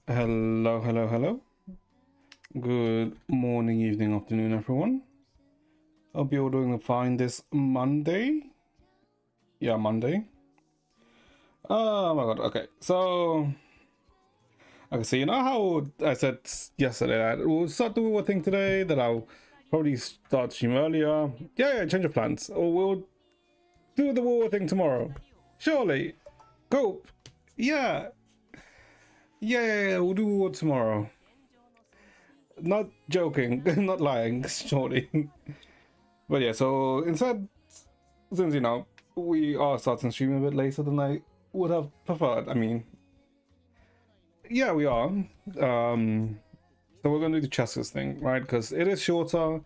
Hello, hello, hello. Good morning, evening, afternoon, everyone. Hope you're doing fine this Monday. Yeah, Monday. Oh my god, okay. So you know how I said yesterday that we'll start the war thing today, that I'll probably start stream earlier. Yeah, change of plans. Or we'll do the war thing tomorrow. Surely. Cope. Yeah. Yeah, we'll do war tomorrow. Not joking, not lying, surely. But yeah, so instead, since we are starting streaming a bit later than I would have preferred. I mean, yeah, we are. So we're gonna do the Chasca's thing, right? Because it is shorter,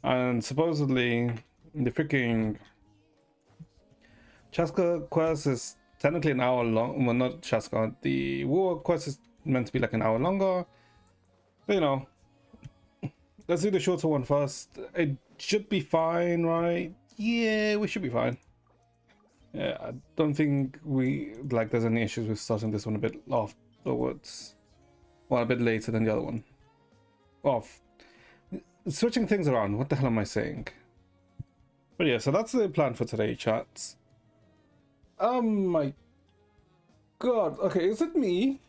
and supposedly the freaking Chasca quest is technically an hour long. Well, not Chasca. The war quest is meant to be like an hour longer. So, let's do the shorter one first. It should be fine, right? Yeah, we should be fine. Yeah, I don't think there's any issues with starting this one a bit afterwards. Well, a bit later than the other one. Off. Switching things around. What the hell am I saying? But yeah, so that's the plan for today, chats. My god. Okay, is it me?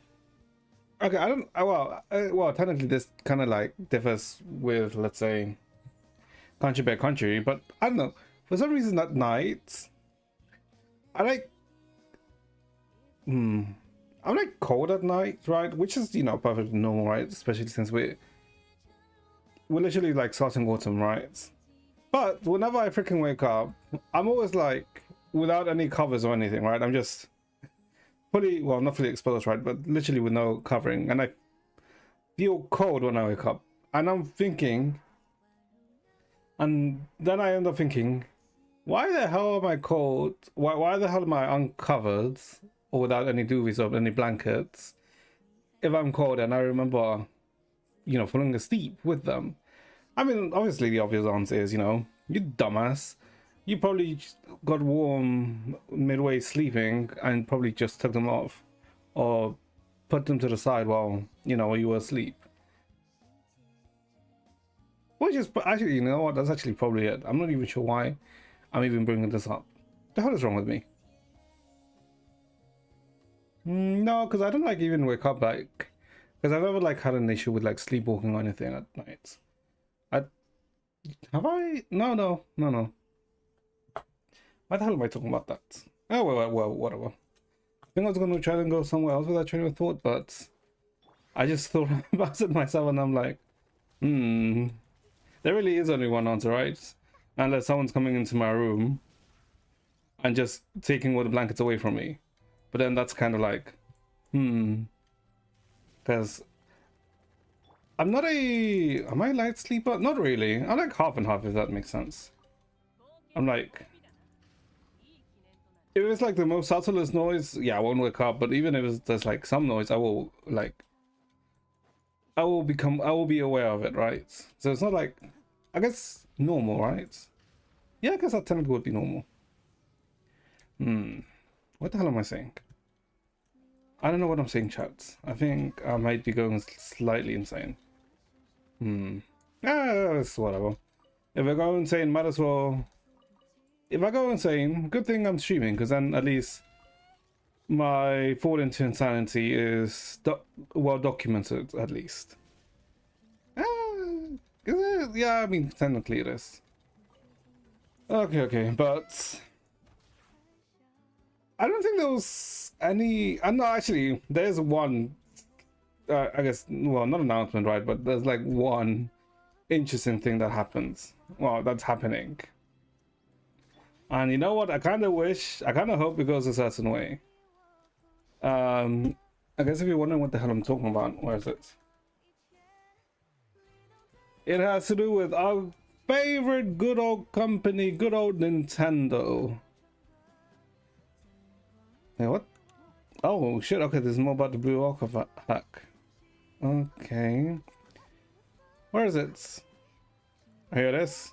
Okay, I don't. Well, technically, this kind of like differs with, let's say, country by country, but I don't know. For some reason, at night, I like. I'm like cold at night, right? Which is perfectly normal, right? Especially since we're literally like starting autumn, right? But whenever I freaking wake up, I'm always like without any covers or anything, right? I'm just fully, well, not fully exposed, right? But literally with no covering, and I feel cold when I wake up, and I'm thinking, and then I end up thinking, why the hell am I cold? Why the hell am I uncovered or without any duvets or any blankets if I'm cold? And I remember, falling asleep with them. I mean, obviously the obvious answer is, you dumbass. You probably just got warm midway sleeping and probably just took them off or put them to the side while you were asleep. Which is actually, you know what? That's actually probably it. I'm not even sure why I'm even bringing this up. The hell is wrong with me? No, because I don't like even wake up like, because I've never like had an issue with like sleepwalking or anything at night. Have I? No. Why the hell am I talking about that? Oh, well, whatever. I think I was going to try and go somewhere else with that train of thought, but I just thought about it myself and I'm like, there really is only one answer, right? Unless someone's coming into my room and just taking all the blankets away from me. But then that's kind of like, because am I a light sleeper? Not really. I'm like half and half, if that makes sense. I'm like, if it's like the most subtlest noise, yeah, I won't wake up. But even if there's like some noise, I will be aware of it, right? So it's not like, I guess, normal, right? Yeah, I guess that technically would be normal. What the hell am I saying? I don't know what I'm saying, chat. I think I might be going slightly insane. It's whatever. If I go insane, might as well. If I go insane, good thing I'm streaming, because then at least my fall into insanity is well documented, at least. Yeah, I mean, technically it is. Okay, but I don't think there was any. No, actually, there's one. I guess, well, not announcement, right? But there's like one interesting thing that happens. Well, that's happening. And you know what? I kind of hope it goes a certain way. I guess if you're wondering what the hell I'm talking about, where is it? It has to do with our favorite good old company, good old Nintendo. Hey, what? Oh shit, okay, there's more about the Blue Orca hack. Okay. Where is it? Here it is.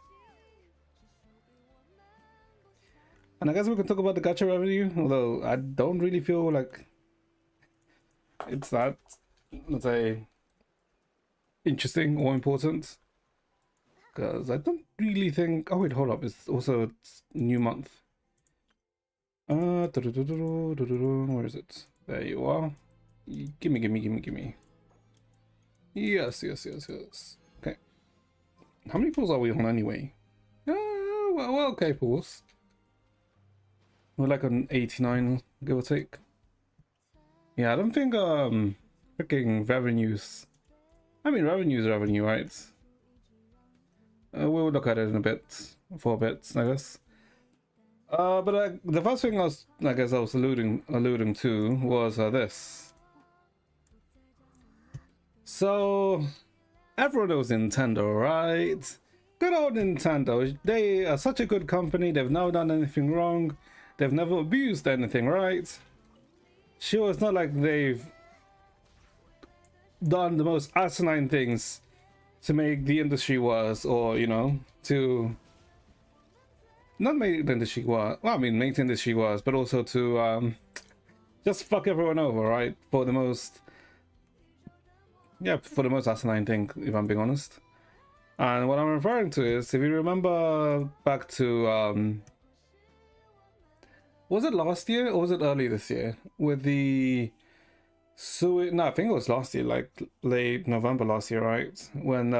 And I guess we can talk about the gacha revenue, although I don't really feel like it's that. let's say, interesting or important. Because I don't really think... Oh, wait, hold up. It's also new month. Where is it? There you are. Gimme. Yes. Okay. How many pulls are we on anyway? Well, okay, pulls. We're like on 89, give or take. Yeah, I don't think freaking revenues. I mean, revenue is revenue, right? We'll look at it in a bit, for a bit, I guess. But the first thing I was alluding to was this. So everyone knows Nintendo, right? Good old Nintendo. They are such a good company. They've never done anything wrong. They've never abused anything, right? Sure, it's not like they've done the most asinine things to make the industry worse, or, you know, to not make the industry worse. Well, I mean, make the industry worse, but also to just fuck everyone over, right? For the most asinine thing, if I'm being honest. And what I'm referring to is, if you remember back to was it last year or was it early this year with the no, I think it was last year, like late November last year, right? When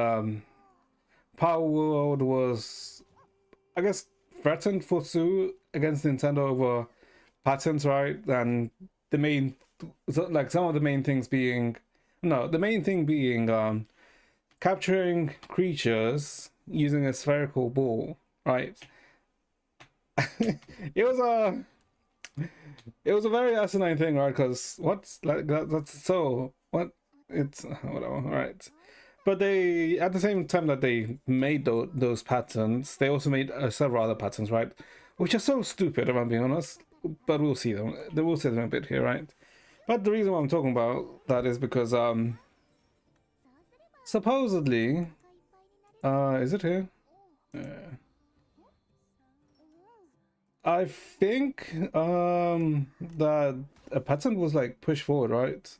Power World was, I guess, threatened for sue against Nintendo over patents, right? And the main, like some of the main things being, the main thing being capturing creatures using a spherical ball, right? It was a very asinine thing, right? Because what's like that's so what it's whatever, right? But they, at the same time that they made those patents, they also made several other patents, right? Which are so stupid, if I'm being honest. But we'll see them. We'll see them a bit here, right? But the reason why I'm talking about that is because supposedly, is it here? I think that a patent was like pushed forward, right?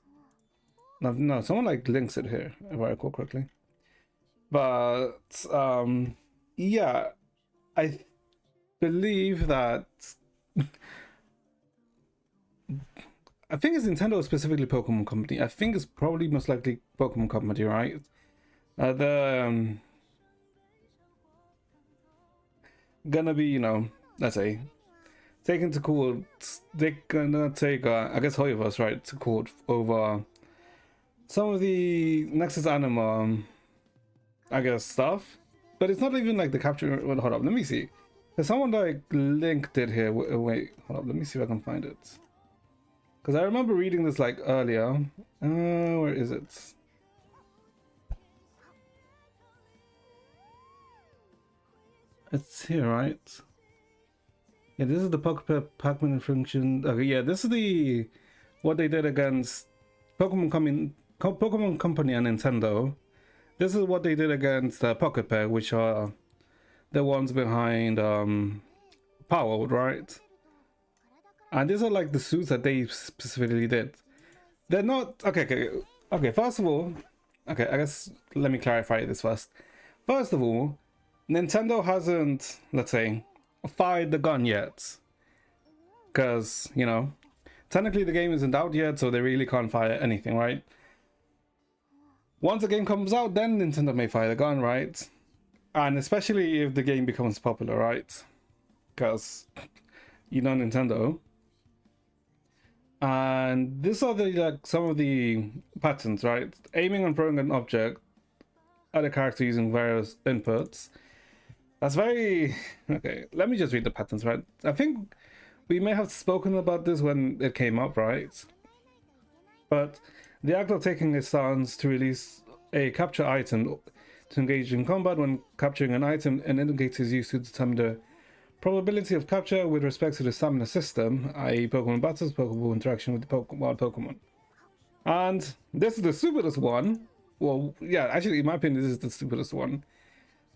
No, someone like links it here, if I recall correctly. But yeah, I believe that I think it's Nintendo, specifically Pokemon Company. I think it's probably most likely Pokemon Company, right? Gonna be, you know, let's say, taken to court. They're gonna take, I guess, Hoyoverse, right, to court over some of the Nexus Anima, I guess, stuff. But it's not even like the capture. Well, hold up, let me see. There's someone like linked it here. Wait, hold up, let me see if I can find it. Because I remember reading this like earlier. Where is it? It's here, right? Yeah, this is the Pac-Man function. Okay, yeah, this is the what they did against Pokemon Company and Nintendo. This is what they did against Pocket Pair, which are the ones behind Power World, right? And these are like the suits that they specifically did. They're not okay. First of all, okay, I guess let me clarify this first. First of all, Nintendo hasn't, let's say, fired the gun yet, because, you know, technically the game isn't out yet, so they really can't fire anything, right? Once the game comes out, then Nintendo may fire the gun, right? And especially if the game becomes popular, right? Because, you know, Nintendo. And these are the, like, some of the patterns, right? Aiming and throwing an object at a character using various inputs. That's very... Okay, let me just read the patterns, right? I think we may have spoken about this when it came up, right? But the act of taking a stance to release a capture item to engage in combat when capturing an item, an indicator is used to determine the probability of capture with respect to the stamina system, i.e. Pokemon battles, Pokeball interaction with the wild Pokemon. And this is the stupidest one. Well, yeah, actually, in my opinion, this is the stupidest one.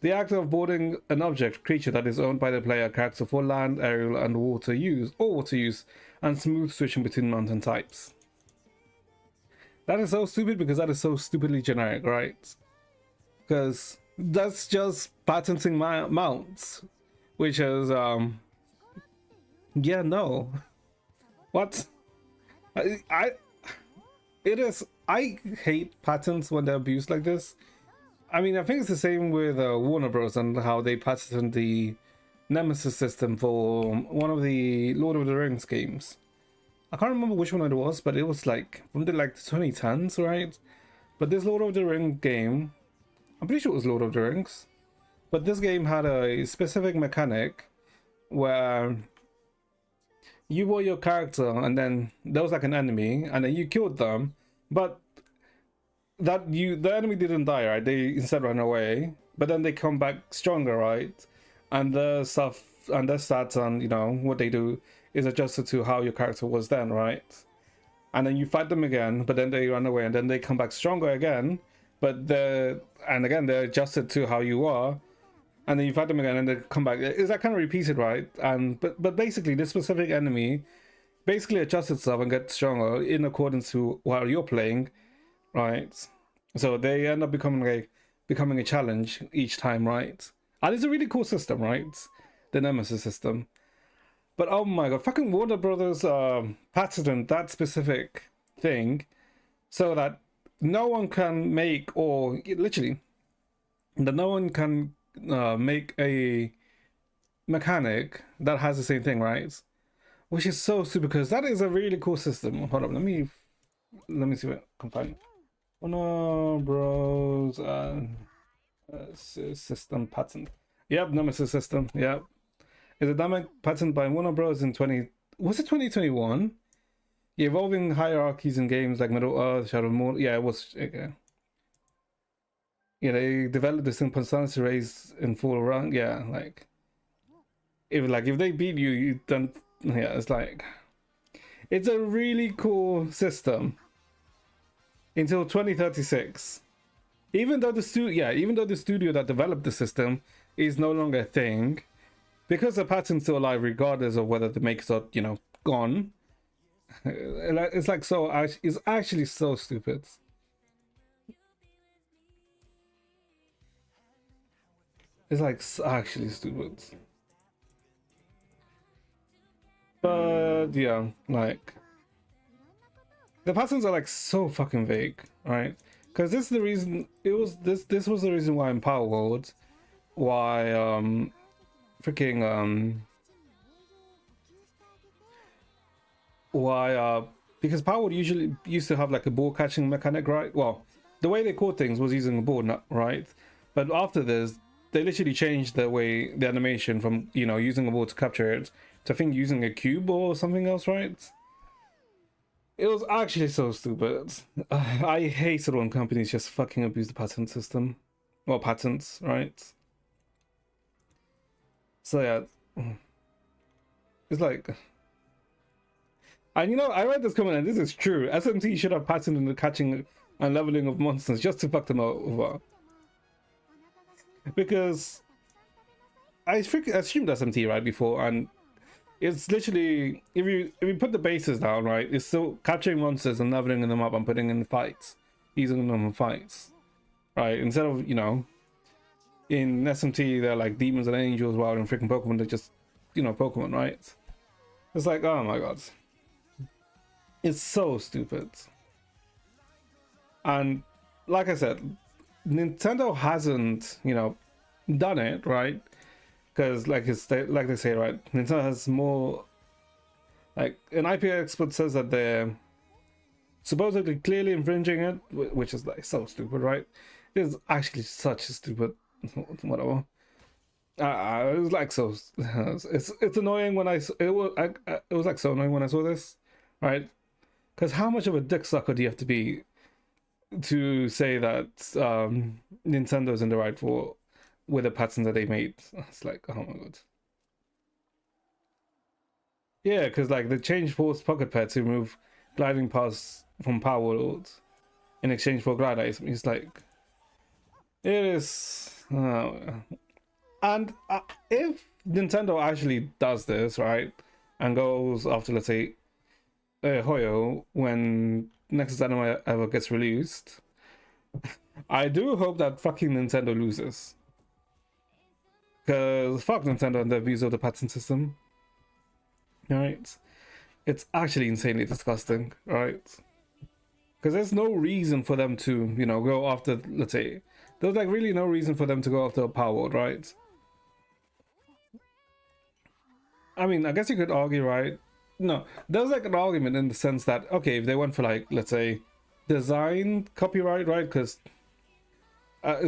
The act of boarding an object, creature that is owned by the player character for land, aerial, and water use, and smooth switching between mountain types. That is so stupid because that is so stupidly generic, right? Because that's just patenting my mounts, which is yeah, no. What? I it is. I hate patents when they're abused like this. I mean, I think it's the same with Warner Bros. And how they patented the Nemesis system for one of the Lord of the Rings games. I can't remember which one it was, but it was like from the 2010s, right? But this Lord of the Rings game, I'm pretty sure it was Lord of the Rings, but this game had a specific mechanic where you were your character and then there was like an enemy and then you killed them, but the enemy didn't die, right? They instead ran away, but then they come back stronger, right? And the stuff and their stats and what they do is adjusted to how your character was then, right? And then you fight them again, but then they run away and then they come back stronger again, but they're adjusted to how you are, and then you fight them again and they come back. Is that kind of repeated, right? And but basically this specific enemy basically adjusts itself and gets stronger in accordance to while you're playing, right? So they end up becoming a challenge each time, right? And it's a really cool system, right? The Nemesis system. But oh my god, fucking Warner Brothers patented that specific thing so that no one can make, or literally, that no one can make a mechanic that has the same thing, right? Which is so stupid because that is a really cool system. Hold on, let me see what I can find. Warner Bros. System patent. Yep, Nemesis system. Yep. Is a dynamic patent by Warner Bros. In 2021? Yeah, evolving hierarchies in games like Middle Earth, Shadow of Mordor. Yeah, it was. Okay. Yeah, they developed this thing personality raise in full rank. Yeah, if they beat you, you don't. Yeah, it's a really cool system until 2036. Even though the studio that developed the system is no longer a thing, because the patent's still alive regardless of whether the makers are gone. It's actually so stupid. It's actually stupid. But yeah, the patents are so fucking vague, right? Because this is the reason this was the reason why in Power World, why because Power World usually used to have a ball catching mechanic, right? Well, the way they caught things was using a ball, right? But after this, they literally changed the animation from using a ball to capture it to I think using a cube or something else, right? It was actually so stupid. I hate it when companies just fucking abuse the patent system. Well, patents, right? So yeah. It's and I read this comment and this is true. SMT should have patented the catching and leveling of monsters just to fuck them over. Because I assumed SMT right before, and it's literally if you put the bases down, right, it's still capturing monsters and leveling them up and putting in fights, using them in fights, right? Instead of in SMT they're like demons and angels, while in freaking Pokemon they're just Pokemon, right? It's oh my god, it's so stupid. And like I said, Nintendo hasn't done it, right? Because like they say, right, Nintendo has more, an IP expert says that they're supposedly clearly infringing it, which is so stupid, right? It is actually such a stupid whatever. It was so it's annoying when it was so annoying when I saw this, right? Because how much of a dick sucker do you have to be to say that Nintendo's in the right for with the pattern that they made? It's oh my god. Yeah, because they changed Force Pocket Pad to remove gliding paths from Power World in exchange for glide ice. It's it is. And if Nintendo actually does this, right, and goes after, let's say, Hoyo when next anime ever gets released, I do hope that fucking Nintendo loses. Because fuck Nintendo and their views of the patent system. Right? It's actually insanely disgusting, right? Because there's no reason for them to, you know, go after, let's say, there's like really no reason for them to go after a Power World, right? I mean, I guess you could argue, right? No, there's like an argument in the sense that, okay, if they went for like, let's say, design copyright, right? Because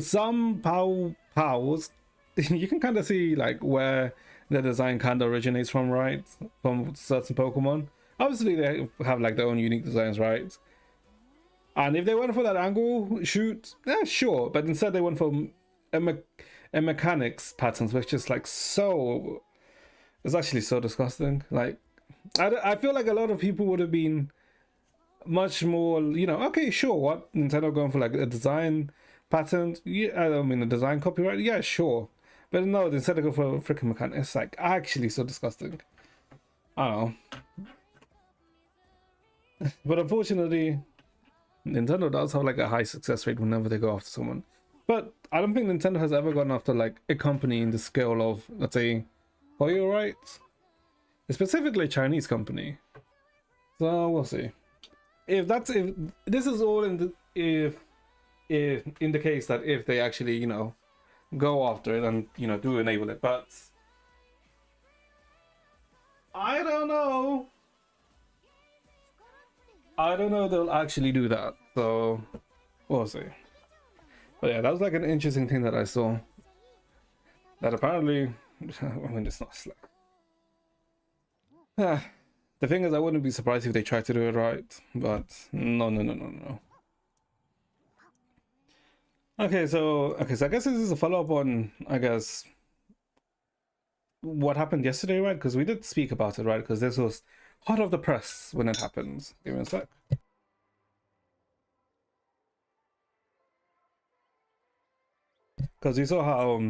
some powers, you can kind of see like where the design kind of originates from, right? From certain Pokemon. Obviously, they have like their own unique designs, right? And if they went for that angle shoot, yeah, sure. But instead, they went for a mechanics patterns, which is like so. It's actually so disgusting. Like, I feel like a lot of people would have been much more, you know, okay, sure, what, Nintendo going for like a design patent? Yeah, I mean, a design copyright? Yeah, sure. But no, instead of go for a freaking mechanic, it's like actually so disgusting. I don't know. But unfortunately, Nintendo does have like a high success rate whenever they go after someone. But I don't think Nintendo has ever gone after like a company in the scale of, let's say, Hoyo, right? Specifically a Chinese company. So we'll see. If this is all in the if in the case that if they actually, you know, go after it and, you know, do enable it, but I don't know. I don't know if they'll actually do that, so we'll see. But yeah, that was like an interesting thing that I saw. That apparently, I mean, it's not slack. The thing is, I wouldn't be surprised if they tried to do it right, but no. Okay, so I guess this is a follow-up on, I guess, what happened yesterday, right? Because we did speak about it, right? Because this was hot off the press when it happened. Give me a sec. Because you saw how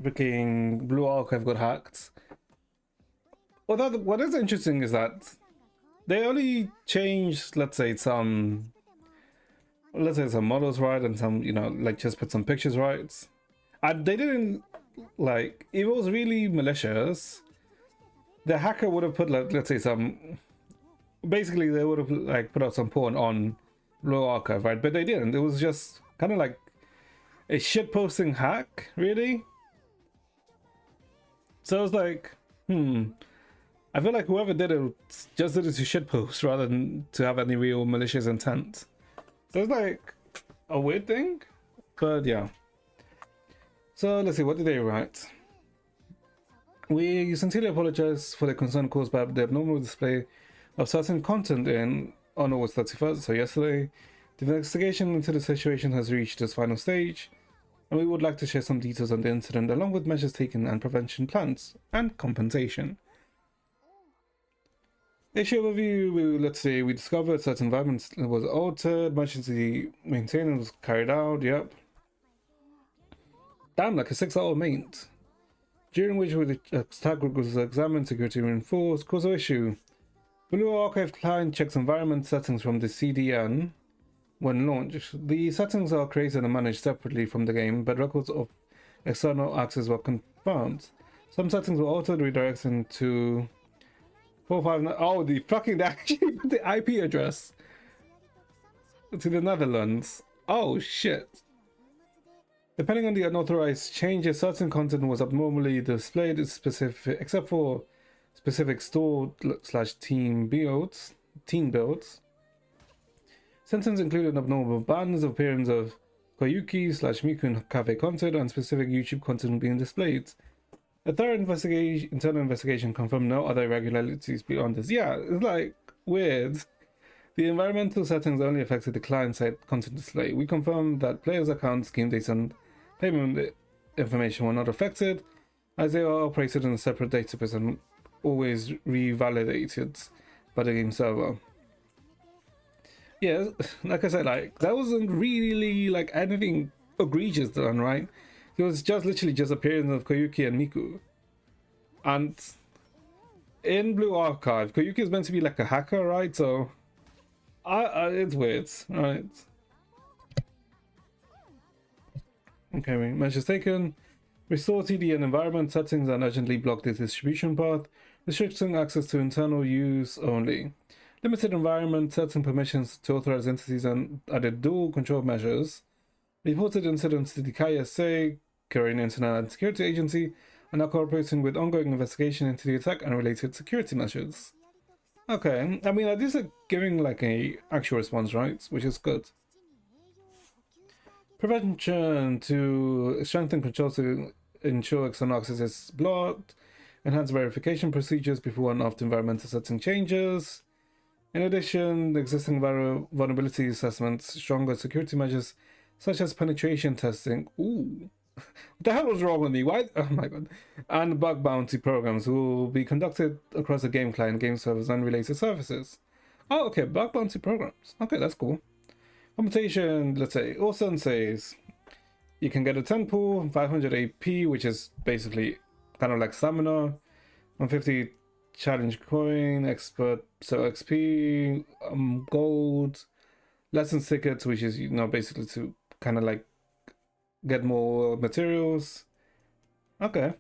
freaking Blue Archive got hacked. Although what is interesting is that they only changed, let's say some models, right, and some, you know, like just put some pictures, right. And they didn't, like, if it was really malicious, the hacker would have put, like, let's say some, basically they would have like put out some porn on Blue Archive, right? But they didn't. It was just kind of like a shit posting hack, really. So it's like, I feel like whoever did it just did it to shitpost rather than to have any real malicious intent. So it's like a weird thing, but yeah. So let's see, what did they write? We sincerely apologize for the concern caused by the abnormal display of certain content on August 31st, so yesterday. The investigation into the situation has reached its final stage, and we would like to share some details on the incident along with measures taken and prevention plans and compensation. Issue overview, let's say we discovered certain environments was altered, emergency maintenance was carried out, yep. Damn, like a 6-hour maint. During which the attack group was examined, security reinforced, cause of issue. Blue Archive client checks environment settings from the CDN when launched. The settings are created and managed separately from the game, but records of external access were confirmed. Some settings were altered, redirecting to 459. Oh, they actually put the IP address to the Netherlands. Oh shit. Depending on the unauthorized changes, certain content was abnormally displayed except for specific store/team builds. Symptoms included abnormal bans of appearance of Koyuki/Miku and cafe content and specific YouTube content being displayed. A thorough internal investigation confirmed no other irregularities beyond this. Yeah, it's like weird. The environmental settings only affected the client-side content display. We confirmed that players' accounts, game data, and payment information were not affected, as they are operated in a separate database and always revalidated by the game server. Yeah, like I said, like that wasn't really like anything egregious done, right? It was just literally just appearance of Koyuki and Miku. And in Blue Archive, Koyuki is meant to be like a hacker, right? So It's weird, right? Okay, measures taken. Restore TD and environment settings and urgently block the distribution path, restricting access to internal use only. Limited environment setting permissions to authorize entities and added dual control measures. Reported incidents to the KSA, Korean Internet Security Agency, and are cooperating with ongoing investigation into the attack and related security measures. Okay, I mean, at least are giving like a actual response, right? Which is good. Prevention to strengthen controls to ensure external access is blocked. Enhance verification procedures before and after environmental setting changes. In addition, the existing vulnerability assessments, stronger security measures such as penetration testing. Ooh. What the hell was wrong with me? Why? Oh my god. And bug bounty programs will be conducted across the game client, game servers, and related services. Oh, okay. Bug bounty programs. Okay, that's cool. Compensation, let's say, Orson says you can get a 10 pool, 500 AP, which is basically kind of like stamina, 150 challenge coin, expert, so XP, gold, lessons tickets, which is, you know, basically to kind of like get more materials. Okay.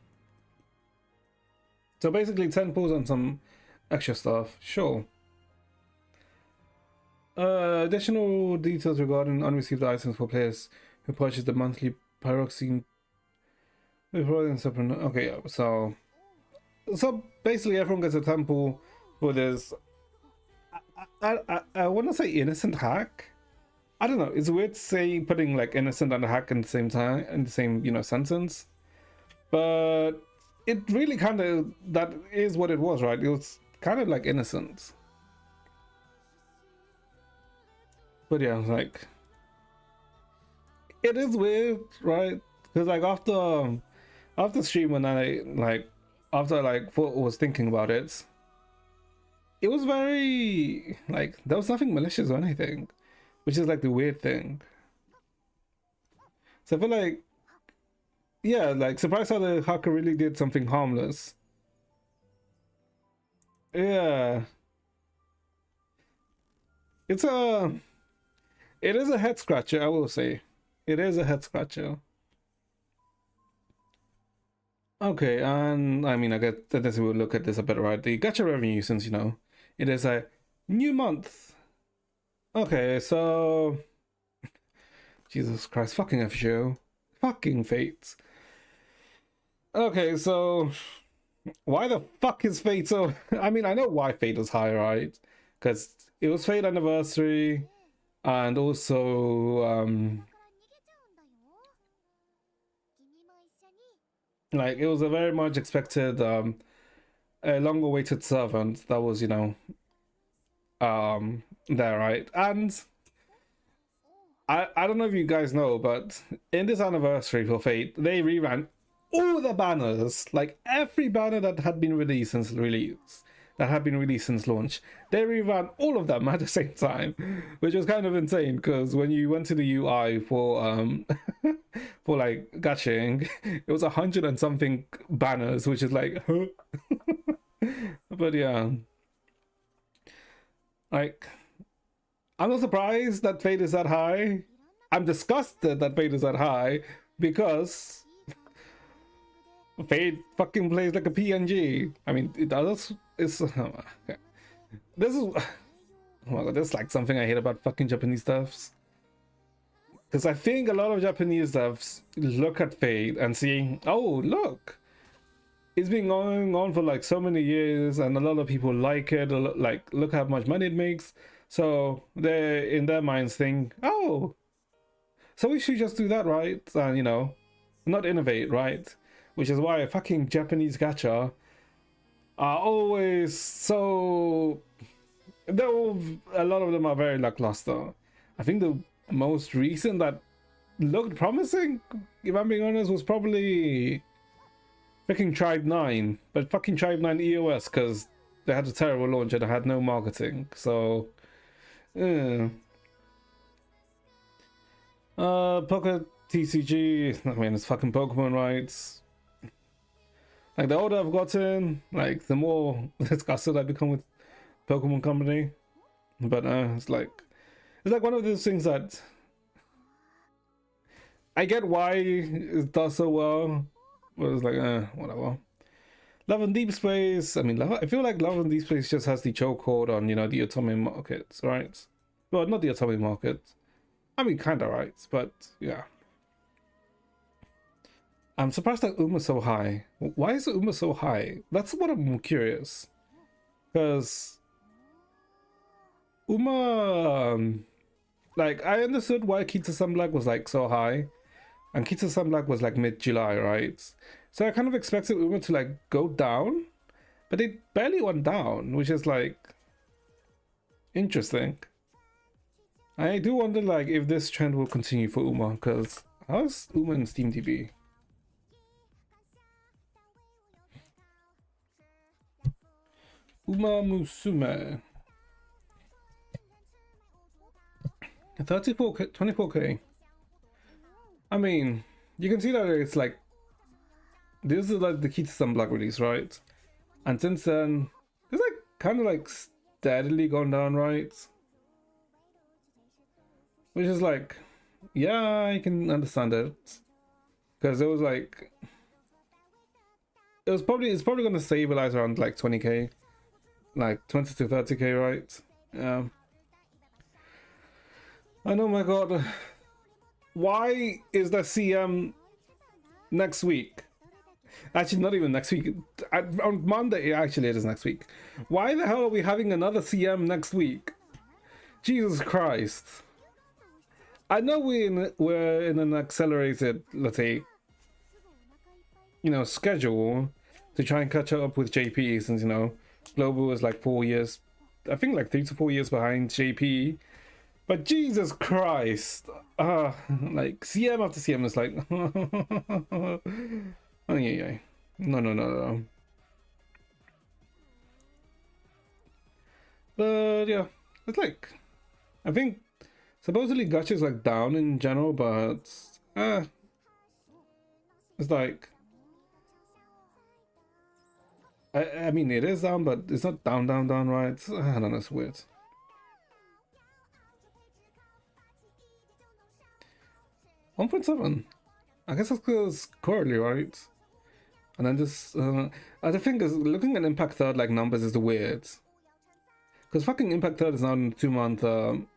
So basically 10 pulls and some extra stuff. Sure. Additional details regarding unreceived items for players who purchase the monthly pyroxene. Okay, so basically everyone gets a temple for this. I want to say innocent hack. I don't know. It's weird to say putting like innocent and hack in the same time, in the same, you know, sentence, but it really kind of, that is what it was, right? It was kind of like innocent. But yeah, like, it is weird, right? Because like after stream, when I like after like was thinking about it, it was very like there was nothing malicious or anything, which is like the weird thing. So I feel like, yeah, like surprised how the hacker really did something harmless. Yeah, it's it is a head scratcher, I will say. It is a head scratcher. Okay, and I mean, I guess that we'll look at this a bit, right? The gacha revenue, since you know, it is a new month. Okay, so Jesus Christ, fucking F show, fucking Fate. Okay, so why the fuck is Fate so? I mean, I know why Fate was high, right? Because it was Fate anniversary, and also like it was a very much expected a long awaited servant that was, you know, there, right? And I don't know if you guys know, but in this anniversary for Fate, they reran all the banners, like every banner that had been released since release, that had been released since launch. They reran all of them at the same time, which was kind of insane because when you went to the UI for for like gaching, it was 100 and something banners, which is like, huh? But yeah, like I'm not surprised that Fate is that high. I'm disgusted that Fate is that high because Fate fucking plays like a PNG. I mean, it does. It's this is, oh my god, this is like something I hate about fucking Japanese devs. Because I think a lot of Japanese devs look at Fate and see, oh look, it's been going on for like so many years, and a lot of people like it. Like, look how much money it makes. So they, in their minds, think, oh, so we should just do that, right? And you know, not innovate, right? Which is why fucking Japanese gacha are always so. A lot of them are very lackluster. I think the most recent that looked promising, if I'm being honest, was probably fucking Tribe 9. But fucking Tribe 9 EOS, because they had a terrible launch and they had no marketing. So, Pocket TCG, I mean, it's fucking Pokemon, right? Like, the older I've gotten, like, the more disgusted I become with Pokemon Company. But it's like one of those things that I get why it does so well, but it's like whatever. Love and Deep Space. I mean, I feel like Love and Deep Space just has the chokehold on, you know, the atomic markets, right? Well, not the atomic market. I mean, kind of right, but yeah. I'm surprised that Uma's so high. Why is Uma so high? That's what I'm curious. Because Uma, like, I understood why Kita Sunblack was like so high, and Kita Sunblack was like mid-July, right? So I kind of expected Uma to like go down, but it barely went down, which is like interesting. I do wonder like if this trend will continue for Uma, because how's Uma in SteamDB? Uma Musume. 34k, 24k. I mean, you can see that it's like, this is like the Kita Sunblack release, right? And since then, it's like kind of like steadily gone down, right? Which is like, yeah, I can understand it. Because it was like, it's probably gonna stabilize around like 20k. Like 20 to 30k, right? Yeah. And oh my god. Why is the CM next week? Actually, not even next week. On Monday, actually, it is next week. Why the hell are we having another CM next week? Jesus Christ. I know we're in an accelerated, let's say, you know, schedule to try and catch up with JP, since, you know, Global is like 4 years, I think like 3 to 4 years behind JP. But Jesus Christ, like CM after CM is like, oh yeah, no. But yeah, it's like, I think supposedly Gacha is like down in general, but it's like, I mean, it is down, but it's not down, right? I don't know, it's weird. $1.7. I guess that's because quarterly, right? And then this, I think is looking at Impact Third like numbers is weird. Because fucking Impact Third is now in a 2-month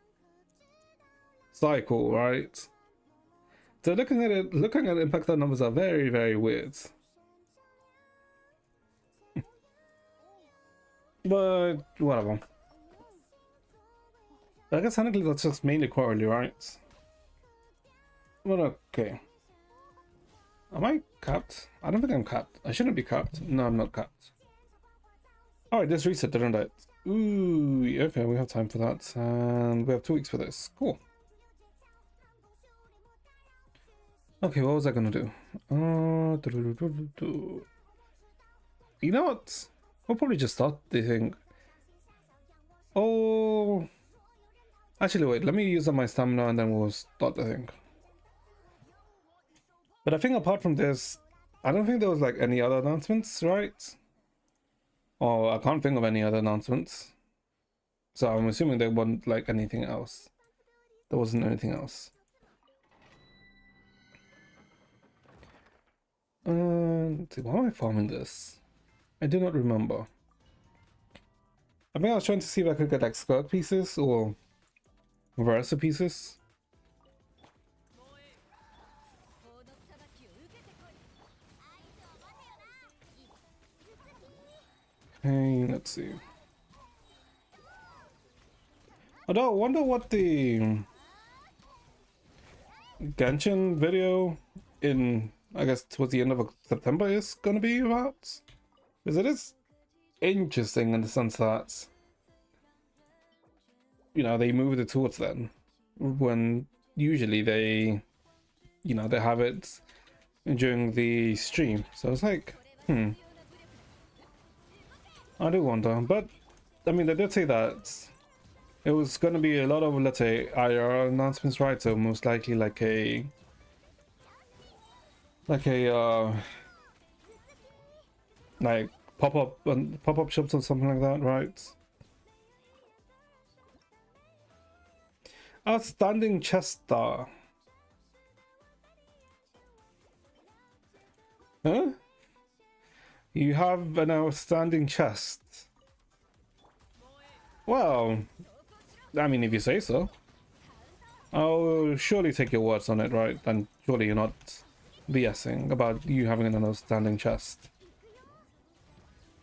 cycle, right? So looking at Impact Third numbers are very, very weird. But whatever. I guess technically that's just mainly quarterly, right? But okay. Am I capped? I don't think I'm capped. I shouldn't be capped. No, I'm not capped. Alright, let's reset, didn't it? Ooh, okay, we have time for that. And we have 2 weeks for this. Cool. Okay, what was I gonna do? You know what? We'll probably just start the thing. Oh, actually, wait. Let me use up my stamina and then we'll start the thing. But I think apart from this, I don't think there was like any other announcements, right? Or I can't think of any other announcements. So I'm assuming there wasn't like anything else. There wasn't anything else. Let's see, why am I farming this? I do not remember. I think I was trying to see if I could get like skirt pieces or Versa pieces. Okay, let's see. Although I wonder what the Genshin video in, I guess, towards the end of September is going to be about. Because it is interesting in the sense that, you know, they moved it towards then, when usually they, you know, they have it during the stream. So it's like, I do wonder. But I mean, they did say that it was going to be a lot of, let's say, IR announcements, right? So most likely like a like pop-up shops or something like that, right? Outstanding Chester. Huh? You have an outstanding chest. Well, I mean, if you say so. I'll surely take your words on it, right? And surely you're not BSing about you having an outstanding chest.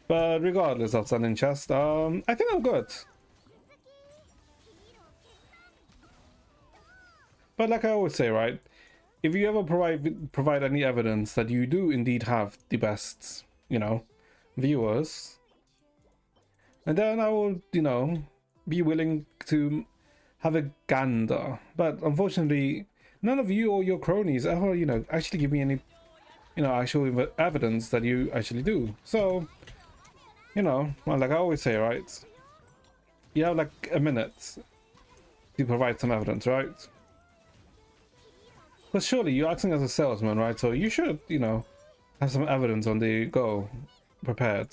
But regardless of outstanding chest, I think I'm good. But like I always say, right? If you ever provide any evidence that you do indeed have the best, you know, viewers, and then I will, you know, be willing to have a gander. But unfortunately, none of you or your cronies ever, you know, actually give me any, you know, actual evidence that you actually do. So, you know, well, like I always say, right? You have like a minute to provide some evidence, right? But surely you're acting as a salesman, right? So you should, you know, have some evidence on the go, prepared.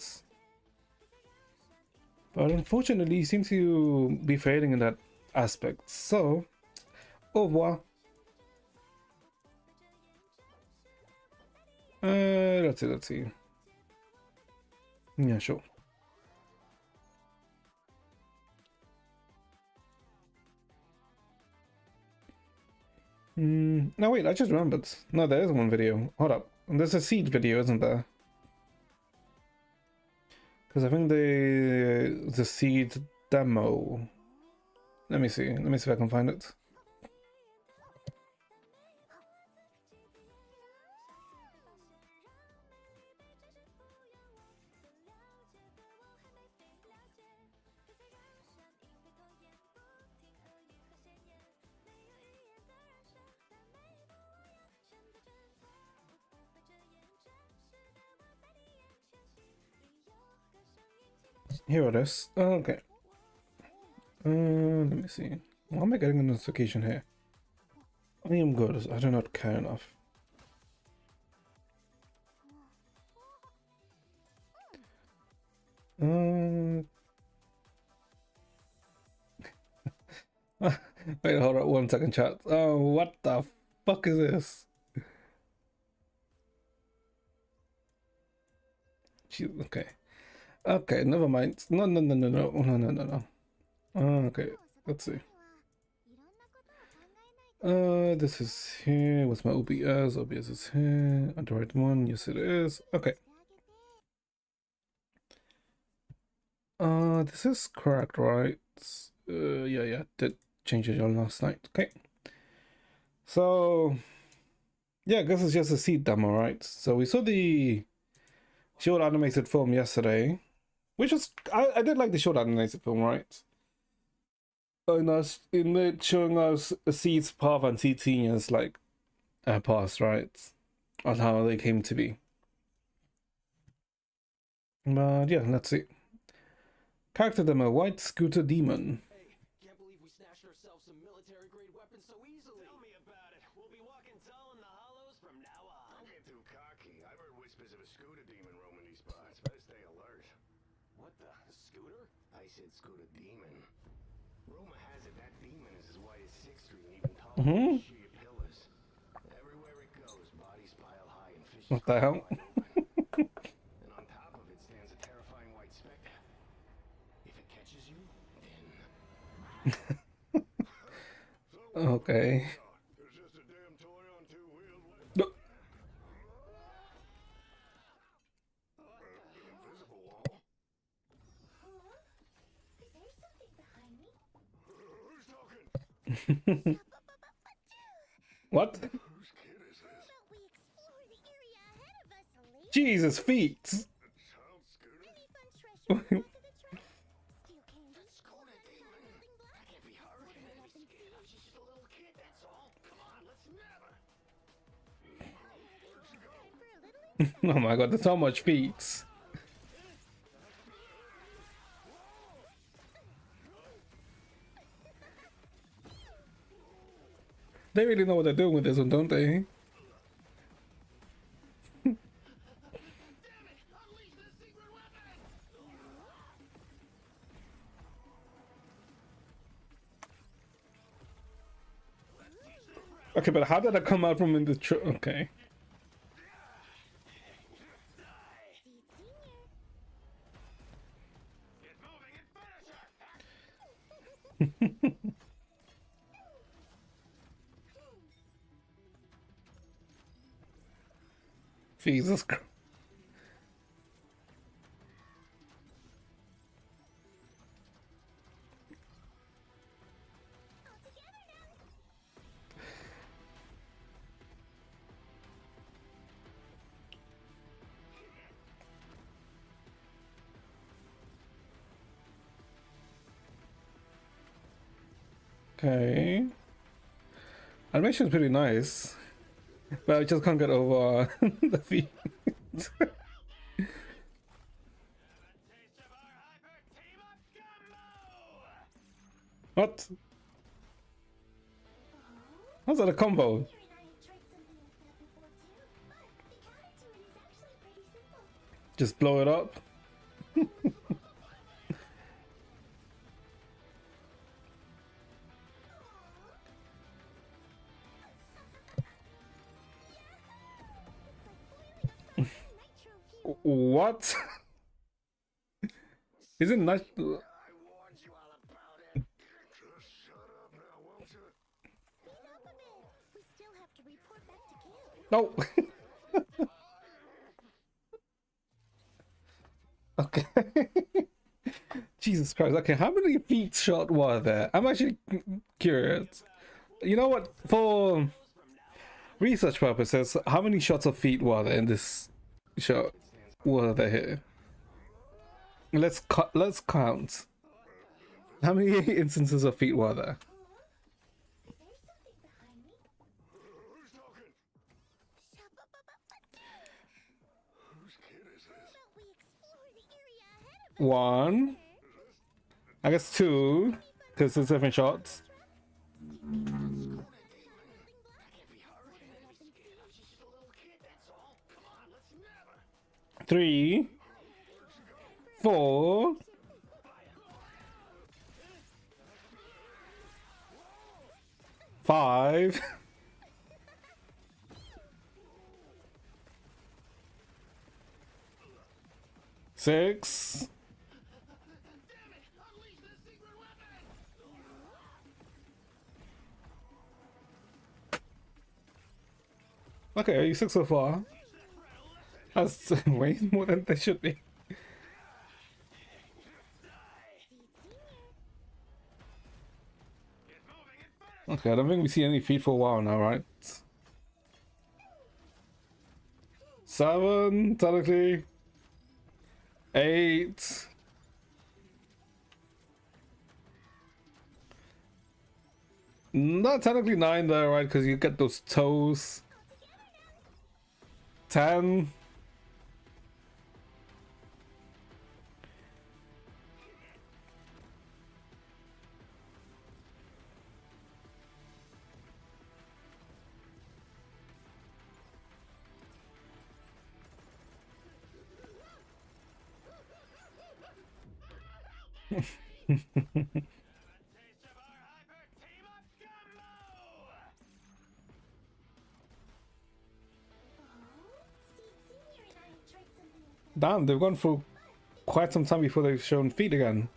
But unfortunately, you seem to be failing in that aspect. So, au revoir. Let's see. Yeah, sure. No, wait, I just remembered. No, there is one video. Hold up. There's a seed video, isn't there? Because I think the seed demo. Let me see. Let me see if I can find it. Here it is. Okay. Let me see. Why am I getting a notification here? I am good. I do not care enough. Wait, hold on 1 second, chat. Oh, what the fuck is this? Jeez, okay. Okay, never mind. No. Okay, let's see. This is here. What's my OBS? OBS is here. Android 1. Yes, it is. Okay. This is correct, right? Yeah. Did change it on last night. Okay. So, yeah, I guess it's just a seed demo, right? So we saw the short animated film yesterday, which was I did like the short animated film, right? And us in it showing us a seed's path and seed seniors like past, right? On how they came to be. But yeah, let's see. Character demo: White Scooter Demon. Hey, can't believe we snatched ourselves some military-grade weapons so easily. Tell me about it. We'll be walking tall in the hollows from now on. Don't get too cocky. I've heard whispers of a scooter demon roaming these parts. Better stay alert. What the? Scooter? I said scooter demon. Rumor has it that demon is as wide as 6th Street and even taller than sheer pillars. Everywhere it goes, bodies pile high and fishes What the hell? and on top of it stands a terrifying white specter. If it catches you, then... Okay. It's just a damn toy on 2 wheels. No. Invisible wall. Is there something behind me? Who's talking? What? Whose kid is this? But we explore the area ahead of us, Elise. Jesus, feet. Child scooter? Any fun treasure back of the track? Steel candy? Scooter demon? That can't be her. Can't be scared of. She's just a little kid, that's all. Come on, let's never. Where'd she go? For a little Oh my god, there's so much feet. They really know what they're doing with this one, don't they? Okay, but how did I come out from in the okay. Get moving and finish her! Jesus Christ. Okay. Animation's pretty nice. But I just can't get over the feet. Taste of our hyper team up combo! What? How's that a combo? You and I have tried something like that before too, but the counter to it is actually pretty simple. Just blow it up? Nitro fuel. What? Isn't that... I warned you all about it. Just shut up now, won't you? Speed up a bit. We still have to report back to camp. No. Okay. Jesus Christ. Okay, how many feet shot were there? I'm actually curious. You know what? For research purposes, how many shots of feet were there in this shot? Were there here? Let's count. How many instances of feet were there? There's something behind me. Who's talking? Whose kid is this? But we explore the area ahead of us. One. I guess two, because it's different shots. Three. 4. 5. 6. Okay, 6 so far. That's way more than they should be. Okay, I don't think we see any feet for a while now, right? 7, technically. 8. Not technically 9 there, right? Because you get those toes. 10. Damn, they've gone for quite some time before they've shown feet again.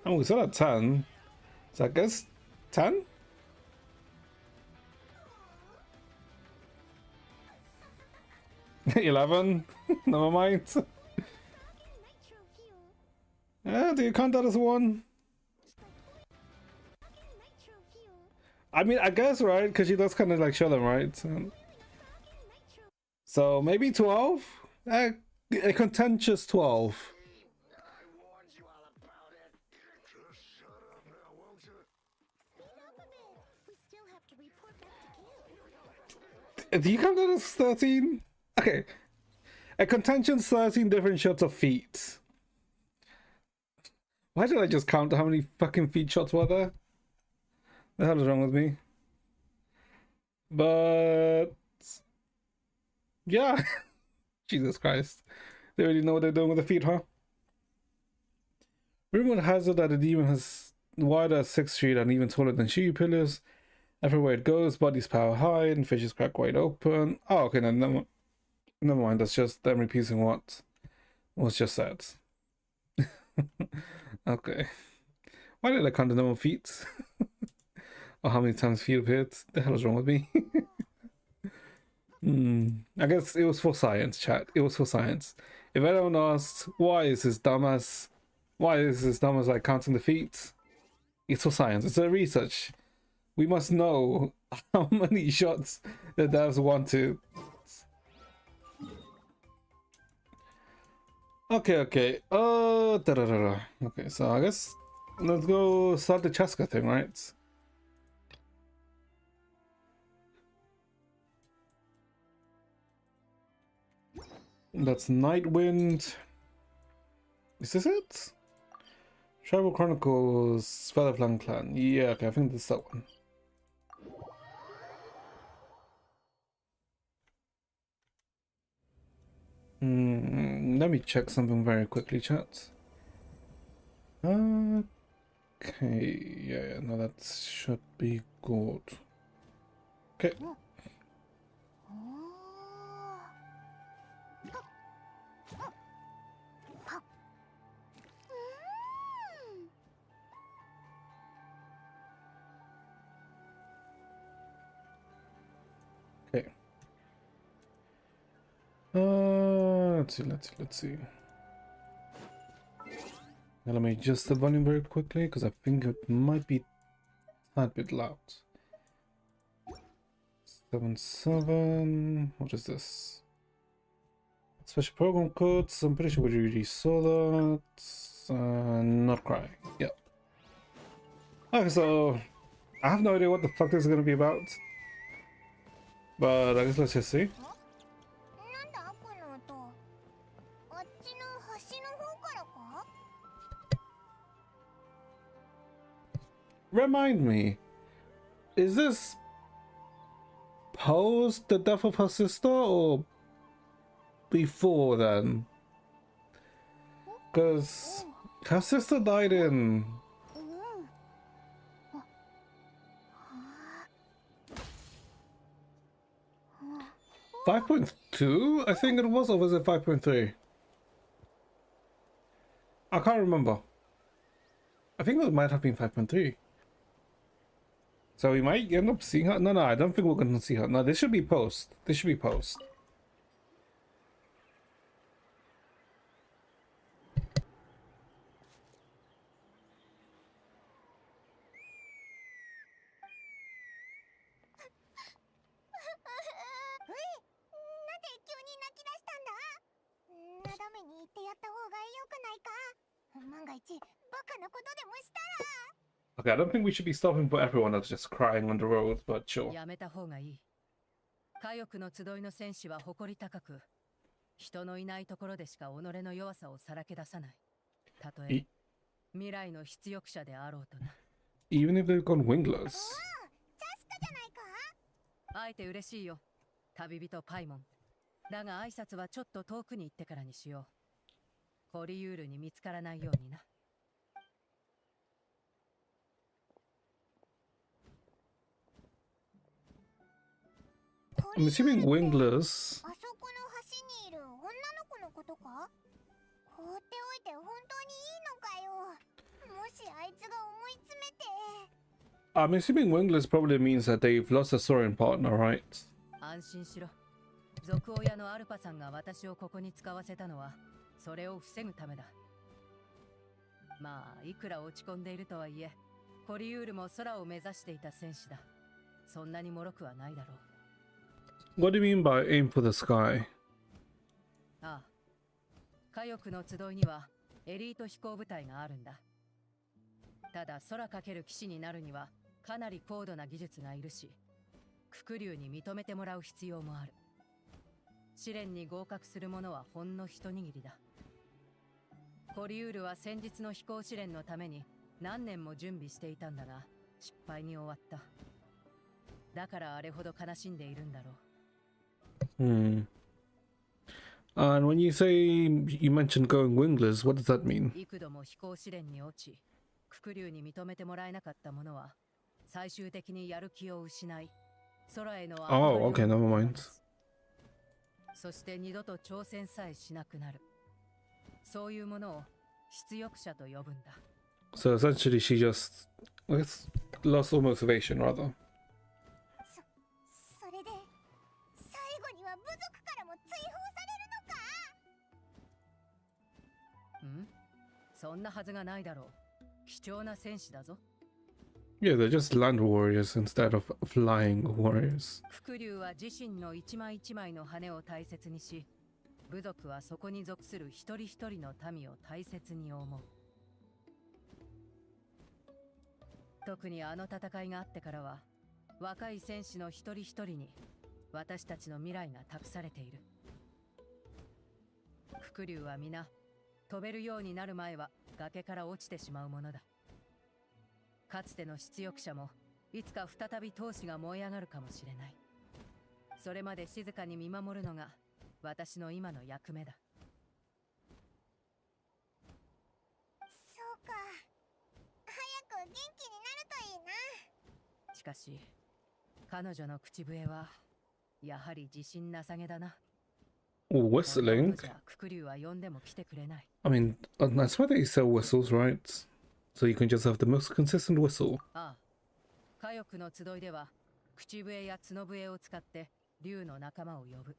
Oh, we still at 10. So I guess 10? $11? Never mind. Do you count that as 1? I mean, I guess, right? Because she does kind of like show them, right? So maybe 12? A contentious 12. I warned you all about it. Just shut up now, won't you? We still have to report back to camp. Do you count that as 13? Okay. A contentious 13 different shots of feet. Why did I just count how many fucking feet shots were there? The hell is wrong with me? But yeah. Jesus Christ. They already know what they're doing with the feet, huh? Rumor has it that the demon has wider as 6th Street and even taller than Shiyu pillars. Everywhere it goes, bodies power high and fishes crack wide open. Oh, okay, no, never mind. That's just them repeating what was just said. Okay. Why did I count the number of feet? Or how many times feet appeared? The hell is wrong with me? I guess it was for science, chat. It was for science. If anyone asked why is this dumbass like counting the feet? It's for science. It's a research. We must know how many shots the devs want to. Okay. Okay, so I guess let's go start the Chasca thing, right? That's Nightwind. Is this it? Tribal Chronicles, Featherflang Clan. Yeah, okay, I think that's that one. Let me check something very quickly, chat. Okay, yeah, no, that should be good. Okay. Okay. Let's see. Now let me adjust the volume very quickly because I think it might be a bit loud. 7.7. What is this? Special program codes. I'm pretty sure we already saw that. Not cry. Yep. Okay, so I have no idea what the fuck this is gonna be about. But I guess let's just see. なんだこの音。あっちの端の方からか？ Remind me, is this post the death of her sister or before then? Because her sister died in 5.2, I think it was, or was it 5.3? I can't remember. I think it might have been 5.3. So we might end up seeing her. No, I don't think we're gonna see her. No, this should be post. This should be post. ってやった方が良くないか？万が一バカなことでもしたら。 Okay, I don't think we should be stopping for everyone that's just crying on the road, but sure. やめた方がいい。火翼の集いの戦士は誇り高く、人のいないところでしか己の弱さをさらけ出さない。たとえ未来の出力者であろうとな。Even if they've gone wingless. チャスカじゃないか？ 会えて嬉しいよ、旅人パイモン。だが挨拶はちょっと遠くに行ってからにしよう。コリユールに見つからないようにな。I'm assuming wingless. あそこの橋にいる女の子のことか？放っておいて本当にいいのかよ。もしあいつが思い詰めて。 I'm assuming wingless probably means that they've lost a soaring partner, right? 安心しろ。族親のアルパさんが私をここに使わせたのはそれを防ぐためだ。まあいくら落ち込んでいるとはいえ、コリユールも空を目指していた戦士だ。そんなに脆くはないだろう。What do you mean by aim for the sky? ああ、火翼の集いにはエリート飛行部隊があるんだ。ただ空かける騎士になるにはかなり高度な技術がいるし、黒竜に認めてもらう必要もある。試練に合格する者はほんの一握りだ。コリュールは先日の飛行試練のために何年も準備していたんだが失敗に終わった。だからあれほど悲しんでいるんだろう。And when you say you mentioned going wingless, what does that mean? 幾度も飛行試練に落ち、黒竜に認めてもらえなかった者は最終的にやる気を失い、空への Oh, okay, never mind. そして二度と挑戦さえしなくなる。そういうものを出力者と呼ぶんだ。So essentially, she just, I guess, lost all motivation, rather. それで最後には部族からも追放されるのか？ん？そんなはずがないだろう。貴重な戦士だぞ。Yeah, they're just land warriors instead of flying warriors. ククリュウは自身の一枚一枚の羽を大切にし、部族はそこに属する一人一人の民を大切に思う。特にあの戦いがあってからは、若い戦士の一人一人に私たちの未来が託されている。ククリュウは皆飛べるようになる前は崖から落ちてしまうものだ。かつての出力者もいつか再び闘志が燃え上がるかもしれない。それまで静かに見守るのが私の今の役目だ。そうか。早く元気になるといいな。しかし彼女の口笛はやはり自信なさげだな。 Whistling? ククリュウは呼んでも来てくれない。 I mean, that's why they sell whistles, right? So you can just have the most consistent whistle. ああ、火翼の集いでは口笛や角笛を使って竜の仲間を呼ぶ。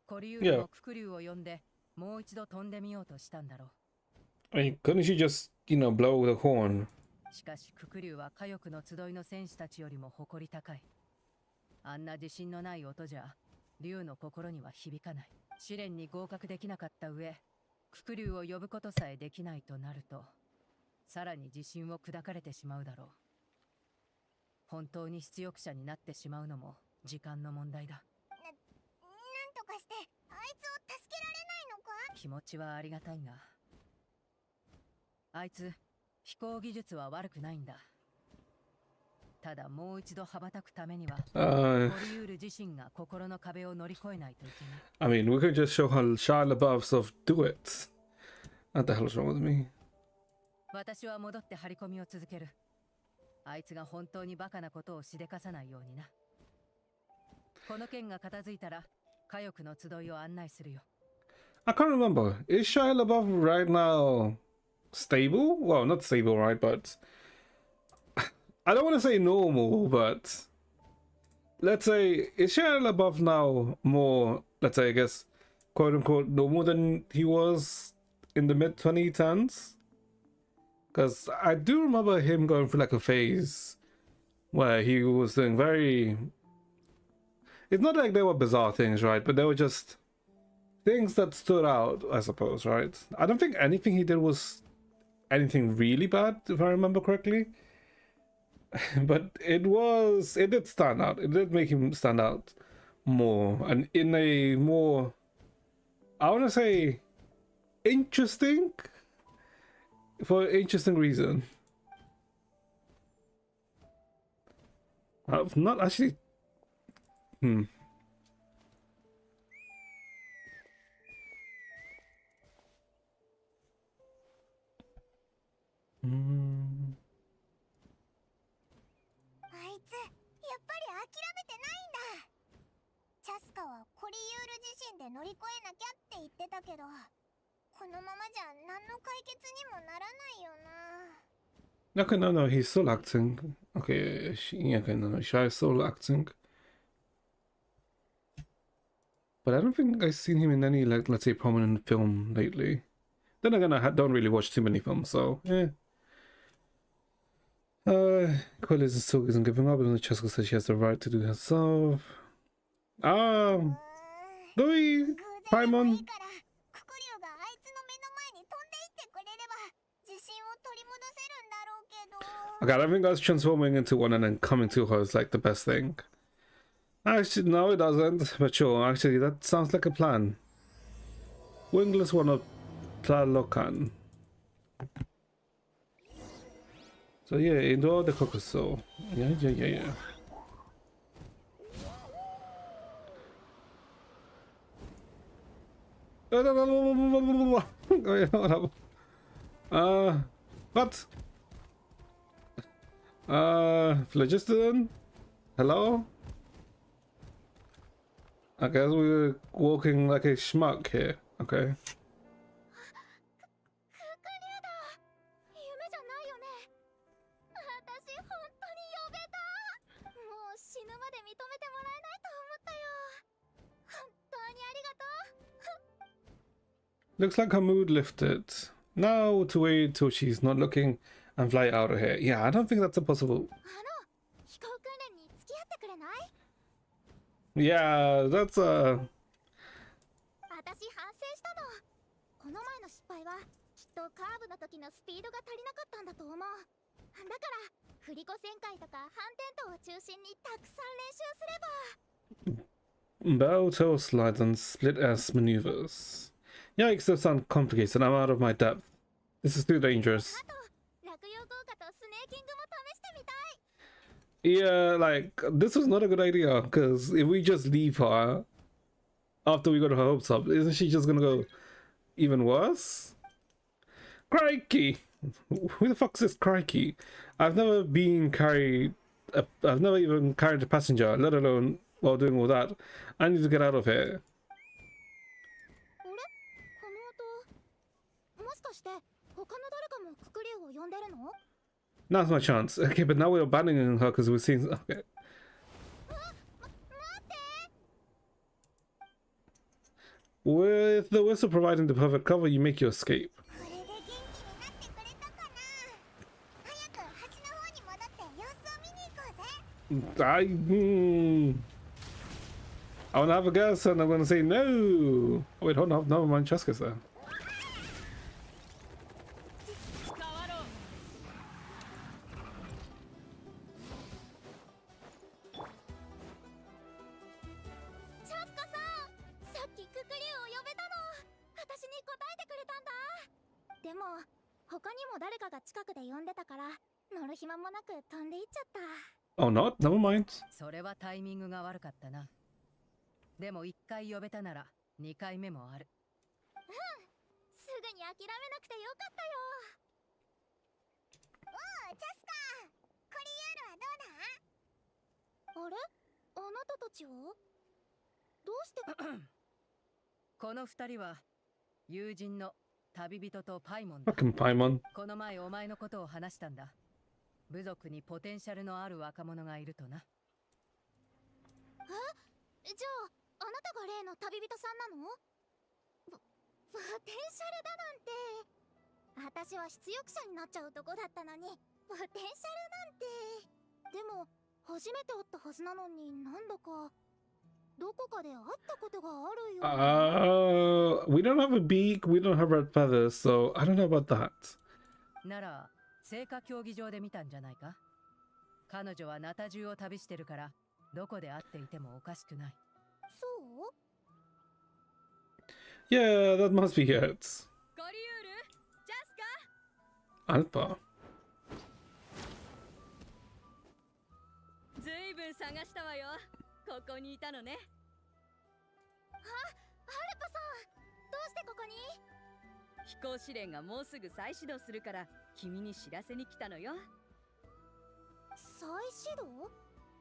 コリユールもククリュウを呼んでもう一度飛んでみようとしたんだろう。 I mean, couldn't you just, blow the horn? しかしククリュウは火翼の集いの戦士たちよりも誇り高い。あんな自信のない音じゃ竜の心には響かない。試練に合格できなかった上、ククリュウを呼ぶことさえできないとなると、さらに自信を砕かれてしまうだろう。本当に出力者になってしまうのも時間の問題だ。なんとかしてあいつを助けられないのか？気持ちはありがたいが、あいつ飛行技術は悪くないんだ。ただもう一度羽ばたくためにはコリユール自身が心の壁を乗り越えないといけない。 I mean, we could just show her Shia LaBeouf's of do it. What the hell is wrong with me? 私は戻って張り込みを続ける。あいつが本当にバカなことをしでかさないようにな。この件が片付いたら火翼の集いを案内するよ。 I can't remember. Is Shia LaBeouf right now stable? Well, not stable, right? But I don't want to say normal, but let's say, is Shia LaBeouf now more, let's say, I guess, quote unquote, normal than he was in the mid 2010s? Because I do remember him going through like a phase where he was doing very... It's not like they were bizarre things, right? But they were just things that stood out, I suppose, right? I don't think anything he did was anything really bad, if I remember correctly. But it did stand out. It did make him stand out more. And in a more, I want to say, interesting... For an interesting reason. I've not actually...あいつやっぱり諦めてないんだ。チャスカはコリユール自身で乗り越えなきゃって言ってたけど、このままじゃ何の解決にもならないよな。 Okay, no, he's still acting. Okay, okay, no, Shai is still acting. But I don't think I've seen him in any, like, let's say, prominent film lately. Then again, I don't really watch too many films, so, yeah. Quill still isn't giving up, and Chasca says she has the right to do herself. Louis, Paimon. ククリュウがあいつの目の前に飛んでいってくれれば自信を取り戻せるんだろうけど。 Okay, I don't think us transforming into one and then coming to her is like the best thing. Actually, no, it doesn't. But sure, actually, that sounds like a plan. Wingless one of Plalokan. So yeah, endure the Kokoso. Yeah. What? Phlogiston? Hello? I guess we're walking like a schmuck here. Okay. ククリュウだ。夢じゃないよね。私本当に呼べた。もう死ぬまで認めてもらえないと思ったよ。本当にありがとう。 Looks like her mood lifted. Now to wait till she's not looking and fly out of here. Yeah, I don't think that's impossible. 飛行訓練に付き合ってくれない？ Yeah, that's 私反省したの。この前の失敗はきっとカーブの時のスピードが足りなかったんだと思う。だから振り子旋回とか反転倒を中心にたくさん練習すれば。 bow tail slides and split S maneuvers. Yikes, those sound complicated. I'm out of my depth. This is too dangerous. あと落葉効果とスネーキングも試してみたい。 Yeah, like, this was not a good idea, because if we just leave her after we got her hopes up, isn't she just gonna go even worse? Crikey! Who the fuck's this crikey? I've never been carried, I've never even carried a passenger, let alone while doing all that. I need to get out of here. あれ？この音、もしかして他の誰かもククリュウを呼んでるの？ Now's my chance. Okay, but now we're abandoning her because we're seeing. Okay. With the whistle providing the perfect cover, you make your escape. これで元気になってくれたかな。早く橋の方に戻って様子を見に行こうぜ。 I wanna have a guess and I'm gonna say no. Oh, wait, hold on, never mind, Chasca's there. チャスカさん、さっきククリュウを呼べたの。私に答えてくれたんだ。でも他にも誰かが近くで呼んでたから乗る暇もなく飛んでいっちゃった。 Oh, not? Never mind. それはタイミングが悪かったな。でも1回呼べたなら2回目もある。すぐに諦めなくてよかったよ。おう、チャスカ、コリユールはどうだ？あれ？あなたたちは？どうして？この2人は友人の旅人とパイモンだ。 Fucking Paimon. この前お前のことを話したんだ。部族にポテンシャルのある若者がいるとな。じゃあ、あなたが例の旅人さんなの？ポテンシャルだなんて。私は出力者になっちゃうとこだったのに、ポテンシャルなんて。でも、初めて会ったはずなのになんだか、どこかで会ったことがあるよ。We don't have a beak, we don't have red feathers, so I don't know about that. なら、聖火競技場で見たんじゃないか？彼女はナタ中を旅してるから、どこで会っていてもおかしくない。そう？ Yeah, that must be it. コリユール、ジャスカ。 Alpha. ずいぶん探したわよ。ここにいたのね。アルパさん、どうしてここに？飛行試練がもうすぐ再始動するから君に知らせに来たのよ。再始動？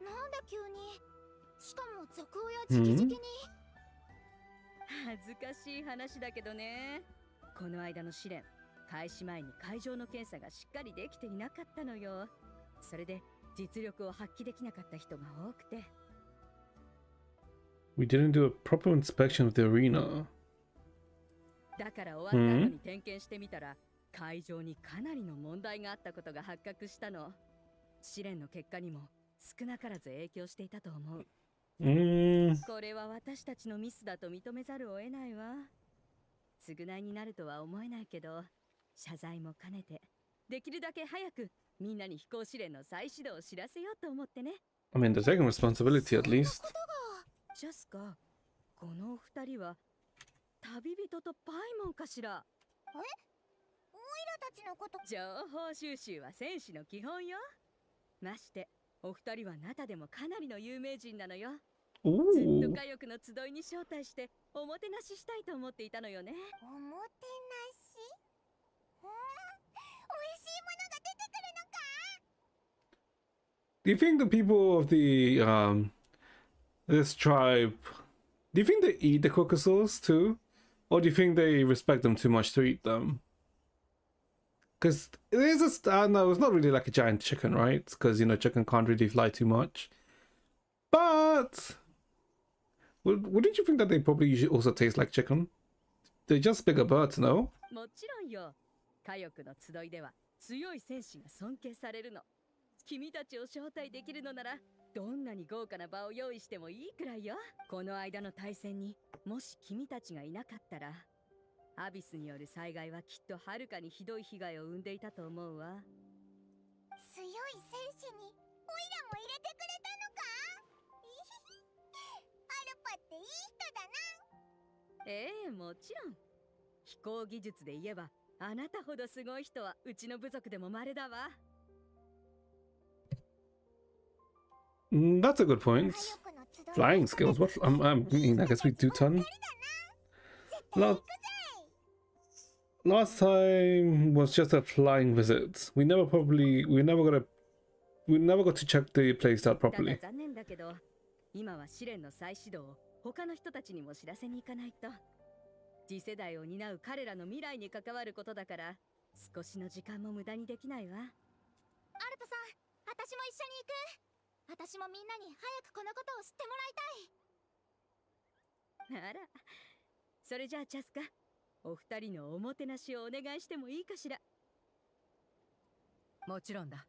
なんで急に？しかも続報や直々に。恥ずかしい話だけどね。この間の試練、開始前に会場の検査がしっかりできていなかったのよ。それで実力を発揮できなかった人が多くて。We didn't do a proper inspection of the arena. だから終わった後に点検してみたら、会場にかなりの問題があったことが発覚したの。試練の結果にも少なからず影響していたと思う。これは私たちのミスだと認めざるを得ないわ。償いになるとは思えないけど、謝罪も兼ねて、できるだけ早くみんなに飛行試練の再始動を知らせようと思ってね。I mean, they're taking responsibility at least. ジャスカ、このお二人は旅人とパイモンかしら。オイラたちのこと。情報収集は戦士の基本よ。ましてお二人はナタでもかなりの有名人なのよ。ずっ Ooh. と家族の集いに招待しておもてなししたいと思っていたのよね。おもてなし？美味しいものが出てくるのか？ Do you think the people of the this tribe, do you think they eat the crocosaurs too, or do you think they respect them too much to eat them? Because it is no, it's not really like a giant chicken, right? Because you know chicken can't really fly too much. But wouldn't you think that they probably usually also taste like chicken? They're just bigger birds, no? もちろんよ。火力の集いでは強い戦士が尊敬されるの。君たちを招待できるのなら、どんなに豪華な場を用意してもいいくらいよ。この間の対戦にもし君たちがいなかったら、アビスによる災害はきっとはるかにひどい被害を生んでいたと思うわ。強い戦士にオイラも入れてくれたのか？アルパっていい人だな。ええ、もちろん。飛行技術で言えば、あなたほどすごい人はうちの部族でも稀だわ。That's a good point. Flying skills. What? I mean, I guess we do ton. Last time was just a flying visit. We never got to check the place out properly. 残念だけど、今は試練の再始動を他の人たちにも知らせに行かないと。次世代を担う彼らの未来に関わることだから、少しの時間も無駄にできないわ。アルプさん、私も一緒に行く。私もみんなに早くこのことを知ってもらいたい。あら、それじゃあチャスカ、お二人のおもてなしをお願いしてもいいかしら。もちろんだ。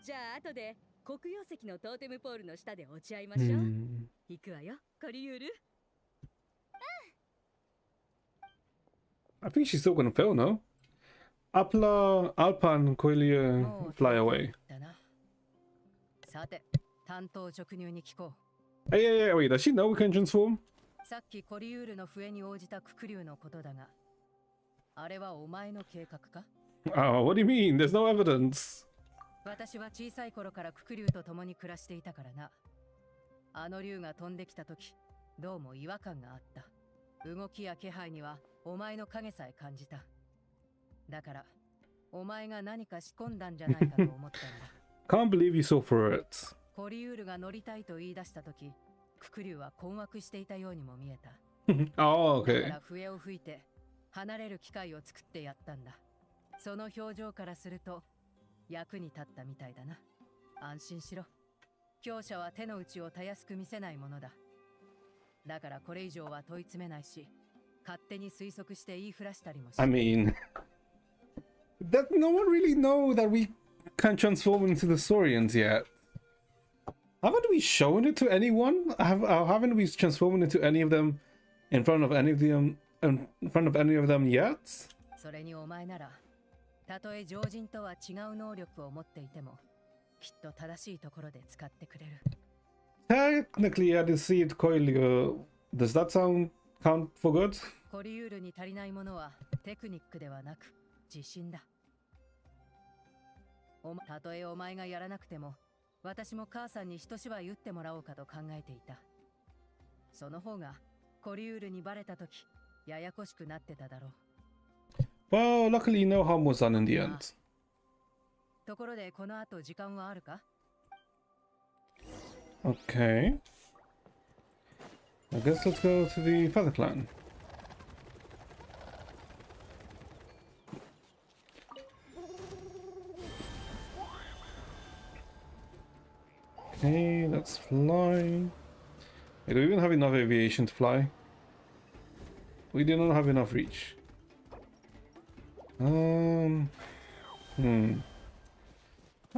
じゃあ後で黒曜石のトーテムポールの下で落ち合いましょう。行くわよ、コリユール。I think she's still gonna fail, no? Alpan Coelier fly away. さて、担当直入に聞こう。Hey, wait, does she know we can transform? さっきコリユールの笛に応じたククリュウのことだが、あれはお前の計画か？ What do you mean? There's no evidence. 私は小さい頃からククリュウと共に暮らしていたからな。あの竜が飛んできた時、どうも違和感があった。動きや気配にはお前の影さえ感じた。だから、お前が何か仕込んだんじゃないかと思ったんだ。Can't believe you saw for it. コリユールが乗りたいと言い出した時、ククリュウは困惑していたようにも見えた。Oh, だか okay. ら笛を吹いて離れる機会を作ってやったんだ。その表情からすると役に立ったみたいだな。安心しろ。強者は手の内をたやすく見せないものだ。だからこれ以上は問い詰めないし、勝手に推測して言いふらしたりもし。I mean, that no one really know that we can transform into the Saurians yet. Haven't we shown it to anyone? Haven't we transformed into any of them in front of any of them yet? それにお前なら、たとえ常人とは違う能力を持っていても、きっと正しいところで使ってくれる。Technically, I deceived Coilio. Does that count for good? コリユールに足りないものはテクニックではなく自信だ。たとえお前がやらなくても、私も母さんに一芝居打ってもらおうかと考えていた。その方がコリユールにバレたとき、ややこしくなってただろう。Well, luckily no harm was done in the end. ところでこの後時間はあるか？ Okay. I guess let's go to the Feather Clan. Okay, let's fly. Wait, do we even have enough aviation to fly? We do not have enough reach. How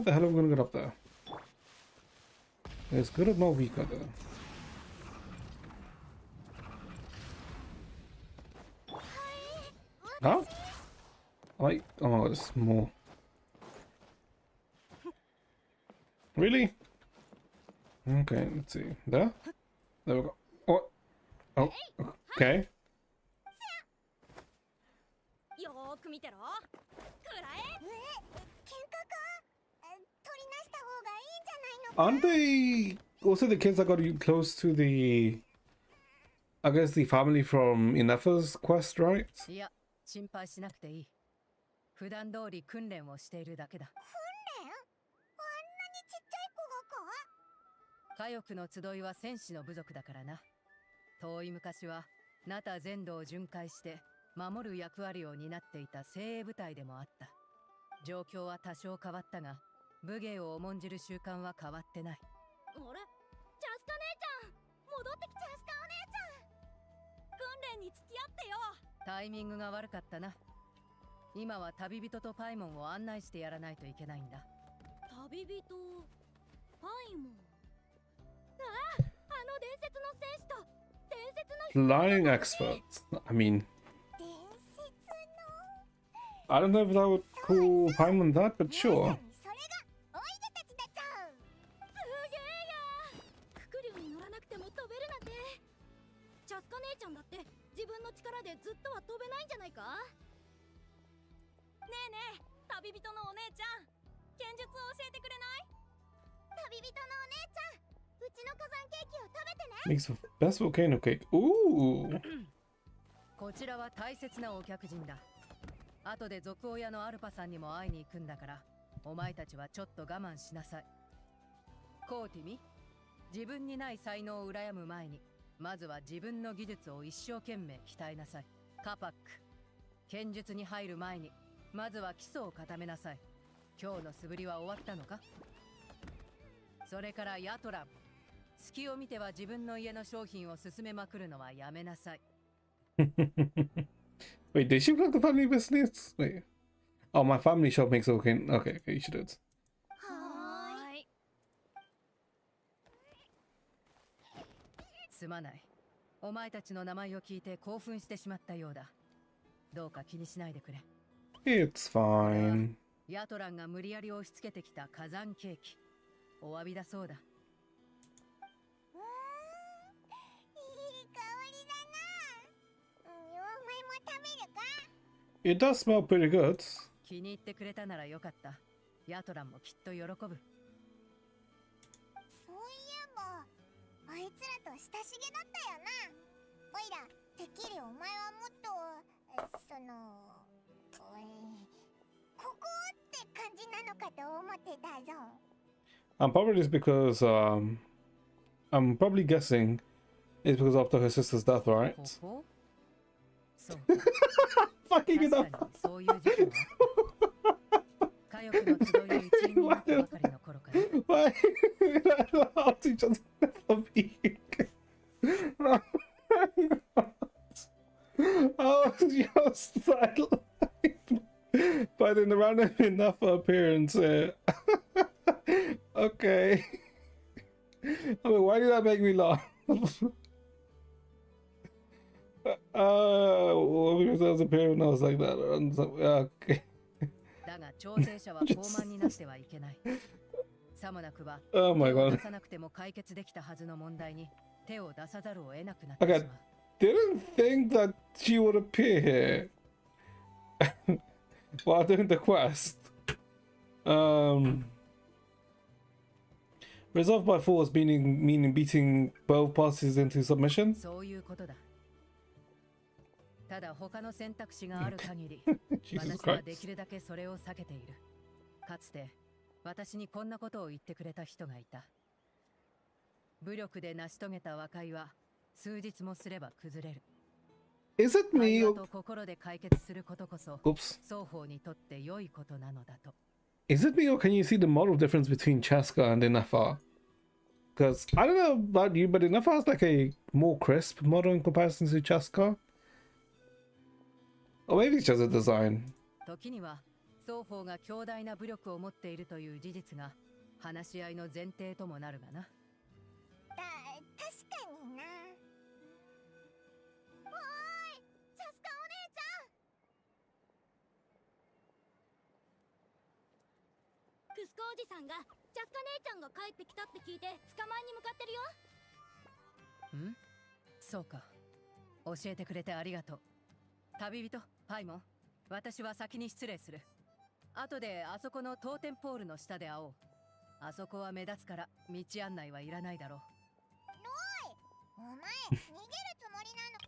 the hell are we gonna get up there? It's good or no weaker there? Huh? Like, oh my god, there's more. Really? Okay, let's see. There? There we go. Oh, oh, okay. よーく見てろ。くらえ。喧嘩か？取りなした方がいいんじゃないのか？ Aren't they also the kids that got you close to the, I guess, the family from Inefa's quest, right? いや、心配しなくていい。普段通り訓練をしているだけだ。訓練？あんなにちっちゃい子がか？火翼の集いは戦士の部族だからな。遠い昔はナタ全土を巡回して守る役割を担っていた精鋭部隊でもあった。状況は多少変わったが、武芸を重んじる習慣は変わってない。あれ、チャスカ姉ちゃん、戻ってきチャスカお姉ちゃん。訓練に付き合ってよ。タイミングが悪かったな。今は旅人とパイモンを案内してやらないといけないんだ。旅人、パイモン。ああ、あの伝説の戦士と伝説の Flying experts. I mean, 伝説の I don't know if I would call Paimon that, but ま sure. さにそれがおいでたちだちゃん。すげえや。ククリュウに乗らなくても飛べるなんて。チャスカ姉ちゃんだって自分の力でずっとは飛べないんじゃないか。ねえねえ、旅人のお姉ちゃん、剣術を教えてくれない？旅人のお姉ちゃん、うちの火山ケーキを食べてね。 Makes the best volcano cake. Ooh. こちらは大切なお客人だ。後で族親のアルパさんにも会いに行くんだから、お前たちはちょっと我慢しなさい。コーティミ、自分にない才能を羨む前に、まずは自分の技術を一生懸命鍛えなさい。カパック、剣術に入る前にまずは基礎を固めなさい。今日の素振りは終わったのか？それからヤトラン、隙を見ては自分の家の商品を勧めまくるのはやめなさい。Wait, did she plug the family business? Wait. Oh, my family shop makes okay. Okay, okay, she did. はーい。すまない。お前たちの名前を聞いて興奮してしまったようだ。どうか気にしないでくれ。It's fine. ヤトランが無理やり押し付けてきた火山ケーキ。お詫びだそうだ。いい香りだな。お前も食べるか？ It does smell pretty good. 気に入ってくれたならよかった。ヤトランもきっと喜ぶ。そういえば、あいつらと親しげだったよな。おいら、てっきりお前はもっと、ここって感じなのかと思ってたぞ。I'm probably just because I'm probably guessing it's because after her sister's death, right? ここ？そう。 Fucking it 確 up. かにそういう時期もあった。火翼の集いに一員になったばかりの頃から。Why? How to just never be. I was just sidelined by the random enough appearance. Okay. I mean, why did that make me laugh? Because I was appearing, I was like that. Okay. だが調整者は高慢になってはいけない。さもなくば、 Oh my 手を god. 出さなくても解決できたはずの問題に手を出さざるを得なくなってし Okay. まう。 Didn't think that she would appear here while doing the quest. Resolved by force, meaning beating both parties into submission. そういうことだ。ただ他の選択肢がある限り、 Jesus 私は Christ. できるだけそれを避けている。かつて私にこんなことを言ってくれた人がいた。武力で成し遂げた和解は数日もすれば崩れる。 Is it 対 me? 話 Or... と心で解決することこそ Oops. 双方にとって良いことなのだと。 Is it me or can you see the model difference between Chasca and Inafa? Because I don't know about you, but Inafa has like a more crisp model in comparison to Chasca. Or maybe it's just a design. 時には双方が強大な武力を持っているという事実が話し合いの前提ともなるがな。確かにな。おーい、チャスカお姉ちゃん。クスコおじさんがチャスカ姉ちゃんが帰ってきたって聞いて捕まえに向かってるよ。ん？そうか。教えてくれてありがとう。旅人、パイモン、私は先に失礼する。後であそこのトーテンポールの下で会おう。あそこは目立つから道案内はいらないだろう。お前、逃げるつもりなの？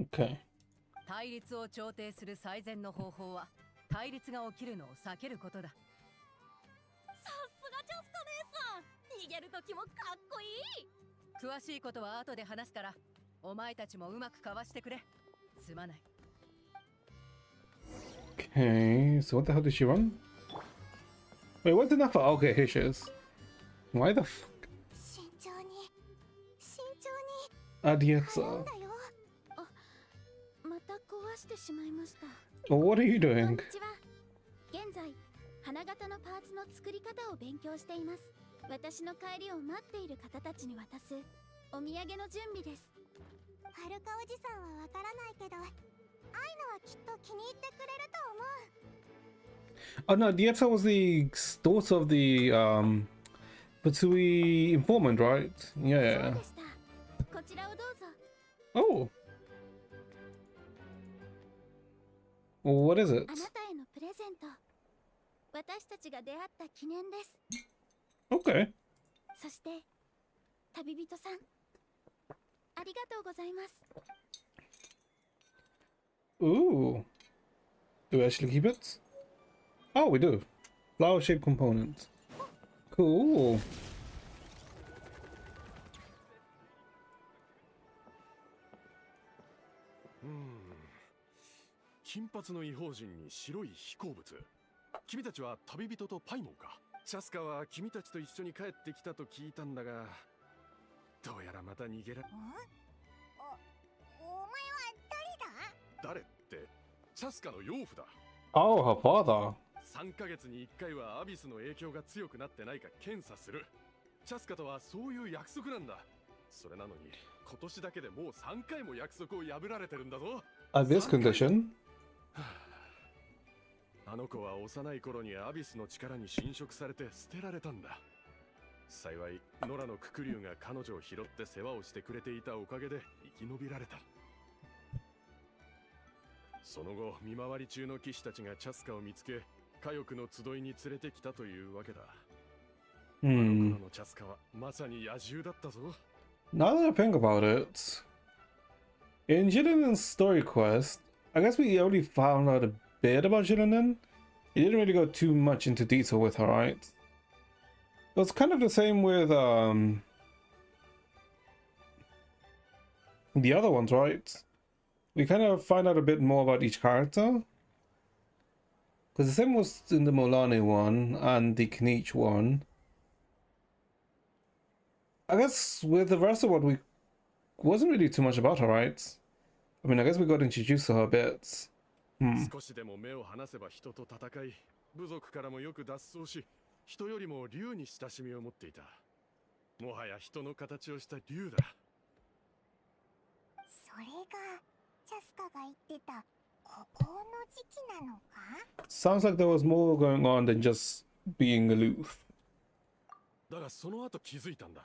Okay. 対立を調停する最善の方法は対立が起きるのを避けることだ。さすがチャスカ姉さん、逃げる時もかっこいい。詳しいことは後で話すから、お前たちもうまくかわしてくれ。すまない。Okay, so what the hell did she run? Wait, what's enough for? Okay, here she is. Why the fuck? 慎重に慎重に Adietza. なんだよ。また壊してしまいました。 Well, what are you こん doing? にちは。現在花形のパーツの作り方を勉強しています。私の帰りを待っている方たちに渡すお土産の準備です。はるかおじさんはわからないけど、アイナはきっと気に入ってくれると思う。 Oh no, Adietza was the daughter of the Batsui informant, right? そう Yeah. でした。こちらをどうぞ。 Oh. Well, what is it? あなたへのプレゼント。私たちが出会った記念です。 Okay. そして旅人さん、ありがとうございます。 Ooh. Do we actually keep it? Oh, we do. Flower shaped component. Cool. 金髪の異邦人に白い飛行物。君たちは旅人とパイモンか。チャスカは君たちと一緒に帰ってきたと聞いたんだが、どうやらまた逃げられ。お前は誰だ？誰って、チャスカの養父だ。 Oh, her father. 3ヶ月に1回はアビスの影響が強くなってないか検査する。チャスカとはそういう約束なんだ。それなのに今年だけでもう3回も約束を破られてるんだぞ。 At this condition. あの子は幼い頃にアビスの力に侵食されて捨てられたんだ。幸いノラのククリュウが彼女を拾って世話をしてくれていたおかげで生き延びられた。その後見回り中の騎士たちがチャスカを見つけ、火翼の集いに連れてきたというわけだ。あの Hmm. 頃のチャスカはまさに野獣だったぞ。 Now that I think about it, in Jillinen's story quest, I guess we already found out a bit about Jillinen. He didn't really go too much into detail with her, right? It was kind of the same with the other ones, right? We kind of find out a bit more about each character. Because the same was in the Molani one and the Kniech one. I guess with the rest of what we wasn't really too much about her, right? I mean, I guess we got introduced to her a bit. 少しでも目を離せば人と戦い、部族からもよく脱走し、人よりも竜に親しみを持っていた。もはや人の形をした竜だ。それがチャスカが言ってた孤高の時期なのか？ Sounds like there was more going on than just being aloof. だがその後気づいたんだ。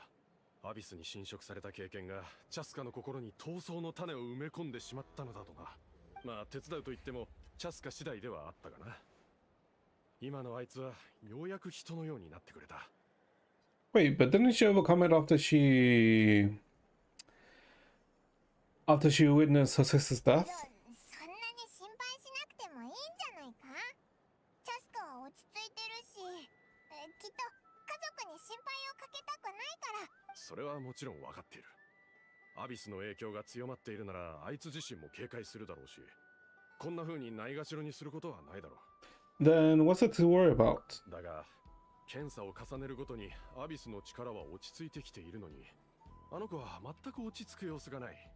アビスに侵食された経験がチャスカの心に闘争の種を埋め込んでしまったのだとな。まあ手伝うと言ってもチャスカ次第ではあったがな。今のあいつはようやく人のようになってくれた。 Wait, but didn't she overcome it after she witnessed her sister's death? そんなに心配しなくてもいいんじゃないか？チャスカは落ち着いてるし、きっと家族に心配をかけたくないから。それはもちろん分かっている。アビスの影響が強まっているならあいつ自身も警戒するだろうし、こんな風にないがしろにすることはないだろう。 Then what's it to worry about? だが検査を重ねるごとにアビスの力は落ち着いてきているのに、あの子は全く落ち着く様子がない。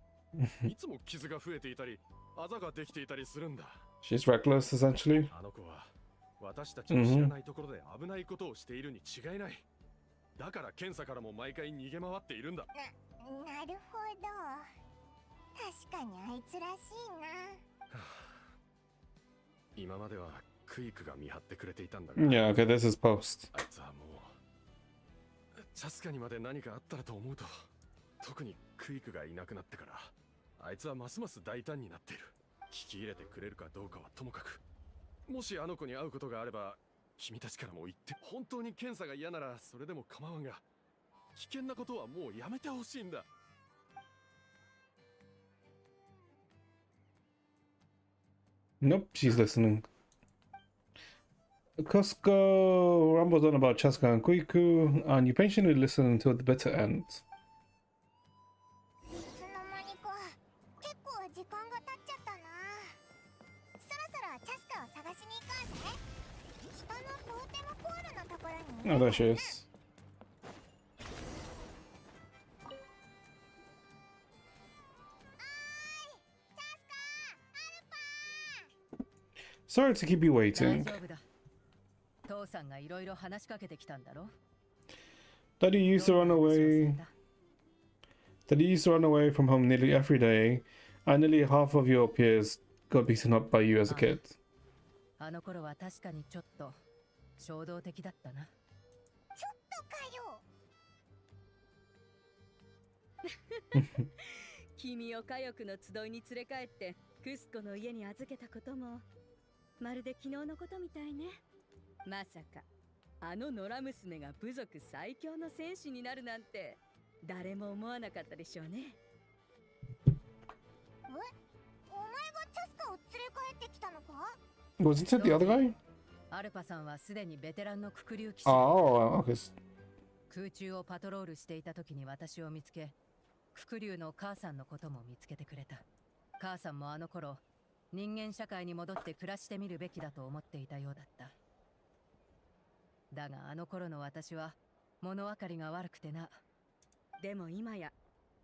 いつも傷が増えていたりあざができていたりするんだ。 She's reckless, essentially. あの子は私たちの知らないところで危ないことをしているに違いない。だから検査からも毎回逃げ回っているんだ。なるほど。確かにあいつらしいな。今まではクイクが見張ってくれていたんだが、 Yeah, okay, this is post. あいつはもうチャスカにまで何かあったらと思うと、特にクイクがいなくなってからあいつはますます大胆になっている。聞き入れてくれるかどうかはともかく、もしあの子に会うことがあれば君たちからも言って。本当に検査が嫌ならそれでも構わんが、危険なことはもうやめてほしいんだ。Nope, she's listening. Cusco rumbles on about Chasca and Kuiku, and you patiently listen until the bitter end. いつの間にか結構時間が経っちゃったな。そろそろチャスカを探しに行こうぜ。下のトーテムポールのところにいる Oh, there she is. Sorry to keep you 大 waiting. 丈夫だ。父さんがいろいろ話しかけてきたんだろ。 Daddy used to ど run んな話をされ away. た？ Daddy used to run away from home nearly every day, and nearly half of your peers got beaten up by you as a kid. あの頃は確かにちょっと衝動的だったな。ちょっとかよ。君を家族の集いに連れ帰ってクスコの家に預けたこともまるで昨日のことみたいね。まさかあの野良娘が部族最強の戦士になるなんて誰も思わなかったでしょうね。え、お前がチャスカを連れ帰ってきたのか？ Was it the other guy? アルパさんはすでにベテランのククリュウ騎士。 Oh, okay. 空中をパトロールしていた時に私を見つけ、ククリュウの母さんのことも見つけてくれた。母さんもあの頃、人間社会に戻って暮らしてみるべきだと思っていたようだった。だがあの頃の私は物分かりが悪くてな。でも今や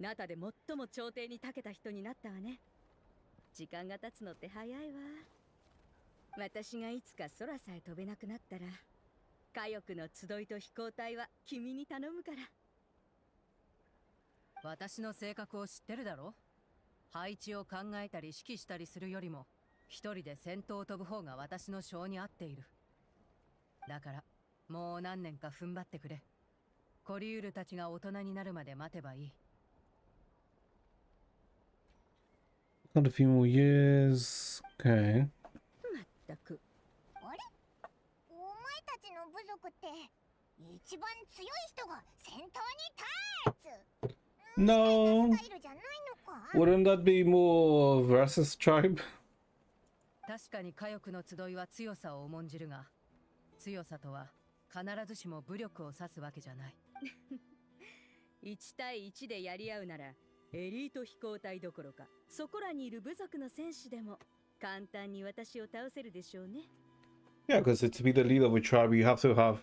ナタで最も頂点に長けた人になったわね。時間が経つのって早いわ。私がいつか空さえ飛べなくなったら家族の集いと飛行隊は君に頼むから。私の性格を知ってるだろ。配置を考えたり指揮したりするよりも一人で先頭を飛ぶ方が私の性に合っている。だからもう何年か踏ん張ってくれ。コリウールたちが大人になるまで待てばいい。 Got a few more years. Okay. まったく。あれ？お前たちの部族って一番強い人が先頭に立つ。 No. スタイルじゃないのか？ Wouldn't that be more versus tribe? 確かに家族の集いは強さを重んじるが、強さとは必ずしも武力を指すわけじゃない。1対1でやり合うならエリート飛行隊どころかそこらにいる部族の戦士でも簡単に私を倒せるでしょうね。 Yeah, because to be the leader of a tribe, you have to have.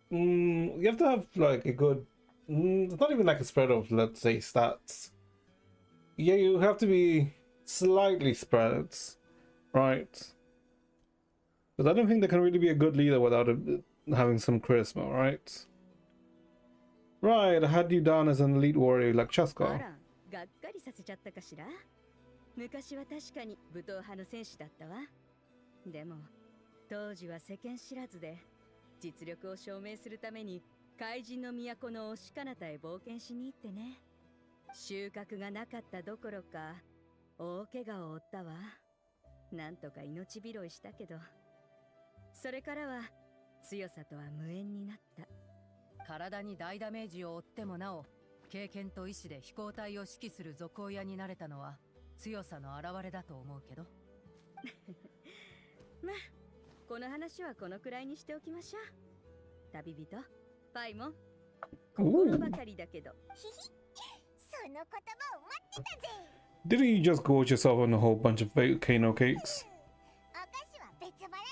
You have to have like a good. It's not even like a spread of, let's say, stats. Yeah, you have to be slightly spread, right? Because I don't think they can really be a good leader without having some charisma, right? Right, I had you down as an elite warrior like あ Chasca. ら、がっかりさせちゃったかしら。昔は確かに武闘派の戦士だったわ。でも当時は世間知らずで実力を証明するために怪人の都の推し彼方へ冒険しに行ってね。収穫がなかったどころか大怪我を負ったわ。なんとか命拾いしたけど、それからは強さとは無縁になった。体に大ダメージを負ってもなお、経験と意志で飛行隊を指揮する賊親になれたのは強さの表れだと思うけど。まあ、この話はこのくらいにしておきましょう。旅人、パイモン、心ばかりだけど。ひひ、その言葉を待ってたぜ。 Didn't you just gorge yourself on a whole bunch of volcano cakes? お菓子は別腹だぞ。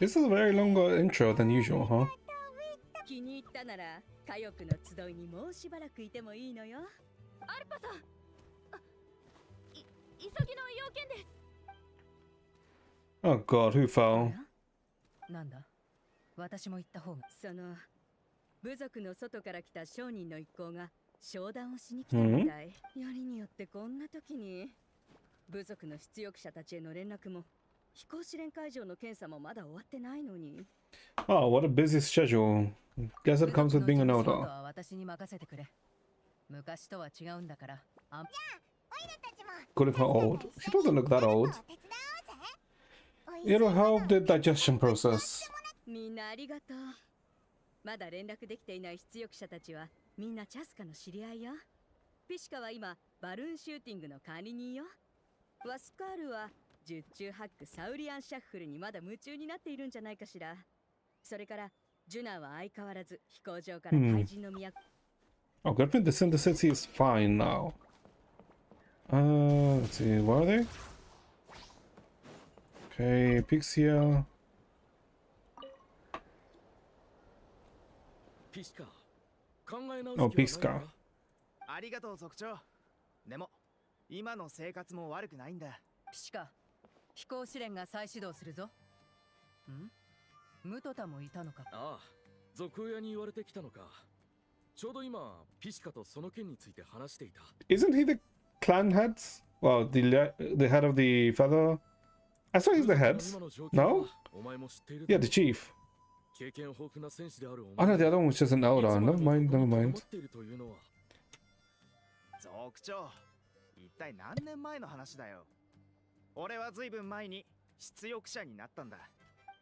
This is a very longer intro than usual, huh? 気に入ったなら家族の集いにもうしばらくいてもいいのよ。アルパさん、急ぎの要件です。 Oh god, who fell? なんだ、私も言った方が。その部族の外から来た商人の一行が商談をしに来たみたい。よりによってこんな時に部族の出力者たちへの連絡も飛行試練会場の検査もまだ終わってないのに。 Oh, what a busy schedule. Guess it comes with being an 部族 elder. の事務仕事は私に任せてくれ。昔とは違うんだから。おいらたちも Calling her old. She doesn't look that old. 手伝おうぜ。 It'll help the digestion process. みんなありがとう。まだ連絡できていない出力者たちはみんなチャスカの知り合いよ。ピシカは今バルーンシューティングの管理人よ。ワスカールは十中八九サウリアンシャッフルにまだ夢中になっているんじゃないかしら。それからジュナは相変わらず飛行場から怪人の都。Oh, good thing the Cinder City is fine now. Let's see, where are they? Okay, Pixia. ピシカ、考え直す気はない Oh, の Pixca. か？ありがとう族長。でも今の生活も悪くないんだ。ピシカ、飛行試練が再始動するぞ。ムトタもいたのか。ああ、賊親に言われてきたのか。ちょうど今、ピシカとその件について話していた。Isn't he the clan heads? Well, the head of the feather? I saw he's the heads. No? お前も知っている。 Yeah, the chief. 経験豊富な戦士であるお Oh 前 no, the other one was just an elder. Never mind, never mind. 持っているというのは族長、一体何年前の話だよ。俺はずいぶん前に出力者になったんだ。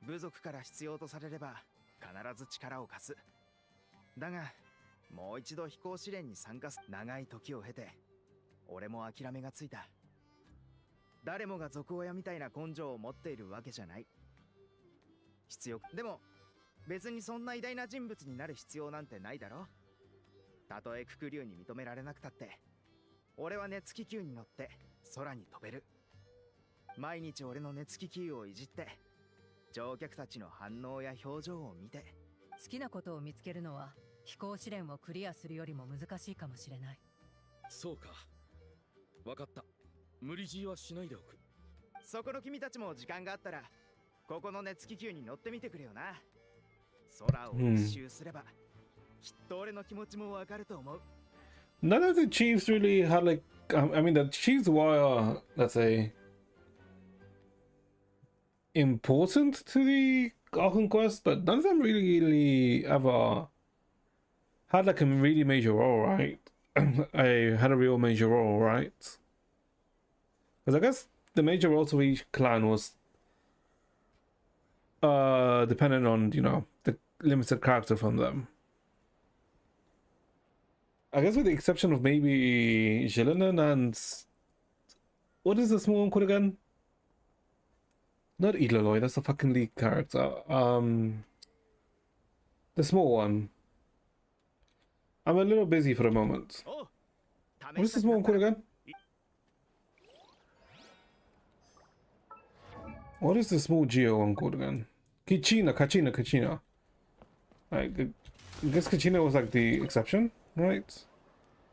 部族から必要とされれば必ず力を貸す。だがもう一度飛行試練に参加す。長い時を経て俺も諦めがついた。誰もが族親みたいな根性を持っているわけじゃない。でも別にそんな偉大な人物になる必要なんてないだろ。たとえククリュウに認められなくたって俺は熱気球に乗って空に飛べる。毎日俺の熱気球をいじって乗客たちの反応や表情を見て。好きなことを見つけるのは飛行試練をクリアするよりも難しいかもしれない。そうか。わかった。無理強いはしないでおく。そこの君たちも時間があったらここの熱気球に乗ってみてくれよな。空を一周すれば、きっと俺の気持ちもわかると思う。None of the chiefs really had like, I mean, the chiefs were, let's say, important to the Archon quest, but none of them really ever had like a really major role, right? I had a real major role, right? Because I guess the major roles of each clan was dependent on, you know, the limited character from them. I guess with the exception of maybe Jilinan and... What is the small one called again? Not Ilaloy, that's the fucking lead character. The small one. I'm a little busy for the moment. What is the small one called again? What is the small Geo one called again? Kachina. I guess Kachina was like the exception, right?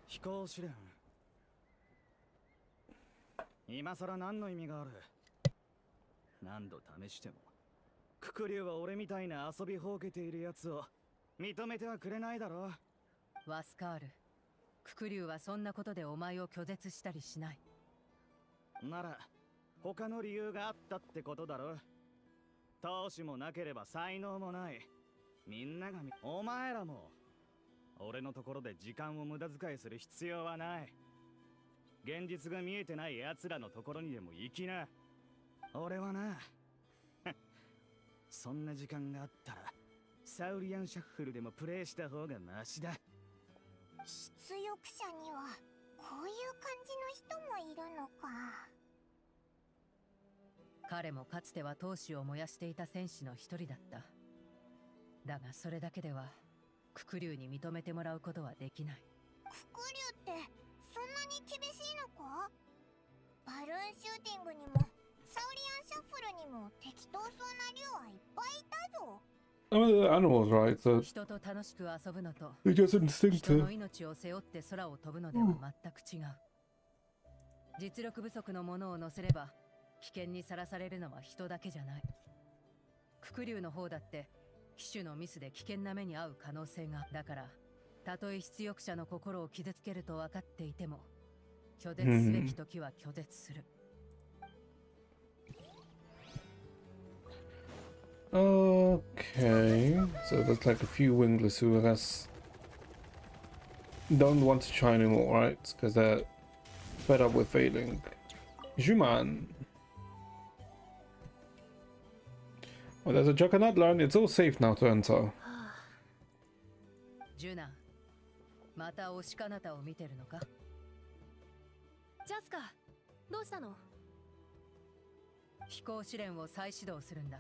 飛行試練。今さら何の意味がある。何度試してもククリュウは俺みたいな遊びほうけているやつを認めてはくれないだろう。ワスカール、ククリュウはそんなことでお前を拒絶したりしない。なら他の理由があったってことだろ。闘志もなければ才能もない。みんながお前らも俺のところで時間を無駄遣いする必要はない。現実が見えてない奴らのところにでも行きな。俺はなそんな時間があったらサウリアンシャッフルでもプレイした方がマシだ。出力者にはこういう感じの人もいるのか。彼もかつては闘志を燃やしていた戦士の一人だった。だがそれだけではククリュウに認めてもらうことはできない。ククリュウってそんなに厳しいのか。バルーンシューティングにもサウリアンシャッフルにも適当そうな竜はいっぱいいたぞ。I mean, the animals, right? So 人と楽しく遊ぶのと they're just 人の instinctive. 命を背負って空を飛ぶのでは全く違う。実力不足のものを乗せれば危険にさらされるのは人だけじゃない。ククリュウの方だって騎手のミスで危険な目に遭う可能性が。だからたとえ出力者の心を傷つけると分かっていても拒絶すべき時は拒絶する。Okay, so there's like a few wingless who I guess don't want to try anymore, right? Because they're fed up with failing. Juman. Well, there's a Juggernaut line. It's all safe now to enter. ジュナン、また推し彼方を見てるのか？ジャスカ、どうしたの？飛行試練を再始動するんだ。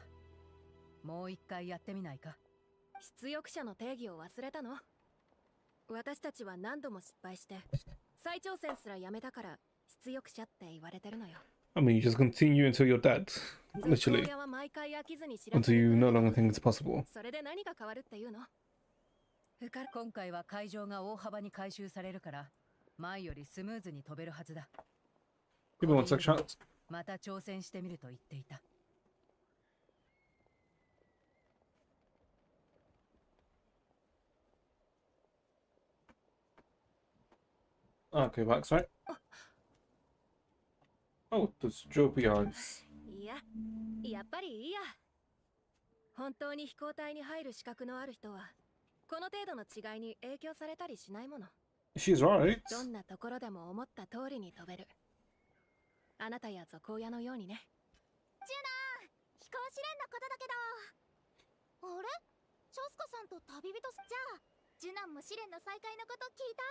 もう一回やってみないか？出力者の定義を忘れたの？私たちは何度も失敗して再挑戦すらやめたから出力者って言われてるのよ。 I mean, you just continue until you're dead, 続 literally, 行屋は毎回飽きずに知ら until せて you くれ no るけ longer ど、 think it's possible. それで何が変わるっていうの？今回は会場が大幅に改修されるから前よりスムーズに飛べるはずだ。 Give me one sec, chat. また挑戦してみると言っていた。 Okay, back, sorry. Oh, there's droopy eyes. いや、やっぱりいいや。本当に飛行隊に入る資格のある人はこの程度の違いに影響されたりしないもの。 She's right. どんなところでも思った通りに飛べる。あなたや続行屋のようにね。ジュナン、飛行試練のことだけど。あれ、チャスカさんと旅人じゃあ、ジュナンも試練の再開のこと聞いた？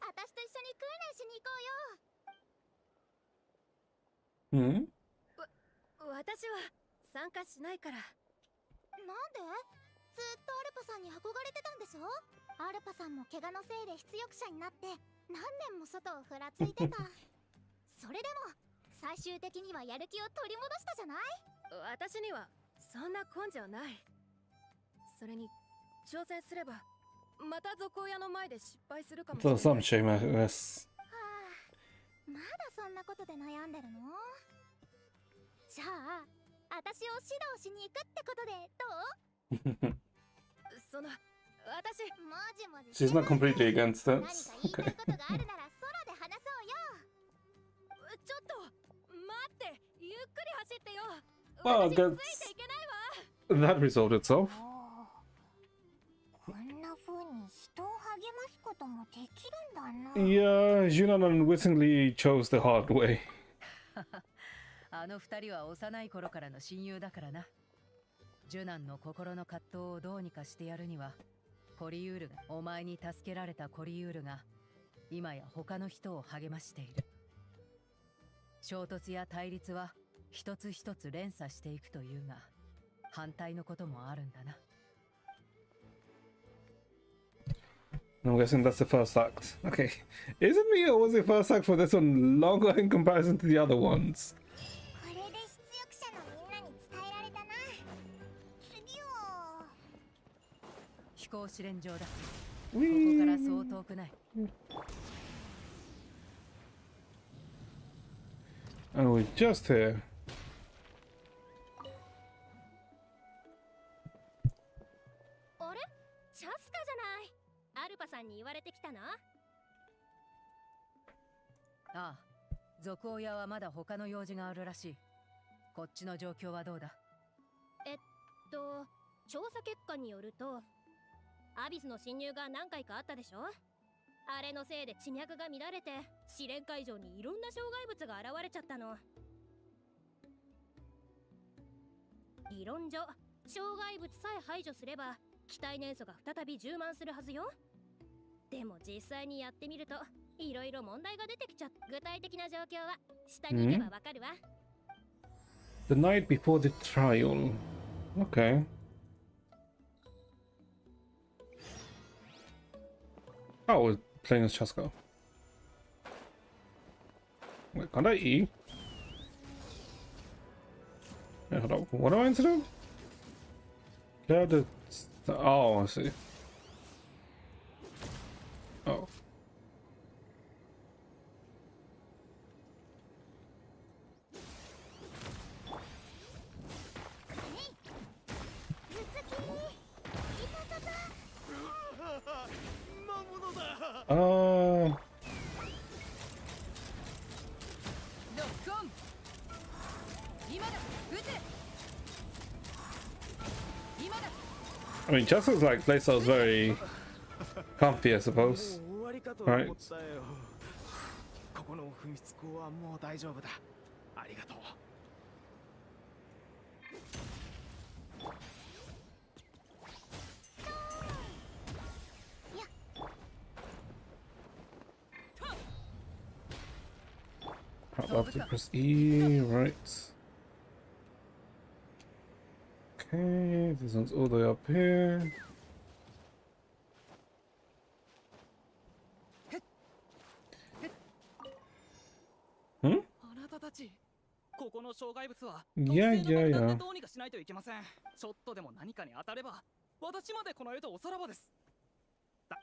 私と一緒に訓練しに行こうよ。Hmm? 私は参加しないから。なんで？ずっとアルパさんに憧れてたんでしょ？アルパさんも怪我のせいで出力者になって何年も外をふらついてた。それでも最終的にはやる気を取り戻したじゃない？私にはそんな根性ない。それに挑戦すればまた続行屋の前で失敗するかもしれ So ない。 some shame, I guess. はあ、まだそんなことで悩んでるの？じゃあ、私を指導しに行くってことでどう？その、私、もじもじ She's not completely against 何 it. か言いた Okay. いことがあるなら空で話そうよ。ちょっと待って、ゆっくり走ってよ。 Well, 私 that's... ついていけないわ。 that resolved itself. こんな風に人を励ますこともできるんだな。 Yeah, Junan unwittingly chose the hard way. あの二人は幼い頃からの親友だからな。ジュナンの心の葛藤をどうにかしてやるには、コリユールが、お前に助けられたコリユールが今や他の人を励ましている。衝突や対立は一つ一つ連鎖していくというが、反対のこともあるんだな。 I'm guessing that's the first act. Okay. Isn't me or was the first act for this one longer in comparison to the other ones? これで出力者のみんなに伝えられたな。次は飛行試練場だ。ここからそう遠くない。 And we're just here. あれ？チャスカじゃない。アルパさんに言われてきたな。ああ、続親はまだ他の用事があるらしい。こっちの状況はどうだ？調査結果によると、アビスの侵入が何回かあったでしょ？あれのせいで地脈が乱れて、試練会場にいろんな障害物が現れちゃったの。理論上、障害物さえ排除すれば、機体燃素が再び充満するはずよ。でも実際にやってみると、いろいろ問題が出てきちゃった。具体的な状況は下に行けばわかるわ。The night before the trial. Okay. Oh, we're playing as Chasca. Wait, can't I E? Yeah, hold on. What am I meant to do? Clear the... Oh, I see. Oh. Uh... ロックオン。今だ、撃て。今だ。 I mean, Chasca's like playstyle's very comfy, I suppose. もう終わりかと Right. 思ったよ。ここの噴出口はもう大丈夫だ。ありがとう。やっ after you press E, right. Okay, this one's all the way up here. Hmm? あなたたち、ここの障害物は Yeah, 特製の yeah, 爆弾 yeah. でどうにかしないといけません。ちょっとでも何かに当たれば、私までこの世とおさらばです。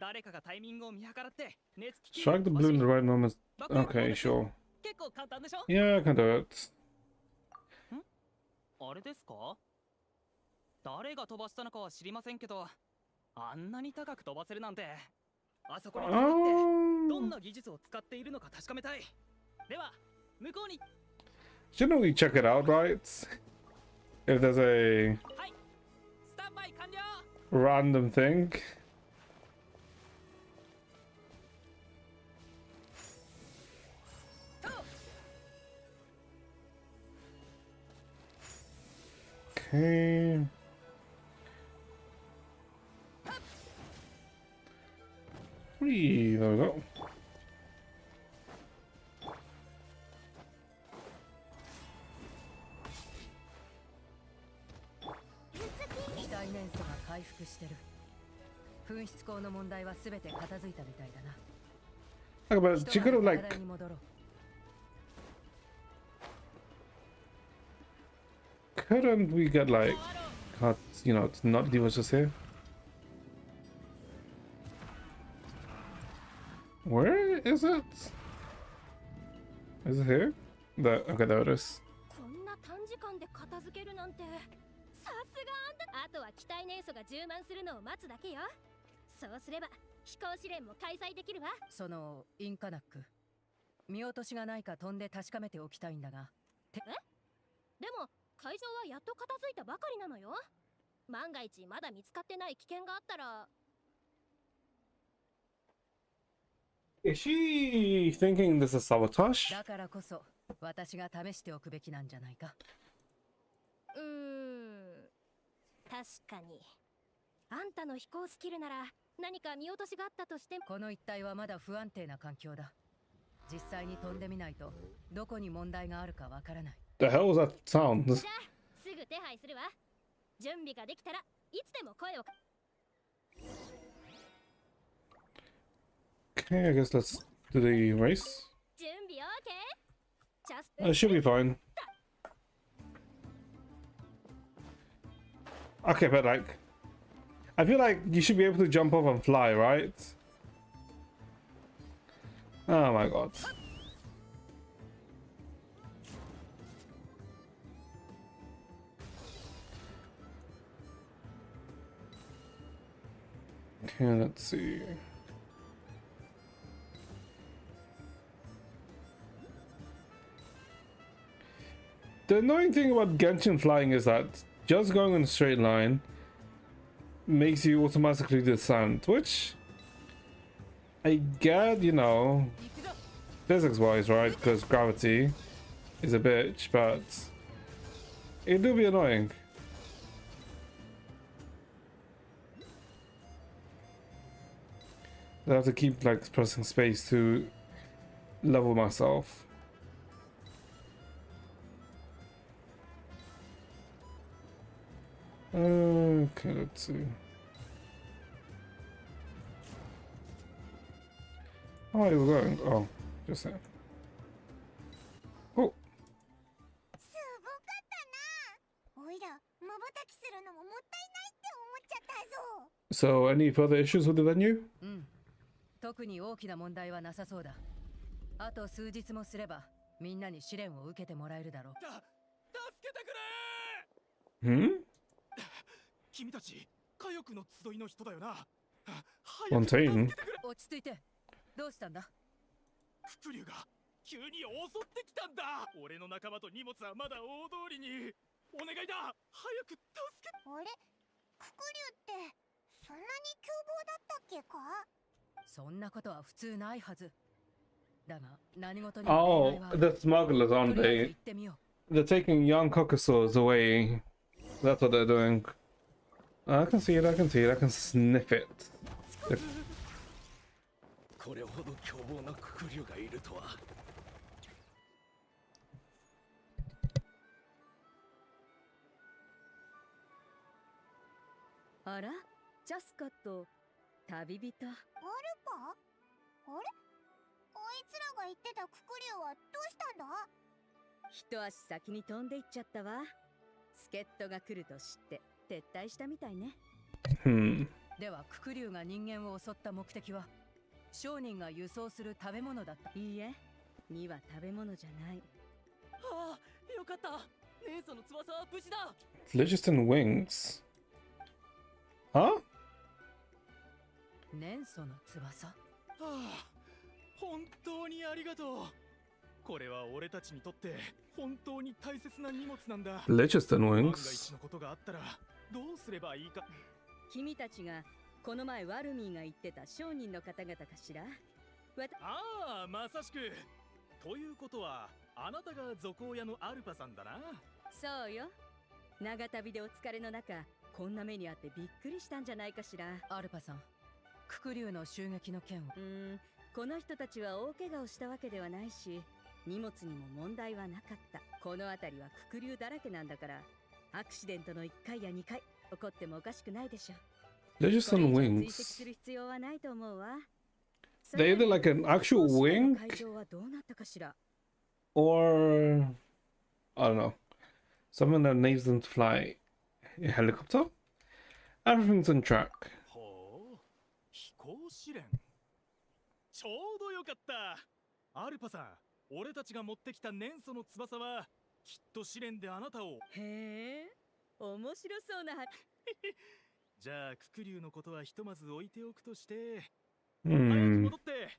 誰かがタイミングを見計らって熱気球を Strike the 飛ばし balloon in the right moment. 爆薬を Okay, 出す sure. 結構簡単でしょ？ Yeah, I can do it. あれですか？誰が飛ばしたのかは知りませんけど、あんなに高く飛ばせるなんて、あそこに飛んでってどん Oh. な技術を使っているのか確かめたい。では、向こうに。 Shouldn't we check it out, right? If there's a はい、スタンバイ完了。 random thing. Okay. Whee, there we go. 機体燃素が回復してる。噴出口の問題は全て片付いたみたいだな。 Like, but she could have 一晩 like 課題に戻ろう。 couldn't we get like you know, to not leave us just here? Where is it? Is it here? Okay, there it is. こんな短時間で片付けるなんて、さすがあんた。あとは機体燃素が充満するのを待つだけよ。そうすれば飛行試練も開催できるわ。そのインカナック、見落としがないか飛んで確かめておきたいんだが。でも会場はやっと片付いたばかりなのよ。万が一まだ見つかってない危険があったら。 Is she thinking this is sabotage? だからこそ私が試しておくべきなんじゃないか。確かに。あんたの飛行スキルなら何か見落としがあったとしても。この一帯はまだ不安定な環境だ。実際に飛んでみないとどこに問題があるかわからない。 The hell was that sound? じゃあすぐ手配するわ。準備ができたらいつでも声をか。 Okay, I guess let's do the race. 準備 OK？ チャス It should be fine. Okay, but like, I feel like you should be able to jump off and fly, right? Oh my god. Okay, let's see. The annoying thing about Genshin flying is that just going in a straight line makes you automatically descend, which I get, you know, physics-wise, right? Because gravity is a bitch, but it do be annoying. I have to keep like pressing space to level myself. Okay, let's see. Oh, you were going. Oh, just there. Oh. すごかったな。おいら、瞬きするのももったいないって思っちゃったぞ。 So, any further issues with the venue? 特に大きな問題はなさそうだ。あと数日もすればみんなに試練を受けてもらえるだろう。助けてくれ。 Hmm? 君たち、火翼の集いの人だよな。Fontaine? 落ち着いて。どうしたんだ？伏竜が急に襲ってきたんだ。俺の仲間と荷物はまだ大通りに。お願いだ。早く助け。あれ、ククリュウってそんなに凶暴だったっけか？そんなことは普通ないはず。だが何事に Oh, も例外はある。 the smugglers, aren't とりあえず they? 行ってみよう。 They're taking young caucasours away. That's what they're doing. I can see it, I can see it, I can sniff it. これほど凶暴なククリュウがいるとは。あら、チャスカと旅人。アルパ？あれ、こいつらが言ってたククリュウはどうしたんだ？一足先に飛んでいっちゃったわ。助っ人が来ると知って撤退したみたいね。ではククリュウが人間を襲った目的は商人が輸送する食べ物だった？いいえ、には食べ物じゃない。ああ、よかった。姉さんの翼は無事だ。 Phlogiston wings. Huh? 年祖の翼？はあ、本当にありがとう。これは俺たちにとって本当に大切な荷物なんだ。 Phlogiston 万が wings. 一のことがあったらどうすればいいか。君たちがこの前ワルミーが言ってた商人の方々かしら。ああ、まさしく。ということはあなたが賊親のアルパさんだな。そうよ。長旅でお疲れの中、こんな目にあってびっくりしたんじゃないかしら。アルパさん、ククリュウの襲撃の件を。この人たちは大怪我をしたわけではないし、荷物にも問題はなかった。この辺りはククリュウだらけなんだから、アクシデントの1回や2回起こってもおかしくないでしょ。Phlogiston 追跡 wings. する必要はないと思うわ。 They're either like an actual wing 会場はどうなったかしら。 or I don't know. Something that enables them to fly a helicopter? Everything's on track. ほう、飛行試練。ちょうどよかった。アルパさん、俺たちが持ってきた年祖の翼はきっと試練であなたを。へえ、面白そうな。じゃあククリュウのことはひとまず置いておくとして、早く Hmm. 戻って。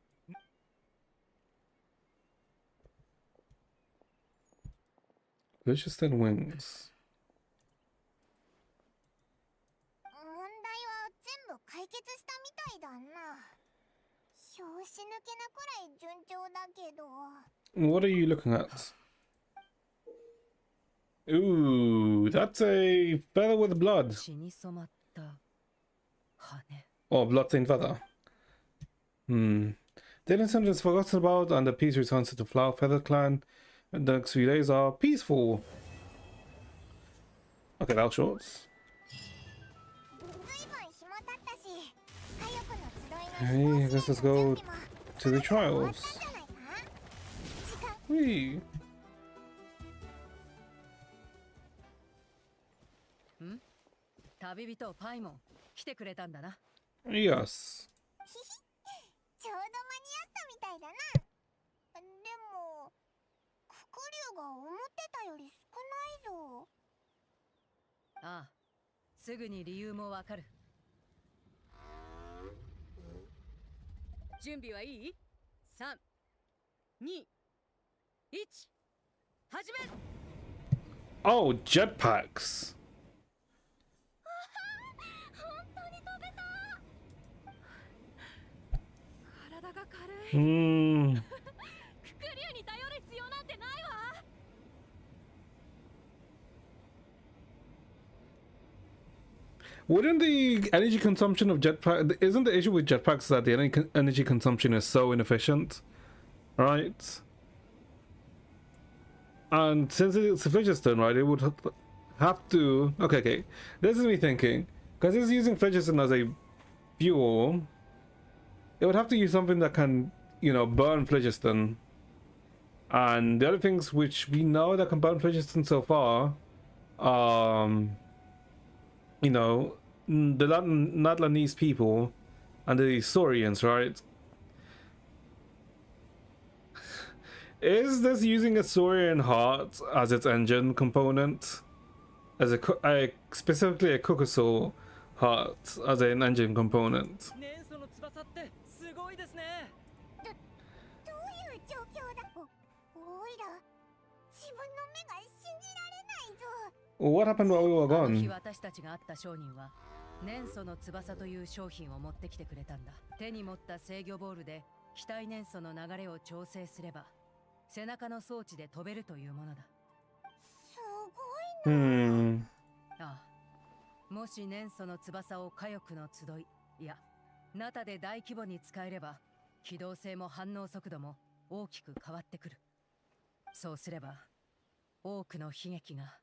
Phlogiston wings. 問題は全部解決したみたいだな。拍子抜けなくらい順調だけど。 What are you looking at? Ooh, that's a feather with blood. 血に染まった羽。 Or bloodstained feather. The innocent is forgotten about and the peace returns to the Flower Feather clan. And the next few days are peaceful. Okay, that was short. ずいぶん日も経ったし、火力の集い Hey, の I guess let's go to the trials. じゃないか。時間 Whee! 旅人パイモン来てくれたんだな。 Yes. ちょうど間に合ったみたいだな。でもククリュウが思ってたより少ないぞ。ああ、すぐに理由もわかる。準備はいい？ 3、2、1、始め！ Oh, jetpacks. 本当に飛べた。体が軽い。 Hmm. ククリュウに頼る必要なんてないわ。 Wouldn't the energy consumption of jetpack... Isn't the issue with jetpacks that the energy consumption is so inefficient? Right? And since it's a phlogiston, right, it would have to... Okay. This is me thinking. Because it's using phlogiston as a fuel, it would have to use something that can, you know, burn phlogiston. And the other things which we know that can burn phlogiston so far, you know, the Natlanese people and the Saurians, right? Is this using a Saurian heart as its engine component? As specifically a Kokoso heart as an engine component? 年祖の翼ってすごいですね。どういう状況だ。おいら自分の目が信じられないぞ。 What happened while we were あの日 gone? 私たちが会った商人は年祖の翼という商品を持ってきてくれたんだ。手に持った制御ボールで機体年祖の流れを調整すれば背中の装置で飛べるというものだ。すごいな。 Hmm. ああ、もし年祖の翼を火翼の集い、いや、ナタで大規模に使えれば機動性も反応速度も大きく変わってくる。そうすれば多くの悲劇が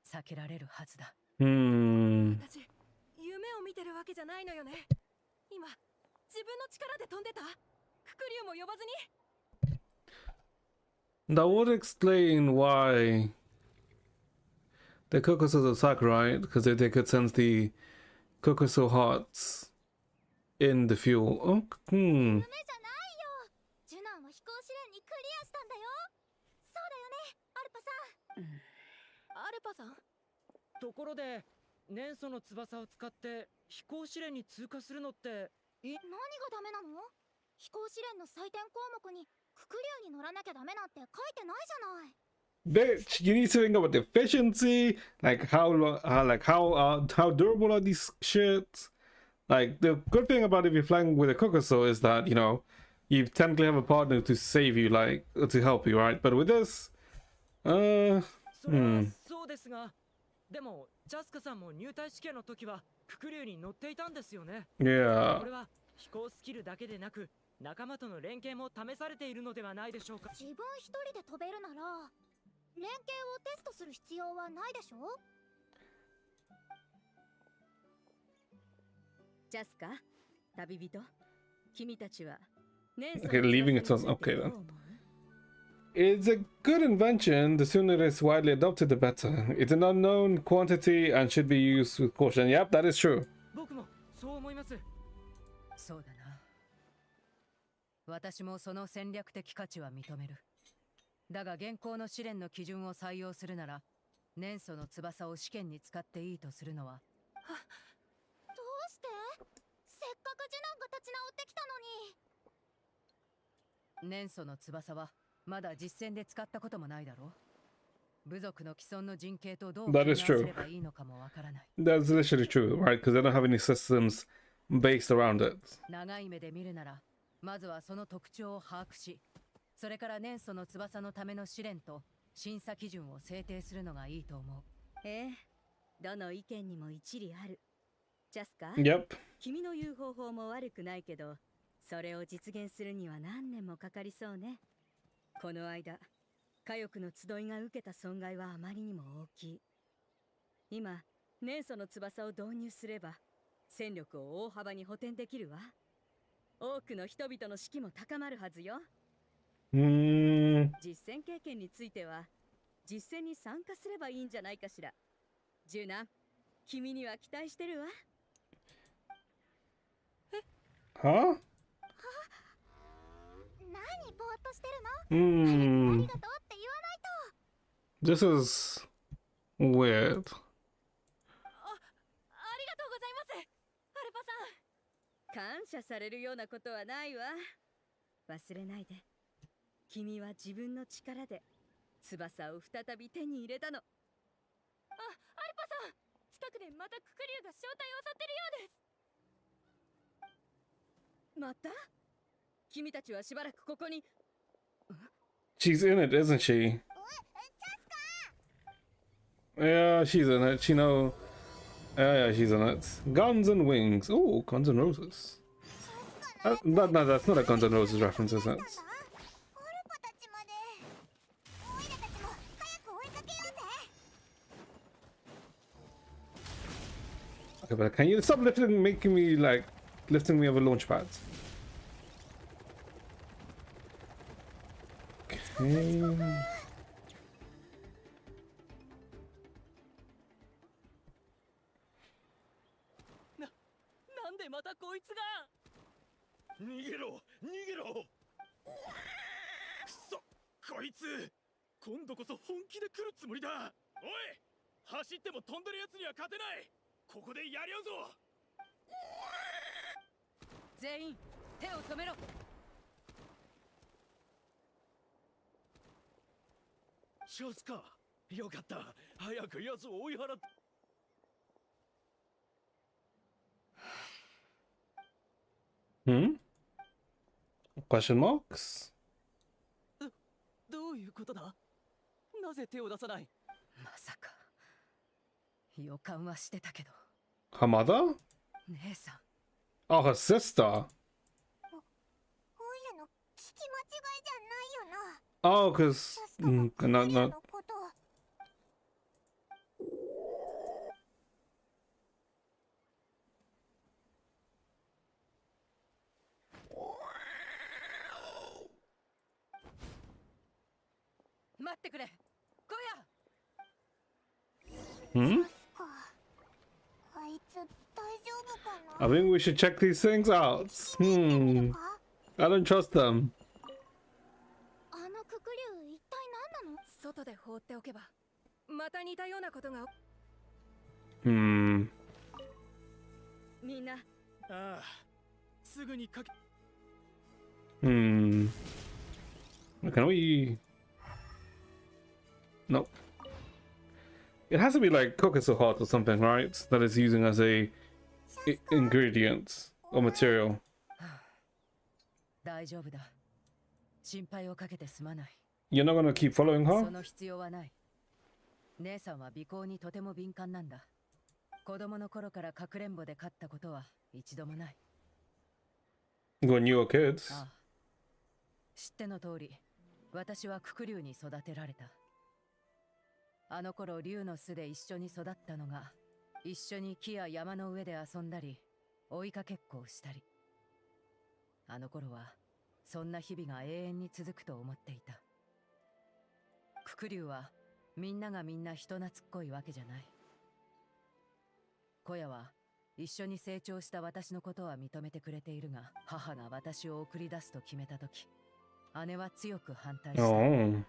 避けられるはずだ。Hmm. 私夢をてるわけじゃないのよね。今自分の力で飛んでた。ククリュウも呼ばずに。 That would explain why the Kokoso's attack, right? Because they could sense the Kokoso hearts in the fuel. Oh, 夢じゃないよ。ジュナンは飛行試練にクリアしたんだよ。そうだよね、アルパさん。アルパさん。ところで、年祖の翼を使って飛行試練に通過するのって何がダメなの？飛行試練の採点項目にククリュウに乗らなきゃダメなんて書いてないじゃない。 bitch, you need to think about the efficiency, like how durable are these shits. Like the good thing about if you're flying with a Kokoso is that, you know, you technically have a partner to save you, like to help you, right? But with this, それはそうですが、でもチャスカさんも入隊試験の時はククリュウに乗っていたんですよね。yeah. これは飛行スキルだけでなく仲間との連携も試されているのではないでしょうか。自分一人で飛べるなら連携をテストする必要はないでしょ。ジャスカ、旅人、君たちは年祖 Okay, の leaving it 翼 to に us. ついて Okay どう then. 思う？ It's a good invention. The sooner it's widely adopted, the better. It's an unknown quantity and should be used with caution. Yep, that is true. 僕もそう思います。そうだな。私もその戦略的価値は認める。だが現行の試練の基準を採用するなら、年祖の翼を試験に使っていいとするのは。どうして？せっかくジュナンが立ち直ってきたのに。年祖の翼はまだ実戦で使ったこともないだろう。部族の既存の陣形とどう組み合わせればいいのかもわからない。That's literally true, right? Because they don't have any systems based around it. 長い目で見るなら、まずはその特徴を把握し、それから年祖の翼のための試練と審査基準を制定するのがいいと思う。どの意見にも一理ある。ジャスカ、Yep. 君の言う方法も悪くないけど、それを実現するには何年もかかりそうね。この間、火翼の集いが受けた損害はあまりにも大きい。今、年祖の翼を導入すれば、戦力を大幅に補填できるわ。多くの人々の士気も高まるはずよ。実戦経験については、実戦に参加すればいいんじゃないかしら。ジュナン、君には期待してるわ。Huh? 何ぼーっとしてるの？あ Hmm. りがとうって言わないと。 This is weird. ありがとうございます、アルパさん。感謝されるようなことはないわ。忘れないで。君は自分の力で翼を再び手に入れたの。アルパさん、近くでまたククリュウが正体を漁ってるようです。また？君たちはしばらくここに。 She's in it, isn't she? Yeah, she's in it. She know. Yeah, she's in it. Guns and Wings. Oh, Guns and Roses. No, that's not a Guns and Roses reference, is it? アルパたちまで。オイラたちも早く追いかけようぜ。 Okay, but can you stop making me like lifting me over launch pads? Okay. なんでまたこいつが。逃げろ逃げろ。くそ、こいつ今度こそ本気で来るつもりだ。おい、走っても飛んでるやつには勝てない。ここでやり合うぞ。全員手を止めろ。チャスカ、よかった。早く奴を追い払って。Question marks? どういうことだ。なぜ手を出さない。まさか予感はしてたけど。 Her mother? 姉さん。 Oh, her sister. オイラの聞き間違いじゃないよな。 Oh, because ジャスカがククリュ not ウ not. のことを。ってくれ。小屋。Hmm? かあいつ大丈夫かな I think we should check these things out. Hmm. I don't trust them. あのククリュウ一体何なの？外で放っておけばまた似たようなことが。Hmm. みんなああ、すぐにかけ。Hmm. Can we? Nope. It has to be like cookies or hot or something, right? That is using as a ingredient or material. 大丈夫だ。心配をかけてすまない。You're not gonna keep following そ her? の必要はない。姉さんは尾行にとても敏感なんだ。子供の頃からかくれんぼで勝ったことは一度もない。When you were kids. ああ、知っての通り、私はククリュウに育てられた。あの頃竜の巣で一緒に育ったのが、一緒に木や山の上で遊んだり、追いかけっこをしたり。あの頃はそんな日々が永遠に続くと思っていた。ククリュウはみんながみんな人懐っこいわけじゃない。小屋は一緒に成長した私のことは認めてくれているが、母が私を送り出すと決めた時、姉は強く反対した。Oh.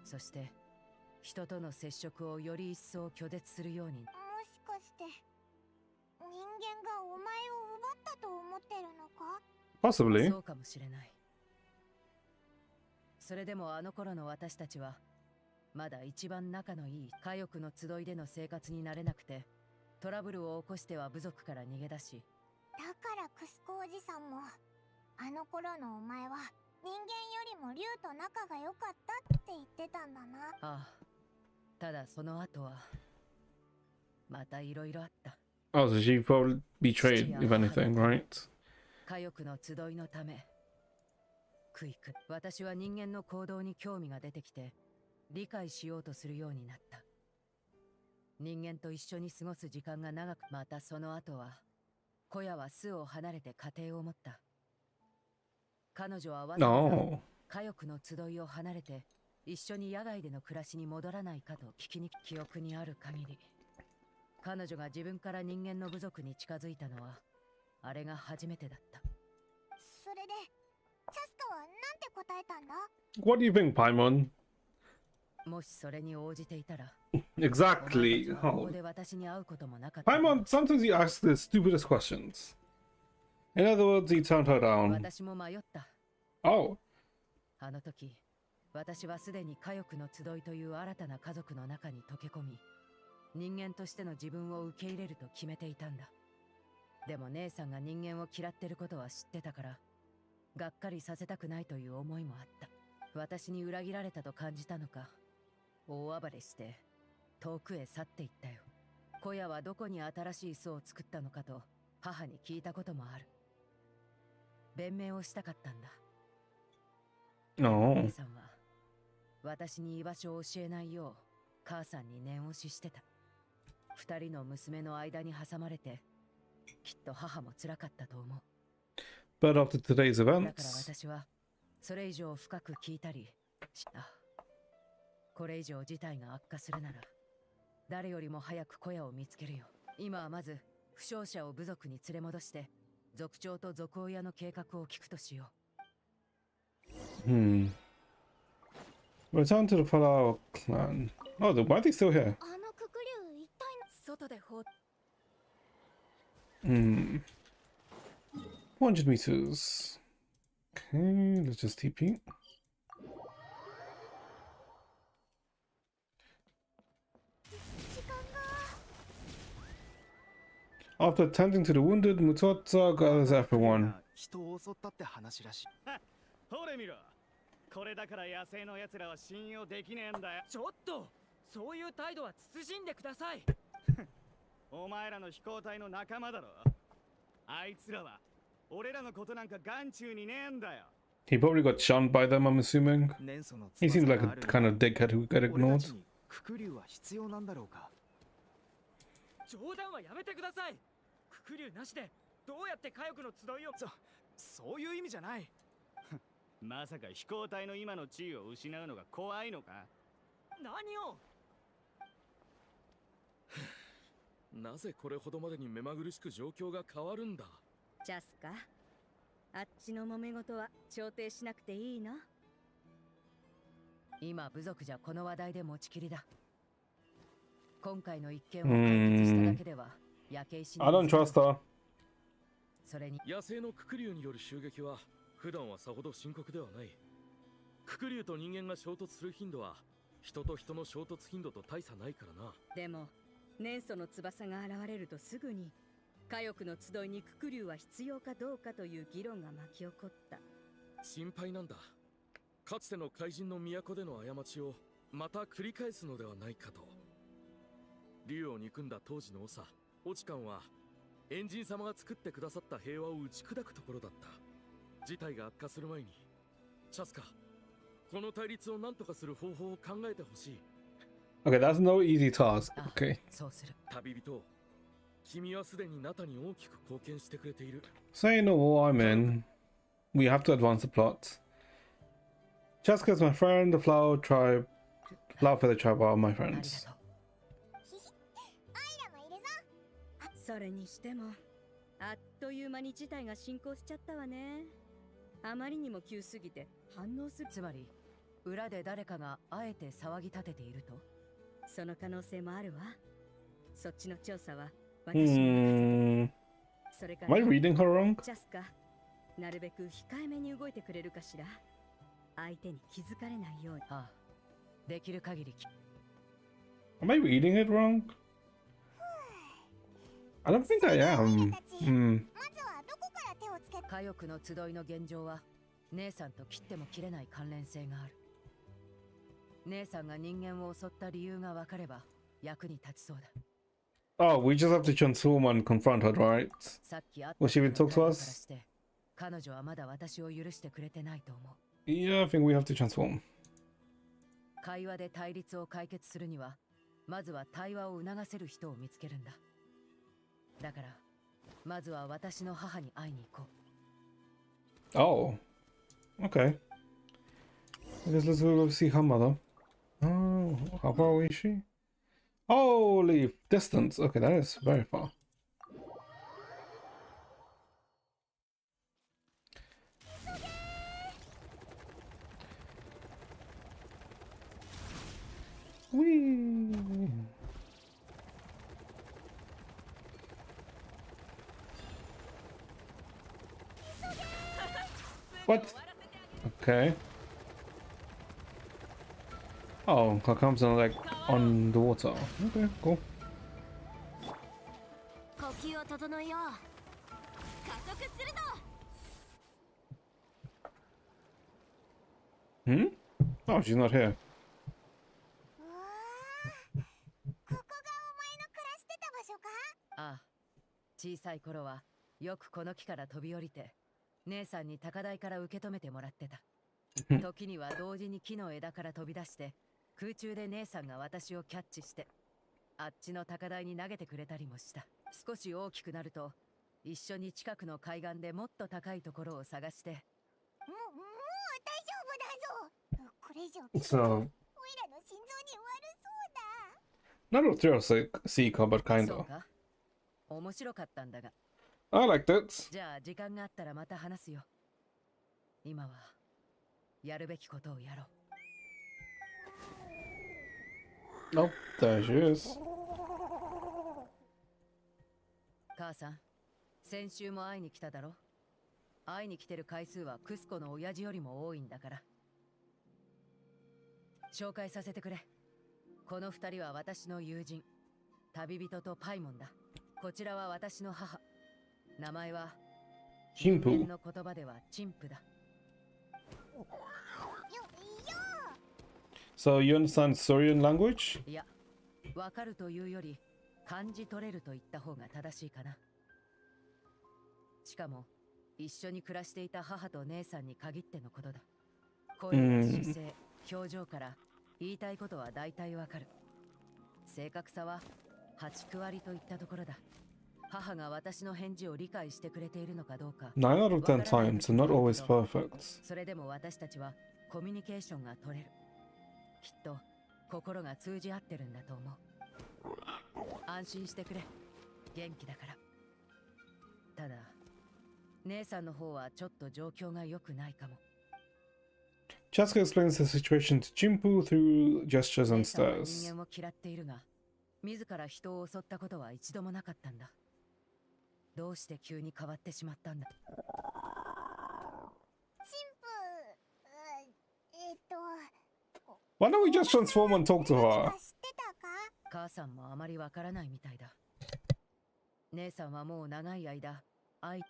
そして人との接触をより一層拒絶するように。もしかして人間がお前を奪ったと思ってるのか？ Possibly. そうかもしれない。それでもあの頃の私たちはまだ一番仲のいい家族の集いでの生活になれなくて、トラブルを起こしては部族から逃げ出し。だからクスコおじさんもあの頃のお前は人間よりも竜と仲が良かったって言ってたんだな。ああ、ただその後はまたいろいろあった。 Oh, so she probably betrayed, if anything, right? 家族の集いのためクイク、私は人間の行動に興味が出てきて理解しようとするようになった。人間と一緒に過ごす時間が長く、またその後は小屋は巣を離れて家庭を持った。彼女はわざわざ No. 家族の集いを離れて一緒に野外での暮らしに戻らないかと聞きに。記憶にある限り彼女が自分から人間の部族に近づいたのはあれが初めてだった。それでチャスカはなんて答えたんだ？ What do you think, Paimon? もしそれに応じていたら、 Exactly. お前たちはここ Oh. で私に会うこともなかった。 Paimon, sometimes you ask the stupidest questions. In other words, he turned her down. 私も迷った。 Oh. あの時、私はすでに家族の集いという新たな家族の中に溶け込み、人間としての自分を受け入れると決めていたんだ。でも姉さんが人間を嫌ってることは知ってたから、がっかりさせたくないという思いもあった。私に裏切られたと感じたのか、大暴れして遠くへ去っていったよ。小屋はどこに新しい巣を作ったのかと母に聞いたこともある。弁明をしたかったんだ。 No. 姉さんは私に居場所を教えないよう母さんに念押ししてた。二人の娘の間に挟まれてきっと母も辛かったと思う。 But after today's だから events, 私はそれ以上深く聞いたりした。これ以上事態が悪化するなら誰よりも早く小屋を見つけるよ。今はまず負傷者を部族に連れ戻して族長と族親の計画を聞くとしよう。 hmm. Return to the Flower clan. Oh, why are they still here? あのククリュウ一体外で放 Hmm. 400 meters. Okay, let's just TP. After tending to the wounded, Mutota gathers everyone. 人を襲ったって話らしい。ほれ見ろ。これだから野生の奴らは信用できねえんだよ。ちょっとそういう態度は慎んでください。お前らの飛行隊の仲間だろ。あいつらは俺らのことなんか眼中にねえんだよ。 He probably got shunned by them, I'm assuming. 年祖の He 翼 seems like が a ある kind of dickhead who got 俺た ignored. ちにククリュウは必要なんだろうか。冗談はやめてください。ククリュウなしでどうやって家族の集いを。そういう意味じゃない。まさか飛行隊の今の地位を失うのが怖いのか？何を。なぜこれほどまでに目まぐるしく状況が変わるんだ。チャスカ、あっちの揉め事は調停しなくていいの？今部族じゃこの話題で持ちきりだ。今回の一件を解決しただけでは焼け石に I don't trust her. それに野生のククリュウによる襲撃は普段はさほど深刻ではない。ククリュウと人間が衝突する頻度は人と人の衝突頻度と大差ないからな。でも年祖の翼が現れるとすぐに火翼の集いにククリュウは必要かどうかという議論が巻き起こった。心配なんだ。かつての怪人の都での過ちをまた繰り返すのではないかと。竜を憎んだ当時の長オチカンはエンジン様が作ってくださった平和を打ち砕くところだった。事態が悪化する前にチャスカ、この対立を何とかする方法を考えてほしい。 Okay, that's no easy task. あ Okay. そうする。旅人、君はすでにナタに大きく貢献してくれている。 Say no more, I'm in. We have to advance the plot. Chasca is my friend. The Flower Feather tribe are my ありが friends. とう。アイラもいるぞ。それにしてもあっという間に事態が進行しちゃったわね。あまりにも急すぎて反応する。つまり裏で誰かがあえて騒ぎ立てていると。その可能性もあるわ。そっちの調査は私に任せて。それか Am I ら reading her wrong? チャスカ、なるべく控えめに動いてくれるかしら。相手に気づかれないように。ああ、できる限り Am I reading it wrong? I don't think I am. まずはどこから手をつけ。火翼の集いの現状は姉さんと切っても切れない関連性がある。姉さんが人間を襲った理由が分かれば役に立ちそうだ。Oh, we just have to transform and confront her, right? さっき会っ Will she even た人 talk の to 態度から us? して彼女はまだ私を許してくれてないと思う。 Yeah, I think we have to transform. 会話で対立を解決するにはまずは対話を促せる人を見つけるんだ。だからまずは私の母に会いに行こう。 Oh, okay. I guess let's go see her mother. Oh, how far away is she? Holy distance. Okay, that is very far. Whee! What? Okay. Oh, her comes on like on the water. Okay, cool. 呼吸を整えよう。加速するぞ。 Hmm? Oh, she's not here. うわー、ここがお前の暮らしてた場所か？ああ、小さい頃はよくこの木から飛び降りて姉さんに高台から受け止めてもらってた。時には同時に木の枝から飛び出して空中で姉さんが私をキャッチしてあっちの高台に投げてくれたりもした。少し大きくなると一緒に近くの海岸でもっと高いところを探して。もう大丈夫だぞ。これ以上聞くと So, オイラの心臓に悪そうだ。 not a thrill seeker, but kind そう of. か、面白かったんだが。 I liked it. じゃあ時間があったらまた話すよ。今はやるべきことをやろう。 Oh, there she is. 母さん、先週も会いに来ただろ。会いに来てる回数はクスコの親父よりも多いんだから。紹介させてくれ。この二人は私の友人、旅人とパイモンだ。こちらは私の母。名前はチンプ。人間の言葉ではチンプだ。 So you understand Saurian language? いや、わかるというより感じ取れると言った方が正しいかな。しかも一緒に暮らしていた母と姉さんに限ってのことだ。声や姿勢、表情から言いたいことは大体わかる。正確さは8、9割といったところだ。母が私の返事を理解してくれているのかどうか。 9 out of 10 times, and not always perfect. それでも私たちはコミュニケーションが取れる。きっと心が通じ合ってるんだと思う。安心してくれ。元気だから。ただ、姉さんの方はちょっと状況が良くないかも。Chasca explains the situation to Chimpu through gestures and 姉さんは stares. 人間を嫌っているが、自ら人を襲ったことは一度もなかったんだ。どうして急に変わってしまったんだ。神父、Why don't we just transform and talk to her? 知ってたか？母さんもあまりわからないみたいだ。姉さんはもう長い間、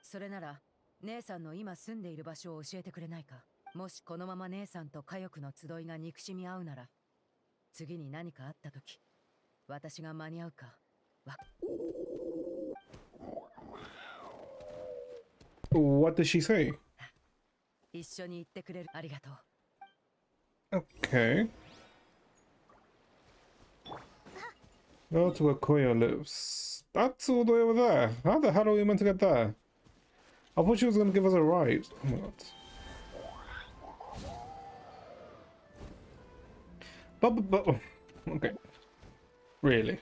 それなら姉さんの今住んでいる場所を教えてくれないか。もしこのまま姉さんと家族の集いが憎しみ合うなら、次に何かあった時、私が間に合うか。What did she say? 一緒に行ってくれる。ありがとう。Okay. Go to where Koya lives. That's all the way over there. How the hell are we meant to get there? I thought she was going to give us a ride. Oh my god. But, okay. Really?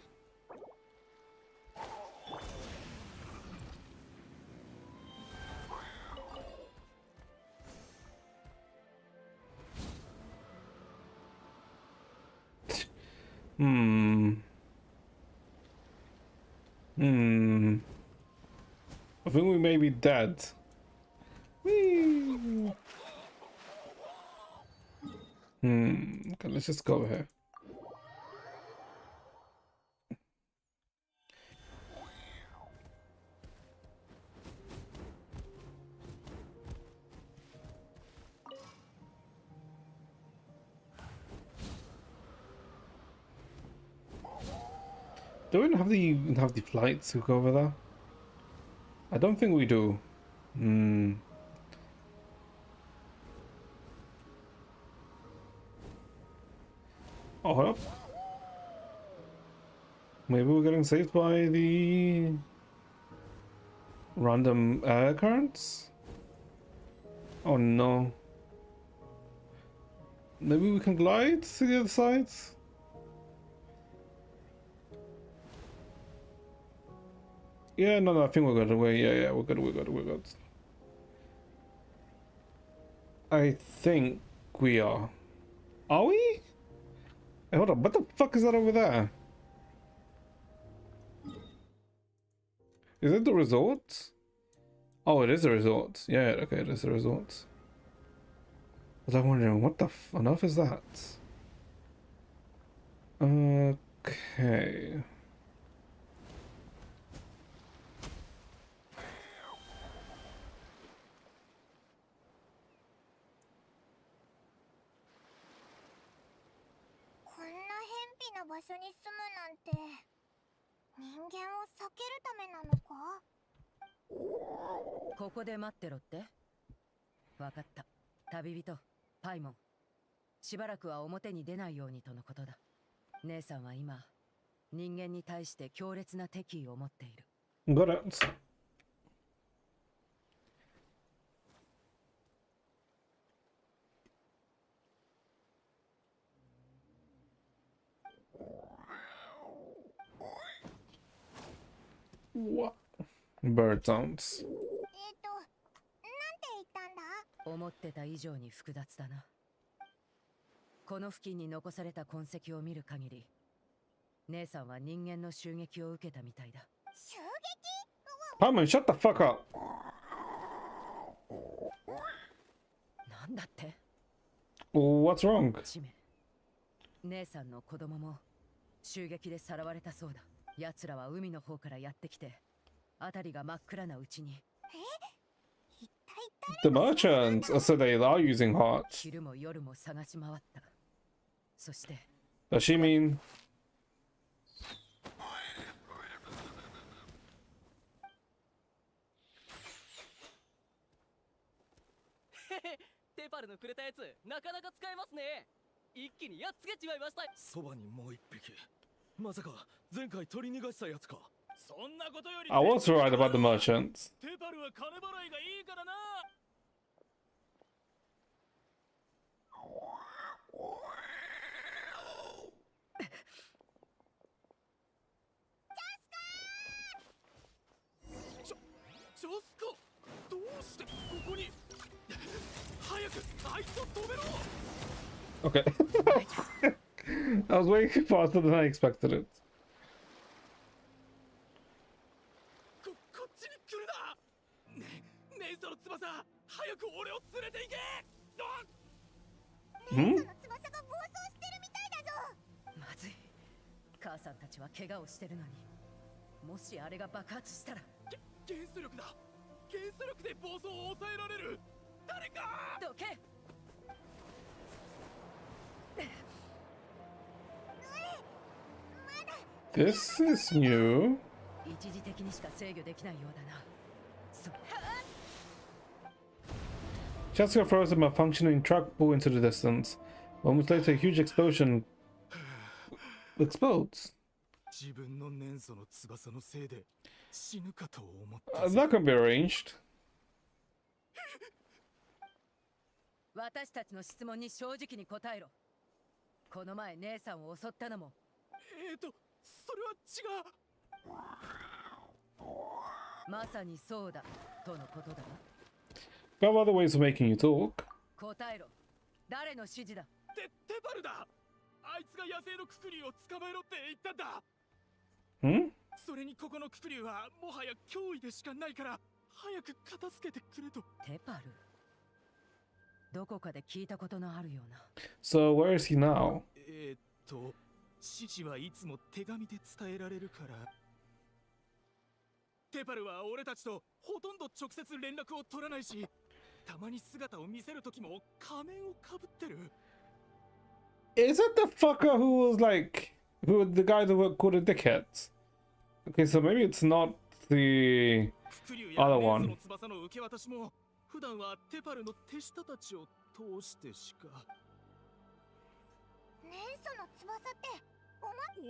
I think we may be dead. Whee! Okay, let's just go here. Do we have the flights to go over there? I don't think we do. Oh, hold up. Maybe we're getting saved by the random air currents? Oh no. Maybe we can glide to the other side? Yeah, no, I think we're good. Yeah, we're good. I think we are. Are we? Hey, hold on, what the fuck is that over there? Is it the resort? Oh, it is the resort. Yeah, okay, it is the resort. I was like wondering, what the on earth is that? Okay. Huh? ここで待ってろって。わかった。旅人、パイモン。しばらくは表に出ないようにとのことだ。姉さんは今、人間に対して強烈な敵意を持っている。Got it. What? Bird sounds. なんて言ったんだ？思ってた以上に複雑だな。この付近に残された痕跡を見る限り、姉さんは人間の襲撃を受けたみたいだ。襲撃？Paimon, shut the fuck up. なんだって？ What's wrong? チメ。姉さんの子供も襲撃でさらわれたそうだ。奴らは海の方からやってきて、辺りが真っ暗なうちに。The merchants, so they are using hearts. 昼も夜も探し回った。そして。Does she mean? テパルのくれたやつ、なかなか使えますね。一気にやっつけちまいました。そばにもう一匹。まさか前回取り逃がしたやつか。そんなことより I was right about the merchants. テパルは金払いがいいからな。ジャスカ、どうしてここに。早くあいつを止めろ。 Okay. I was way faster than I expected it. こっちに来るな。ねえその翼、早く俺を連れて行け。Hmm? その翼が暴走してるみたいだぞ。まずい。母さんたちは怪我をしてるのに、もしあれが爆発したら。原子力だ。原子力で暴走を抑えられる。誰かどけ。This is new. 一時的にしか制御できないようだな。Chasca throws a malfunctioning truck pull into the distance. Moments later, a huge explosion explodes. 自分の年祖の翼のせいで死ぬかと思った。That can be arranged. 私たちの質問に正直に答えろ。この前姉さんを襲ったのも。それは違う。まさにそうだとのことだな。We have other ways of making you talk. 答えろ。誰の指示だ。テパルだ。あいつが野生のククリュウを捕まえろって言ったんだ。Hmm? それにここのククリュウはもはや脅威でしかないから早く片付けてくれと。テパル。どこかで聞いたことのあるような。So where is he now? 指示はいつも手紙で伝えられるから。テパルは俺たちとほとんど直接連絡を取らないし、たまに姿を見せるときも仮面をかぶってる。Is it the fucker who was like, the guy that called a dickhead? Okay, so maybe it's not the other one. の翼の受け渡しも普段はテパルの手下たちを通してしか。年祖の翼って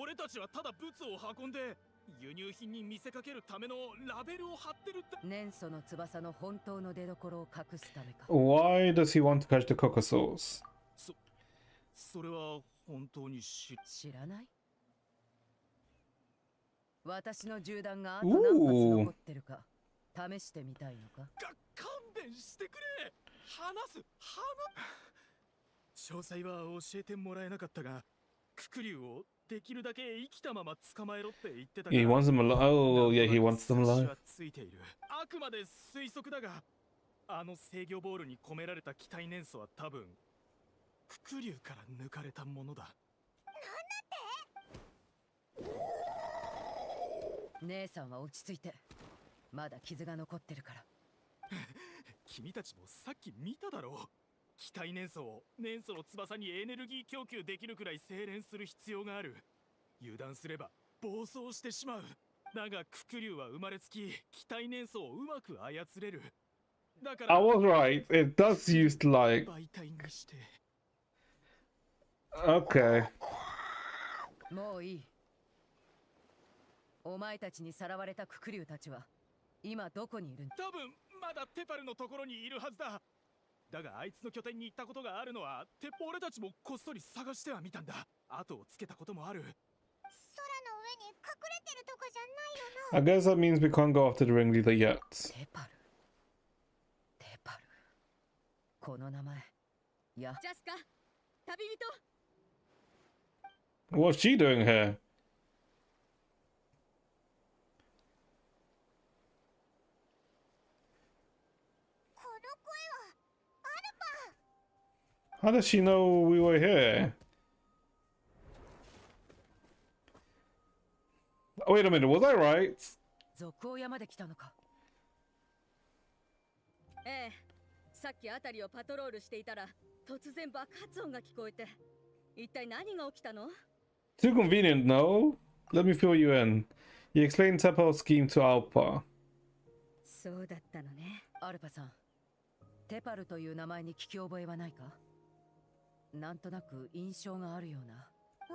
俺たちはただ物を運んで輸入品に見せかけるためのラベルを貼ってるって。年祖の翼の本当の出所を隠すためか。Why does he want to catch the cocosaurs? それは本当に知らない。私の銃弾があと何発残ってるか試してみたいのか。勘弁してくれ。詳細は教えてもらえなかったが、ククリュウをできるだけ生きたまま捕まえろって言ってたから。He wants them alive. Oh, yeah, he wants them alive. ついている。あくまで推測だが、あの制御ボールに込められた機体年数は多分ククリュウから抜かれたものだ。姉さんは落ち着いて。まだ傷が残ってるから。君たちもさっき見ただろう。機体年素を年素の翼にエネルギー供給できるくらい精錬する必要がある。油断すれば暴走してしまう。だがククリュウは生まれつき機体年素をうまく操れる。だから I was right. It does use like. 媒体にして。Okay. もういい。お前たちにさらわれたククリュウたちは今どこにいるんだ。多分まだテパルのところにいるはずだ。だがあいつの拠点に行ったことがあるのは俺たちもこっそり探してはみたんだ。後をつけたこともある。空の上に隠れてるとかじゃないよな。 I guess that means we can't go after the ringleader yet. テパル。この名前。いや。ジャスカ、旅人。What's she doing here? この声はアルパ。 How does she know we were here? Oh, wait a minute, was I right? 賊親まで来たのか。ええ、さっきあたりをパトロールしていたら突然爆発音が聞こえて、一体何が起きたの？ Too convenient, no? Let me fill you in. You explained Tepal's scheme to Alpa. そうだったのね。アルパさん、テパルという名前に聞き覚えはないか？なんとなく印象があるような。え？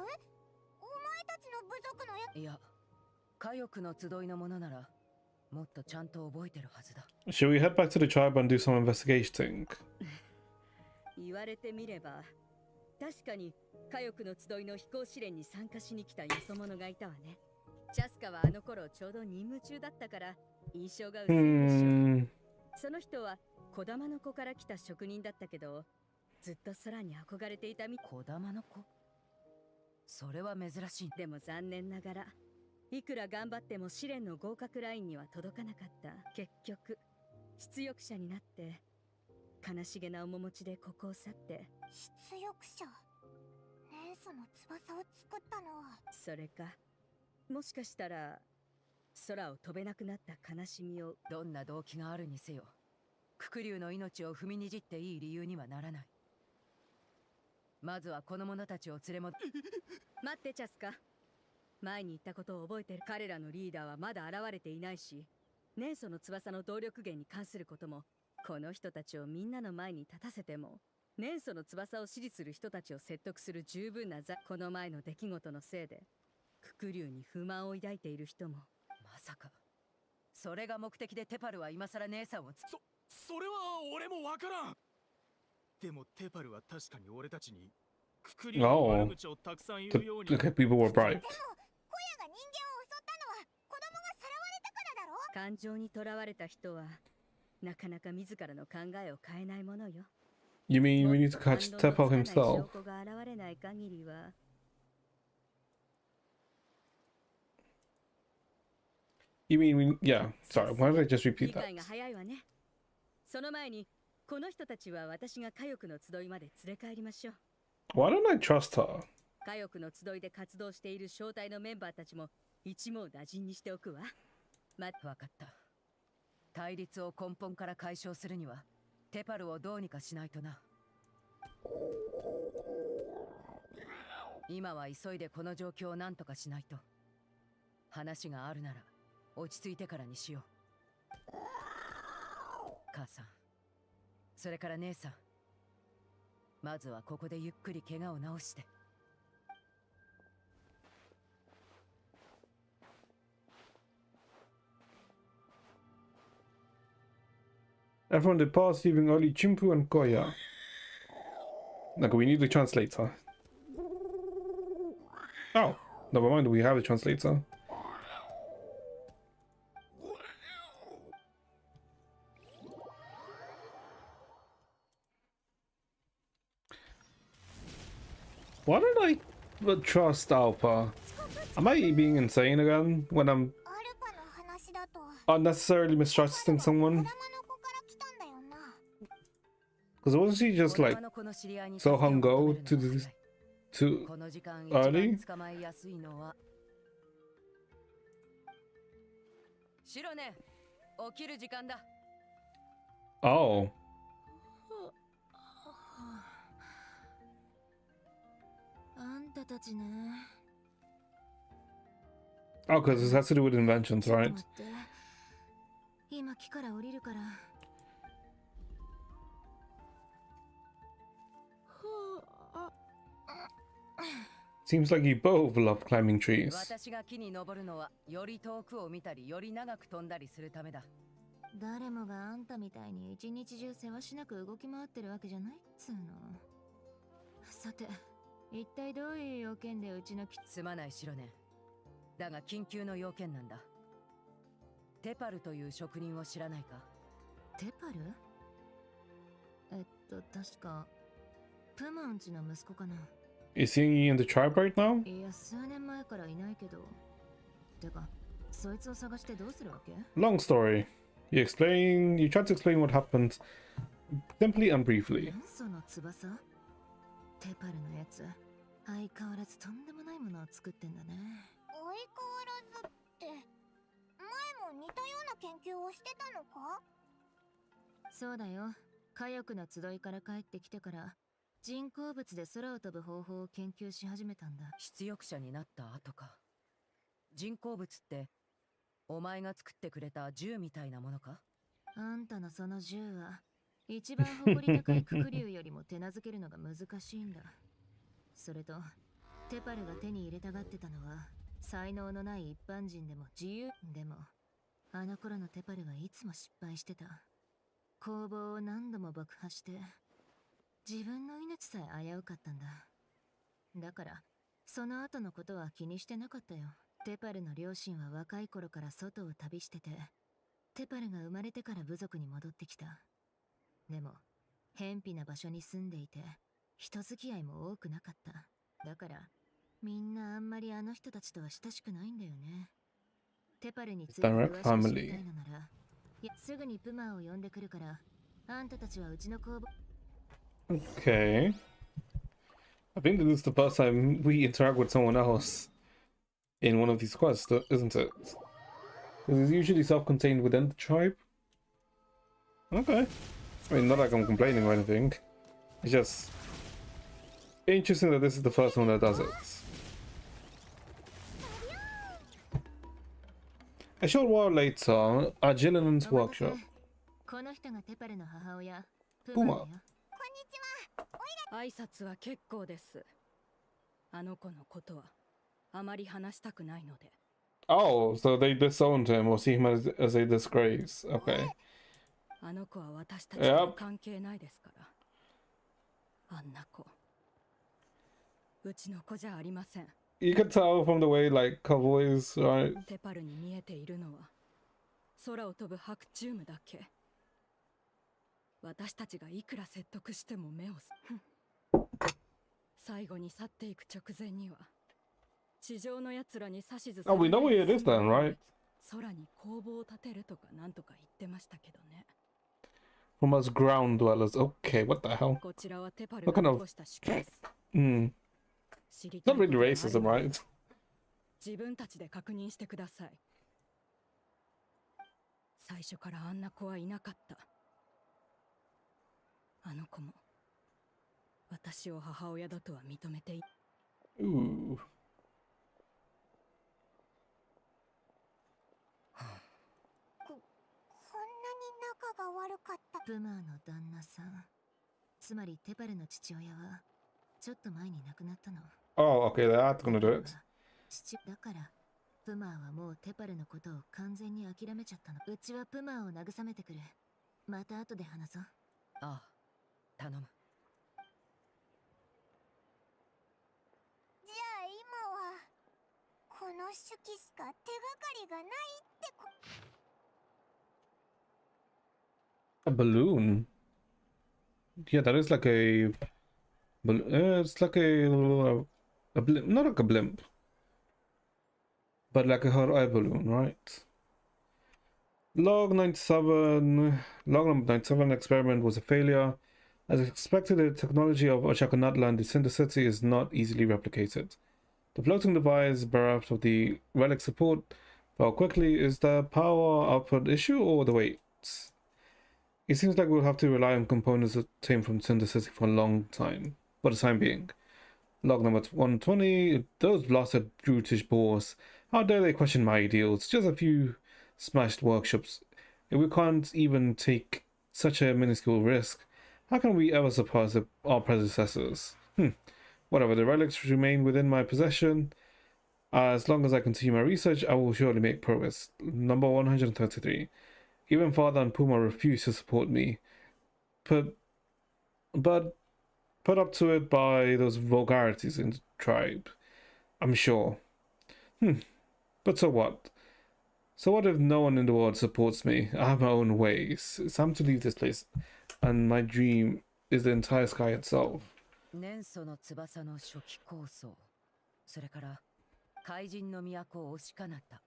お前たちの部族のや。いや、火翼の集いのものならもっとちゃんと覚えてるはずだ。 Should we head back to the tribe and do some investigating? 言われてみれば確かに火翼の集いの飛行試練に参加しに来たよそ者がいたわね。チャスカはあの頃ちょうど任務中だったから印象が薄いでしょ。Hmm. その人は小玉の子から来た職人だったけど、ずっと空に憧れていたみ。小玉の子、それは珍しい。でも残念ながらいくら頑張っても試練の合格ラインには届かなかった。結局出力者になって悲しげな面持ちでここを去って。出力者、年祖の翼を作ったのは。それかもしかしたら空を飛べなくなった悲しみを。どんな動機があるにせよ、ククリュウの命を踏みにじっていい理由にはならない。まずはこの者たちを連れ戻。待ってチャスカ、前に言ったことを覚えてる。彼らのリーダーはまだ現れていないし、年祖の翼の動力源に関することも、この人たちをみんなの前に立たせても年祖の翼を支持する人たちを説得する十分なこの前の出来事のせいでククリュウに不満を抱いている人も。まさかそれが目的でテパルは今さら姉さんをそれは俺もわからん。でもテパルは確かに俺たちにククリュウの悪口をたくさん言うように。The people were bright. でも、コヤが人間を襲ったのは子供がさらわれたからだろ。感情にとらわれた人はなかなか自らの考えを変えないものよ。 You mean we need to catch Tepo himself? 証拠が現れない限りは。 You mean we... Yeah, sorry, why did I just repeat 理 that? 解が早いわね。その前にこの人たちは私が火翼の集いまで連れ帰りましょう。 Why don't I trust her? 火翼の集いで活動している小隊のメンバーたちも一網打尽にしておくわ。わかった。対立を根本から解消するにはテパルをどうにかしないとな。今は急いでこの状況を何とかしないと。話があるなら落ち着いてからにしよう。母さん、それから姉さん、まずはここでゆっくり怪我を治して。Everyone departs, leaving only Chimpu and Koya. Like, we need the translator. Oh, never mind, we have a translator. Why did I trust Alpa? Am I being insane again when I'm アルパの話だと unnecessarily mistrusting someone? 子供の子から来たんだよな。 Because wasn't she just like so hung go to the to この時間 early? 一番捕まえやすいのはシロネ、起きる時間だ。 Oh, あんたたちね。 oh, because this has to do with inventions, ちょっと right? 待って。今木から降りるから。 Seems like you both love climbing trees. 私が木に登るのはより遠くを見たりより長く飛んだりするためだ。誰もがあんたみたいに一日中せわしなく動き回ってるわけじゃないっつうの。さて、一体どういう要件でうちの木。すまないシロネ。だが緊急の要件なんだ。テパルという職人を知らないか？テパル？確かプマンチの息子かな。 Is he in the tribe right now? いや、数年前からいないけど。てか、そいつを探してどうするわけ？ Long story. You tried to explain what happened simply and briefly. その翼？テパルのやつ、相変わらずとんでもないものを作ってんだね。相変わらずって、前も似たような研究をしてたのか？そうだよ。火翼の集いから帰ってきてから人工物で空を飛ぶ方法を研究し始めたんだ。出力者になった後か。人工物ってお前が作ってくれた銃みたいなものか？あんたのその銃は一番誇り高いククリュウよりも手なずけるのが難しいんだ。それとテパルが手に入れたがってたのは才能のない一般人でも自由。でもあの頃のテパルはいつも失敗してた。工房を何度も爆破して自分の命さえ危うかったんだ。だからその後のことは気にしてなかったよ。テパルの両親は若い頃から外を旅してて、テパルが生まれてから部族に戻ってきた。でも偏僻な場所に住んでいて人付き合いも多くなかった。だからみんなあんまりあの人たちとは親しくないんだよね。テパルについて詳しく知りたいのなら、すぐにプマを呼んでくるから、あんたたちはうちの工房。Okay. I think this is the first time we interact with someone else in one of these quests, isn't it? Because it's usually self-contained within the tribe. Okay. I mean, not like I'm complaining or anything. It's just interesting that this is the first one that does it. A short while later, at Jillian's workshop. この人がテパルの母親、ププマ。マだよ。挨拶は結構です。あの子のことはあまり話したくないので。Oh, so they disowned him or see him as a disgrace. Okay. あの子は私たちと関係ないですから。あんな子。うちの子じゃありません。You can tell from the way, like, her voice, right? テパルに見えているのは空を飛ぶハクチュームだけ。私たちがいくら説得しても目を最後に去っていく直前には地上の奴らに指図され Oh, we know where it is then, right? 空に工房を建てるとかなんとか言ってましたけどね。From us ground dwellers. Okay, what the hell? こちらはテパル What が kind 残 of... した宿です。Hmm. 知りたい Not こと really がある racism, なら right? 自分たちで確認してください。最初からあんな子はいなかった。あの子も私を母親だとは認めてい。Ooh. こんなに仲が悪かった。プマーの旦那さん、つまりテパルの父親はちょっと前に亡くなったの。 Oh, okay, that's gonna do it. 父だからプマーはもうテパルのことを完全に諦めちゃったの。うちはプマーを慰めてくる。また後で話そう。ああ、頼む。じゃあ今はこの手記しか手がかりがないってこ。 A balloon. Yeah, that is like a... it's like a blimp. Not like a blimp. But like a hot air balloon, right? Log 97. Log number 97 experiment was a failure. As expected, the technology of Ochakonatlan, the Cinder City, is not easily replicated. The floating device, bereft of the relic support, fell quickly. Is the power output issue or the weight? It seems like we'll have to rely on components obtained from Cinder City for a long time, for the time being. Log number 120. Those blasted brutish boars. How dare they question my ideals? Just a few smashed workshops. If we can't even take such a minuscule risk, how can we ever surpass our predecessors? Whatever, the relics remain within my possession. As long as I continue my research, I will surely make progress. Number 133. Even Father and Puma refuse to support me. But put up to it by those vulgarities in the tribe, I'm sure. But so what? So what if no one in the world supports me? I have my own ways. It's time to leave this place. And my dream is the entire sky itself. 年祖の翼の初期構想、それから怪人の都を押しかなった。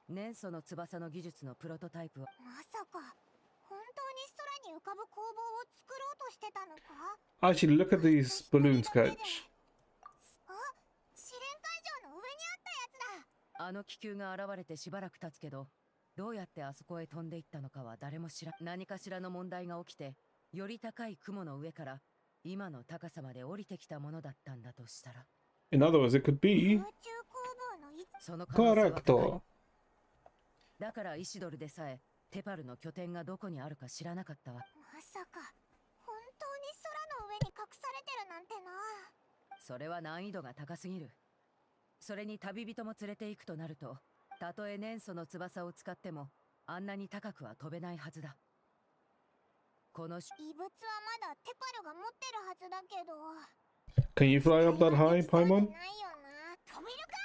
年祖の翼の技術のプロトタイプはまさか本当に空に浮かぶ工房を作ろうとしてたのか。 Actually, look at these balloon sketch. あ、試練会場の上にあったやつだ。あの気球が現れてしばらく経つけど、どうやってあそこへ飛んでいったのかは誰も知らん。何かしらの問題が起きて、より高い雲の上から今の高さまで降りてきたものだったんだとしたら。In other words, it could be 宇宙工房のその可能性は高い。 correcto. だからイシドルでさえテパルの拠点がどこにあるか知らなかったわ。まさか本当に空の上に隠されてるなんてな。それは難易度が高すぎる。それに旅人も連れて行くとなると、たとえ年祖の翼を使ってもあんなに高くは飛べないはずだ。この異物はまだテパルが持ってるはずだけど。 Can you fly up that high, ないよ Paimon? な。飛べるか。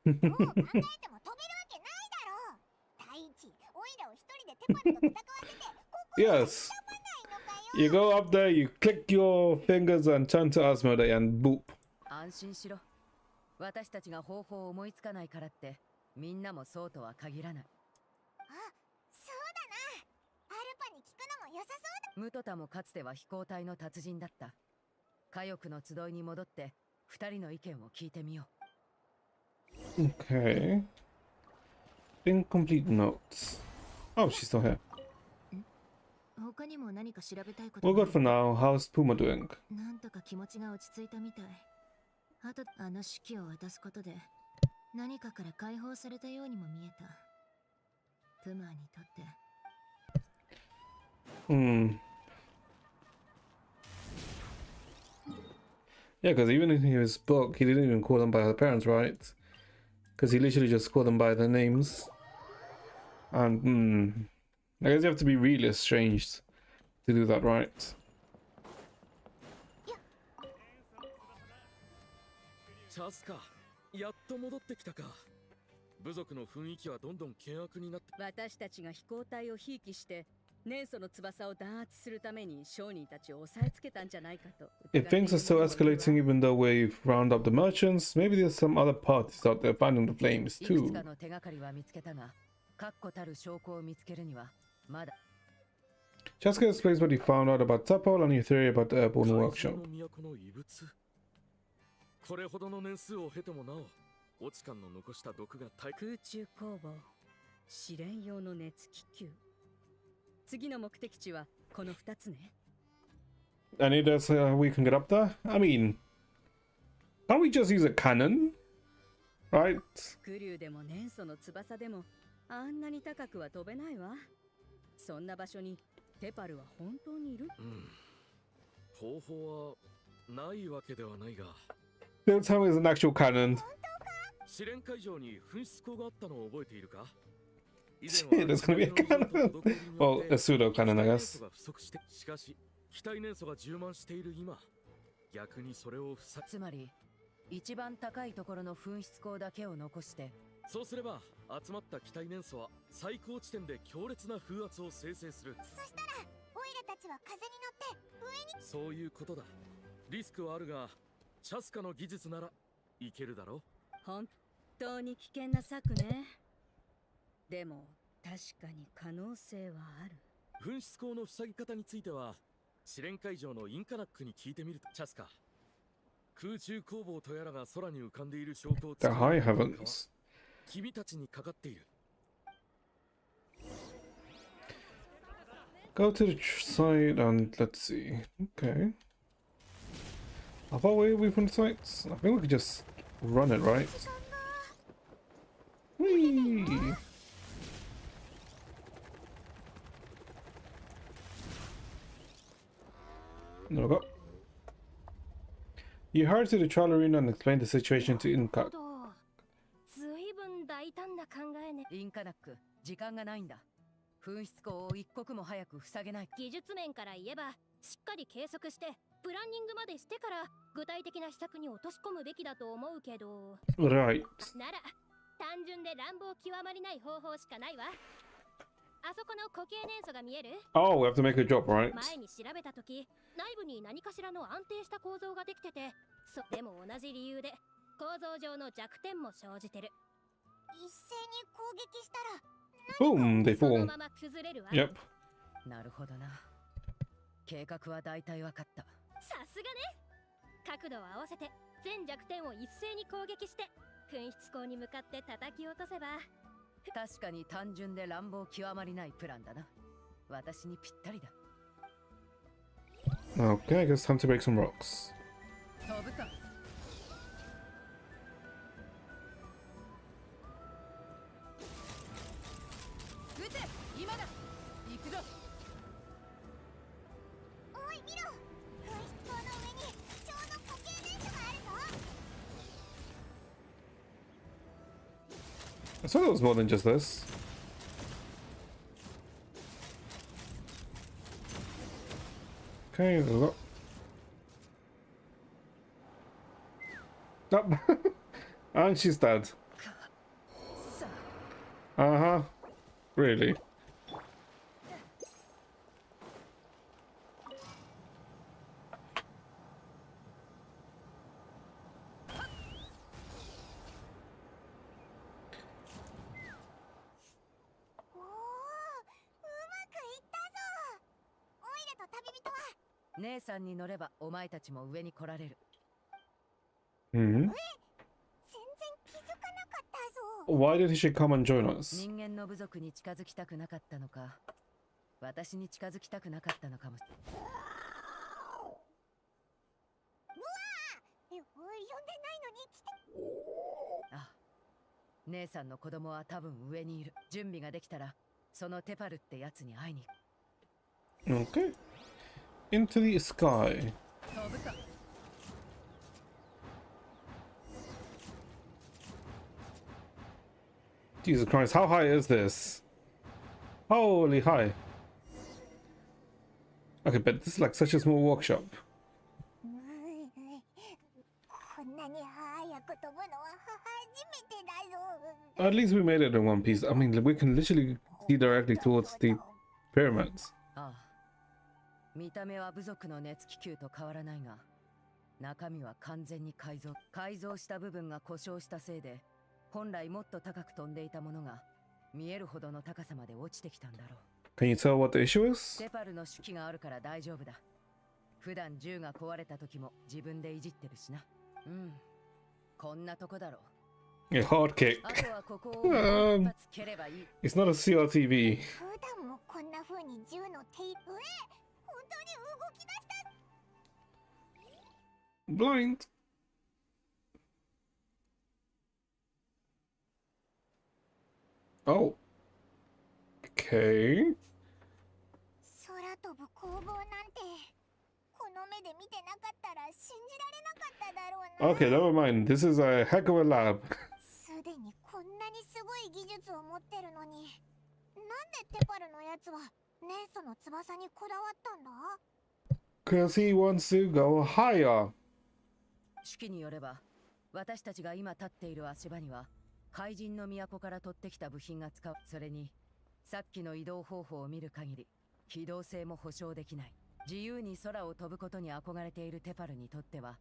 どう考えても飛べるわけないだろう。第一、オイラを一人でテパルと戦わせて、ここ Yes. 痛まないのかよ。 You go up there, you click your fingers and turn to Asmodee and boop. 安心しろ。私たちが方法を思いつかないからってみんなもそうとは限らない。あ、そうだな。アルパに聞くのも良さそうだ。ムトタもかつては飛行隊の達人だった。火翼の集いに戻って二人の意見を聞いてみよう。Okay. Incomplete notes. Oh, she's still here. 他にも何か調べたいこと We're good for now. How's Puma doing? なんとか気持ちが落ち着いたみたい。あとあの手記を渡すことで何かから解放されたようにも見えた。プマにとって。Yeah, because even in his book, he didn't even call them by their parents, right? Because he literally just called them by their names. And, I guess you have to be really estranged to do that, right? チャスカ、やっと戻ってきたか。部族の雰囲気はどんどん険悪になって。私たちが飛行隊をひいきして年祖の翼を弾圧するために商人たちを押さえつけたんじゃないかと。If things are still escalating even though we've rounded up the merchants, maybe there's some other parties out there finding the flames う。いくつ too. かの手がかりは見つけたが、確固たる証拠を見つけるにはまだ。Chasca explains what he found out about Tapol and your theory about the airborne workshop. これほどの年数を経てもなお、オチカンの残した毒が空中工房、試練用の熱気球。次の目的地はこの2つね。Any that's we can get up there? I mean, can't we just use a cannon? Right? クリューでも年祖の翼でもあんなに高くは飛べないわ。そんな場所にテパルは本当にいる？方法はないわけではないが。They'll tell me it's an actual cannon. 試練会場に噴出口があったのを覚えているか？ Shit, there's gonna be a cannon. Well, a pseudo cannon, I guess. しかし、機体燃素が充満している今、逆にそれをつまり一番高いところの噴出口だけを残して。そうすれば集まった機体燃素は最高地点で強烈な風圧を生成する。そしたらオイラたちは風に乗って上に。そういうことだ。リスクはあるが、チャスカの技術ならいけるだろう。本当に危険な策ね。でも確かに可能性はある。噴出口の塞ぎ方については試練会場のインカナックに聞いてみると。チャスカ、空中工房とやらが空に浮かんでいる証拠を The high heavens. 君たちにかかっている。 Go to the side and let's see. Okay. How far away are we from the sites? I think we could just run it, right? Whee! There we go. You hurried to the trial arena and explained the situation to Inka. ずいぶん大胆な考えね。インカナック、時間がないんだ。噴出口を一刻も早く塞げない。技術面から言えば、しっかり計測してプランニングまでしてから具体的な施策に落とし込むべきだと思うけど。Right. なら単純で乱暴極まりない方法しかないわ。あそこの固形燃素が見える？ Oh, we have to make a drop, right? 前に調べたとき、内部に何かしらの安定した構造ができてて、でも同じ理由で構造上の弱点も生じてる。一斉に攻撃したら Boom, they そ fall. のまま崩れるわ。 Yep. なるほどな。計画は大体わかった。さすがね。角度を合わせて全弱点を一斉に攻撃して噴出口に向かって叩き落とせば。確かに単純で乱暴極まりないプランだな。私にぴったりだ。Okay, I guess time to break some rocks. 飛ぶか。撃て、今だ。行くぞ。おい見ろ、噴出口の上にちょうど固形燃素があるぞ。I thought it was more than just this. Okay, look. Oh. And she's dead. Uh-huh. Really? Hmm. Why did she come and join us? 人間の部族に近づきたくなかったのか、私に近づきたくなかったのかも。あ、姉さんの子供は多分上にいる。準備ができたら、そのテパルってやつに会いに行く。Okay. Into the sky. 飛ぶか。Jesus Christ, how high is this? Holy high. Okay, but this is like such a small workshop. At least we made it in one piece. I mean, we can literally see directly towards the pyramids. ああ、見た目は部族の熱気球と変わらないが、中身は完全に改造した部分が故障したせいで、本来もっと高く飛んでいたものが見えるほどの高さまで落ちてきたんだろう。Can you tell what the issue is? テパルの手記があるから大丈夫だ。普段銃が壊れた時も自分でいじってるしな。うん。こんなとこだろう。A hard kick. あとはここを一発蹴ればいい。It's not a CRTV. 普段もこんな風に銃の手、本当に動き出した。Blind. Oh. Okay. 空飛ぶ工房なんてこの目で見てなかったら信じられなかっただろうな。 Okay, never mind. This is a heck of a lab. すでにこんなにすごい技術を持ってるのに、なんでテパルのやつはネンソの翼にこだわったんだ？ Because he wants to go higher. 手記によれば、私たちが今立っている足場には怪人の都から取ってきた部品が使う。それにさっきの移動方法を見る限り機動性も保証できない。自由に空を飛ぶことに憧れているテパルにとっては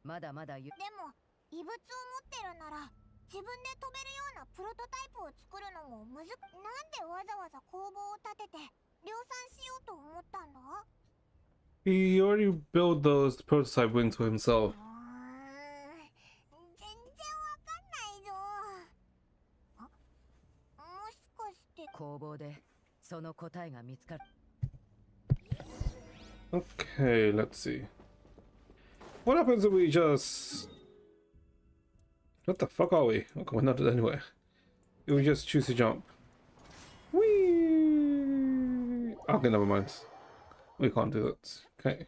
まだまだでも異物を持ってるなら自分で飛べるようなプロトタイプを作るのもなんでわざわざ工房を建てて量産しようと思ったんだ？ He already built those prototype wings for himself. 全然わかんないぞ。もしかして工房でその答えが見つかる。Okay, let's see. What happens if we just... What the fuck are we? Okay, we're not anywhere. If we just choose to jump. Whee! Okay, never mind. We can't do that. Okay.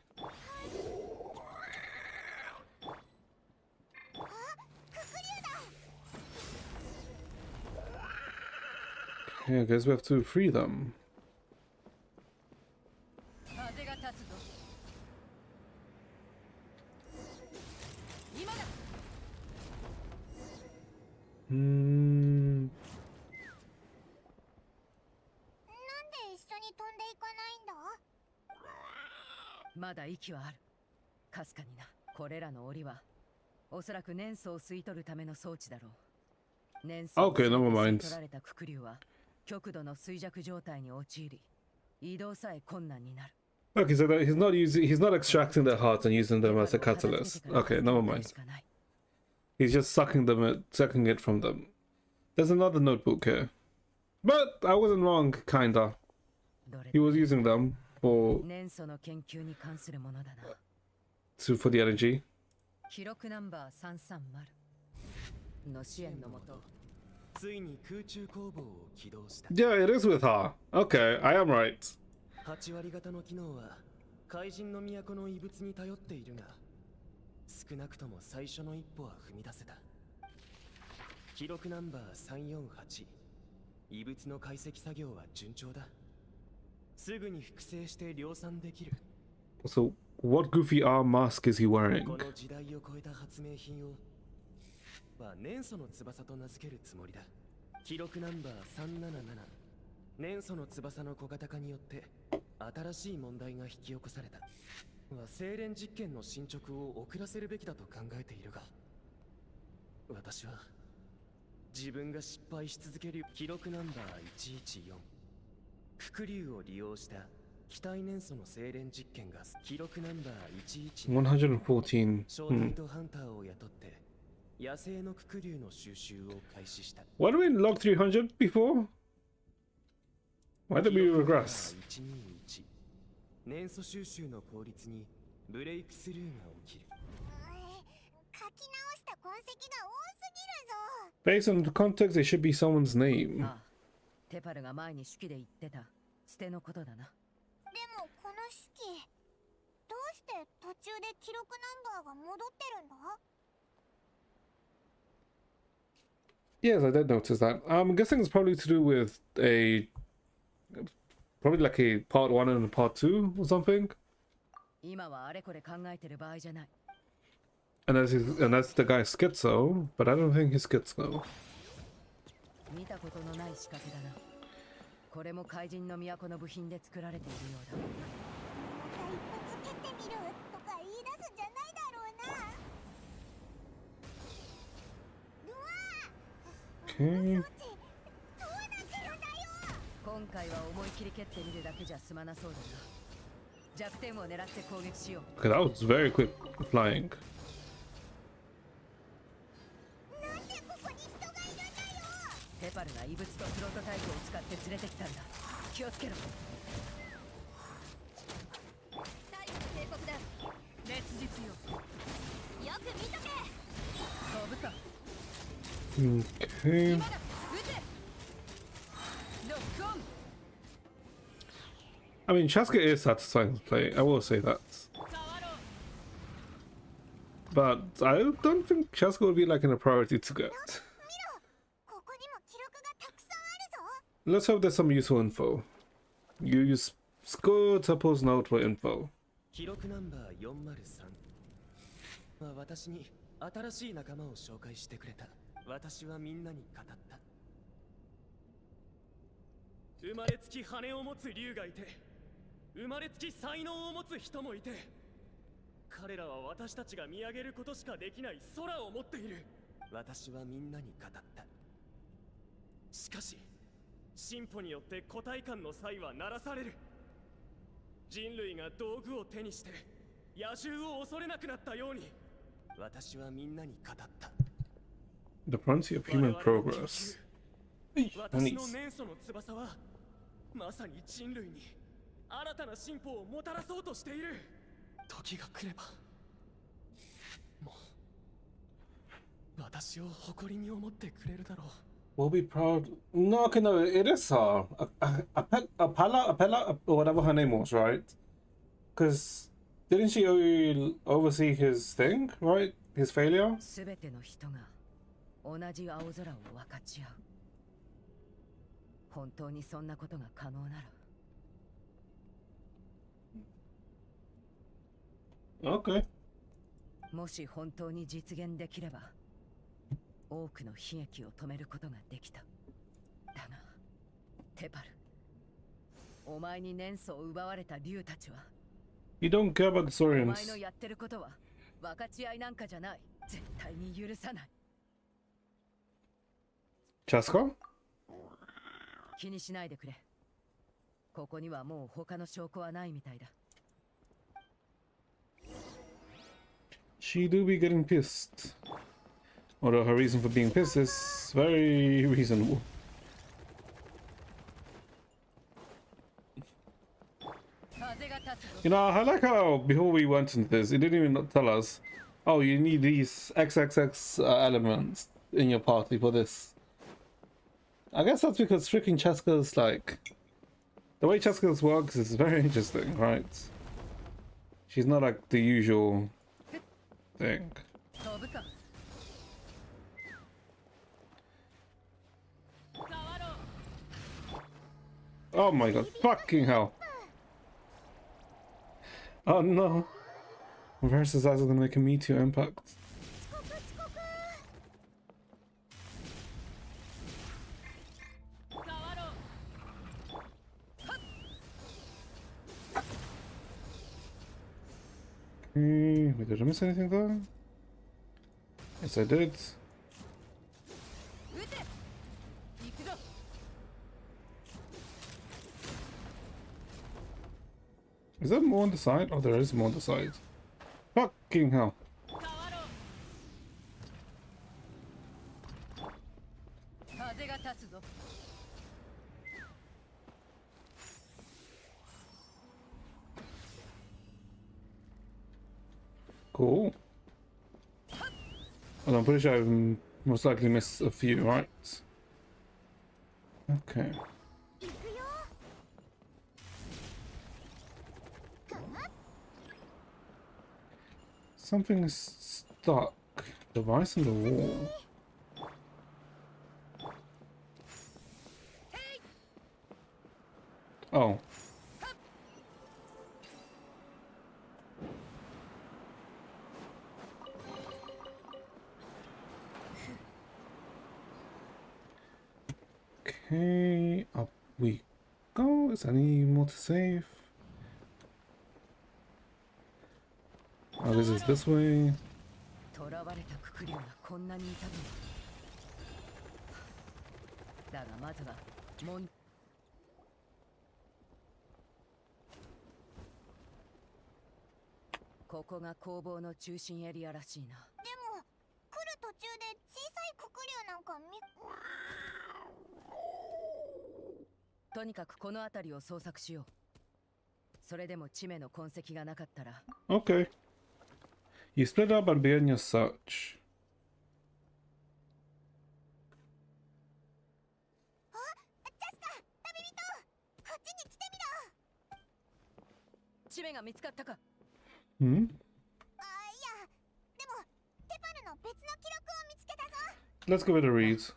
Okay, I guess we have to free them. Hmm. なんで一緒に飛んでいかないんだ？まだ息はある。かすかにな。これらの檻はおそらく年素を吸い取るための装置だろう。年素を吸い取られた黒竜は極度の衰弱状態に陥り、移動さえ困難になる。Okay, so that he's not extracting their hearts and using them as a catalyst. Okay, never mind. He's just sucking it from them. There's another notebook here. But I wasn't wrong, kinda. He was using them for the energy. 記録ナンバー330の支援のもと、ついに空中工房を起動した。 Yeah, it is with her. Okay, I am right. 8割型の機能は怪人の都の遺物に頼っているが、少なくとも最初の一歩は踏み出せた。記録ナンバー348。異物の解析作業は順調だ。すぐに複製して量産できる。 So, what goofy arm mask is he wearing? この時代を超えた発明品を年祖の翼と名付けるつもりだ。記録ナンバー377。年祖の翼の小型化によって新しい問題が引き起こされた。精錬実験の進捗を遅らせるべきだと考えているが、私は自分が失敗し続ける。記録ナンバー114。伏竜を利用した機体年素の精錬実験が。記録ナンバー114。 114. ショーナイトハンターを雇って野生の伏竜の収集を開始した。 Why do we log 300 before? Why did we regress? 121。年素収集の効率にブレイクスルーが起きる。書き直した痕跡が多すぎるぞ。 Based on the context, it should be someone's name. ああ、テパルが前に手記で言ってた捨てのことだな。でもこの手記、どうして途中で記録ナンバーが戻ってるんだ？ Yes, I did notice that. I'm guessing it's probably to do with probably like a part 1 and a part 2 or something. 今はあれこれ考えてる場合じゃない。And that's the guy schizo, but I don't think he's schizo. 見たことのない仕掛けだな。これも怪人の都の部品で作られているようだ。また一発蹴ってみるとか言い出すんじゃないだろうな。Okay. 今回は思い切り蹴ってみるだけじゃ済まなそうだな。弱点を狙って攻撃しよう。 Okay, that was very quick flying. なんでここに人がいるんだよ。テパルが異物とプロトタイプを使って連れてきたんだ。気をつけろ。最後の警告だ。烈日よ。よく見とけ。飛ぶか。Okay. 今だ。撃て。ロックオン。 I mean, Chasca is satisfying to play, I will say that. But I don't think Chasca would be like a priority to get. ここにも記録がたくさんあるぞ。 Let's hope there's some useful info. Use Score to post note for info. 記録ナンバー403。私に新しい仲間を紹介してくれた。私はみんなに語った。生まれつき羽を持つ竜がいて、生まれつき才能を持つ人もいて、彼らは私たちが見上げることしかできない空を持っている。私はみんなに語った。しかし進歩によって個体間の差異は鳴らされる。人類が道具を手にして野獣を恐れなくなったように、私はみんなに語った。 The frontier of human progress. 私の年祖の翼はまさに人類に新たな進歩をもたらそうとしている。時が来ればもう私を誇りに思ってくれるだろう。 We'll be proud. No, okay, no, it is her. Apella, or whatever her name was, right? Because didn't she oversee his thing, right? His failure? すべての人が同じ青空を分かち合う。本当にそんなことが可能なら。 Okay. もし本当に実現できれば、多くの悲劇を止めることができた。だが、テパル、お前に年素を奪われた竜たちは、 You don't care about the お前 Saurians. のやってることは分かち合いなんかじゃない。絶対に許さない。 Chasca? 気にしないでくれ。ここにはもう他の証拠はないみたいだ。 She do be getting pissed. Although her reason for being pissed is very reasonable. You know, I like how before we went into this, it didn't even tell us, oh, you need these XXX elements in your party for this. I guess that's because freaking Chasca's like, the way Chasca's works is very interesting, right? She's not like the usual thing. Oh my god, fucking hell. Oh no. Versus eyes are gonna make a meteor impact. Okay, wait, did I miss anything there? Yes, I did. Is there more on the side? Oh, there is more on the side. Fucking hell. Cool. Well, I'm pretty sure I've most likely missed a few, right? Okay. Something is stuck. Device in the wall. Oh. Okay, up we go. Is there any more to save? Oh, this is this way. 囚われたククリュウがこんなにいたとは。だがまずはここが工房の中心エリアらしいな。でも来る途中で小さいククリュウなんかとにかくこの辺りを捜索しよう。それでも地名の痕跡がなかったら。Okay. You split up and begin your search. あ、ジャスカ、旅人、こっちに来てみろ。地名が見つかったか。Hmm? あ、いや、でもテパルの別の記録を見つけたぞ。Let's give it a read.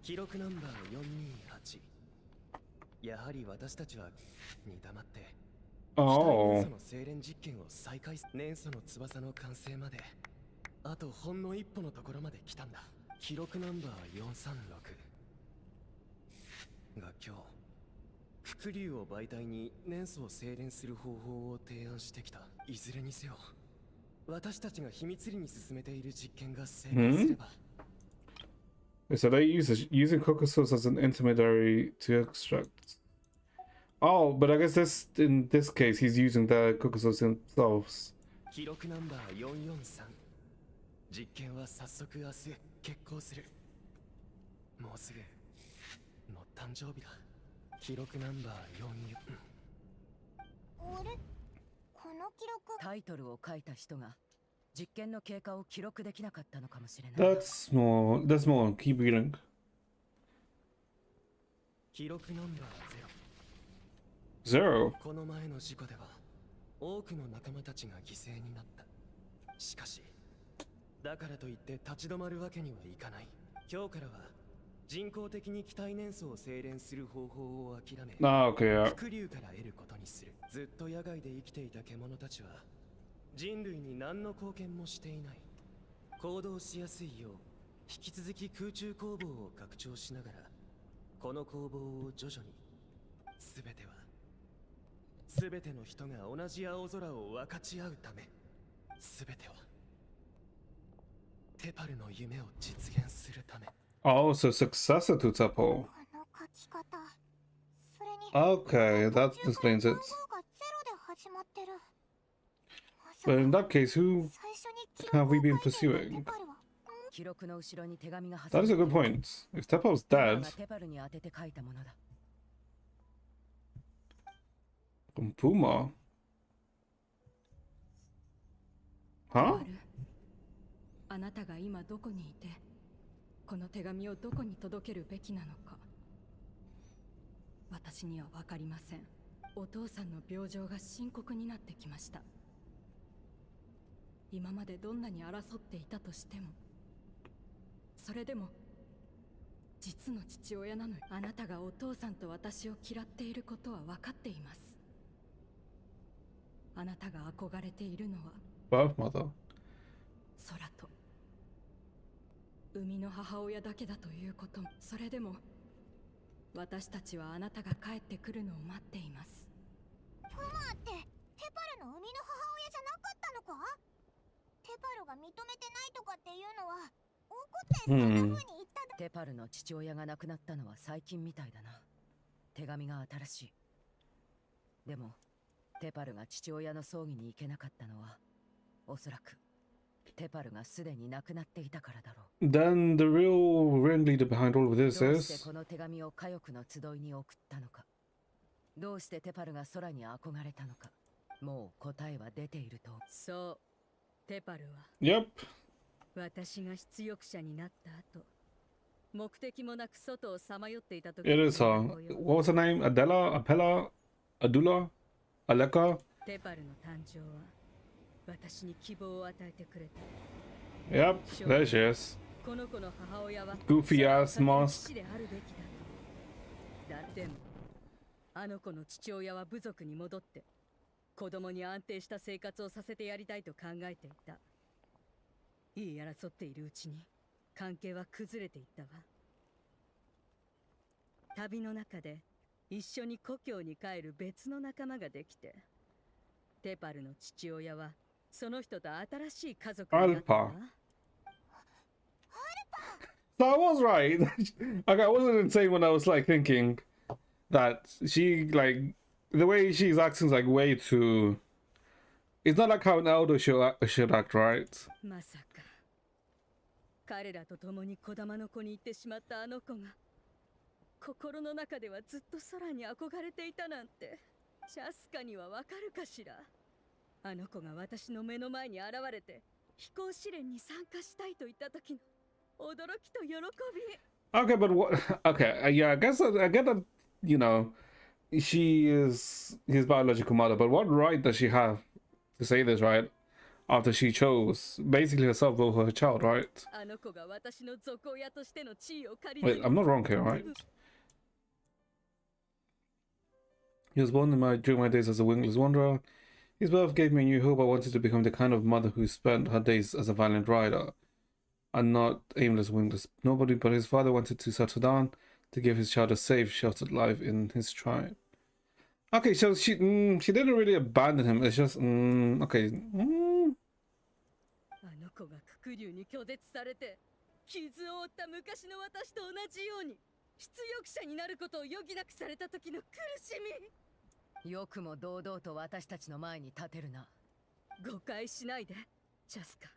記録ナンバー428。やはり私たちはに黙ってOh. 機体年素の精錬実験を再開す。年素の翼の完成まであとほんの一歩のところまで来たんだ。記録ナンバー436が今日ククリュウを媒体に年素を精錬する方法を提案してきた。いずれにせよ私たちが秘密裏に進めている実験が成功すれば、So they using cockasaurs as an intermediary to extract. Oh, but I guess this in this case he's using the cockasaurs themselves. 記録ナンバー443。実験は早速明日決行する。もうすぐの誕生日だ。記録ナンバー44。あれ、この記録。タイトルを書いた人が実験の経過を記録できなかったのかもしれない。That's more. That's more. Keep reading. 記録ナンバー0. 0。この前の事故では多くの仲間たちが犠牲になった。しかしだからといって立ち止まるわけにはいかない。今日からは人工的に気体年素を精錬する方法を諦め、Ah, okay, yeah. 伏流から得ることにする。ずっと野外で生きていた獣たちは人類に何の貢献もしていない。行動しやすいよう引き続き空中工房を拡張しながらこの工房を徐々に、全ての人が同じ青空を分かち合うため、全てはテパルの夢を実現するため。 Oh, so successor to Tepo. この書き方。それに Okay, that explains it. 番号がゼロで始まってる。 But in that case, who 最初に記 have 録を we 書い been ていた pursuing? テパルは記録の後ろに手紙が挟 That ま is れ a て good いる。 point. If Tepo's テパ dead, がテパルに当てて書いたものだ。 from Puma. Huh? あなたが今どこにいて、この手紙をどこに届けるべきなのか、私には分かりません。お父さんの病状が深刻になってきました。今までどんなに争っていたとしても、それでも実の父親なのに、あなたがお父さんと私を嫌っていることは分かっています。あなたが憧れているのは Birth mother. 空と生みの母親だけだということも。それでも私たちはあなたが帰ってくるのを待っています。プマってテパルの生みの母親じゃなかったのか？テパルが認めてないとかっていうのは怒ってそんな風に言っただ。テパルの父親が亡くなったのは最近みたいだな。手紙が新しい。でもテパルが父親の葬儀に行けなかったのは、おそらくテパルがすでに亡くなっていたからだろう。Then the real ringleader behind all of this どうして is この手紙を家族の集いに送ったのか。どうしてテパルが空に憧れたのか。もう答えは出ていると。そう、テパルは Yep. 私が出力者になった後、目的もなく外をさまよっていた時 It is her. What was her name? Adela? Apella? Adula? Aleka? テパルの誕生は私に希望を与えてくれた。 Yep. There she is. この子の母親は Goofy ass mask. 騎士であるべきだと。だってもあの子の父親は部族に戻って子供に安定した生活をさせてやりたいと考えていた。言い争っているうちに関係は崩れていったわ。旅の中で一緒に故郷に帰る別の仲間ができて、テパルの父親はその人と新しい家族になったわ。 So I was right. Like I wasn't insane when I was like thinking that she like the way she's acting is like way too. It's not like how an elder should act, right? まさか彼らと共に児玉の子に行ってしまったあの子が心の中ではずっと空に憧れていたなんて、チャスカにはわかるかしら。あの子が私の目の前に現れて飛行試練に参加したいと言った時の驚きと喜び。 Okay, but what? Okay, yeah, I guess I get that. You know, she is his biological mother, but what right does she have to say this, right? After she chose basically herself over her child, right? あの子が私の族親としての地位を借り Wait, I'm not wrong here, right? He was born during my days as a wingless wanderer. His birth gave me a new hope. I wanted to become the kind of mother who spent her days as a valiant rider and not aimless wingless. Nobody but his father wanted to settle down to give his child a safe, sheltered life in his tribe. Okay, so she didn't really abandon him. It's just okay. あの子がククリュウに拒絶されて傷を負った昔の私と同じように出力者になることを余儀なくされた時の苦しみ。よくも堂々と私たちの前に立てるな。誤解しないで、チャスカ。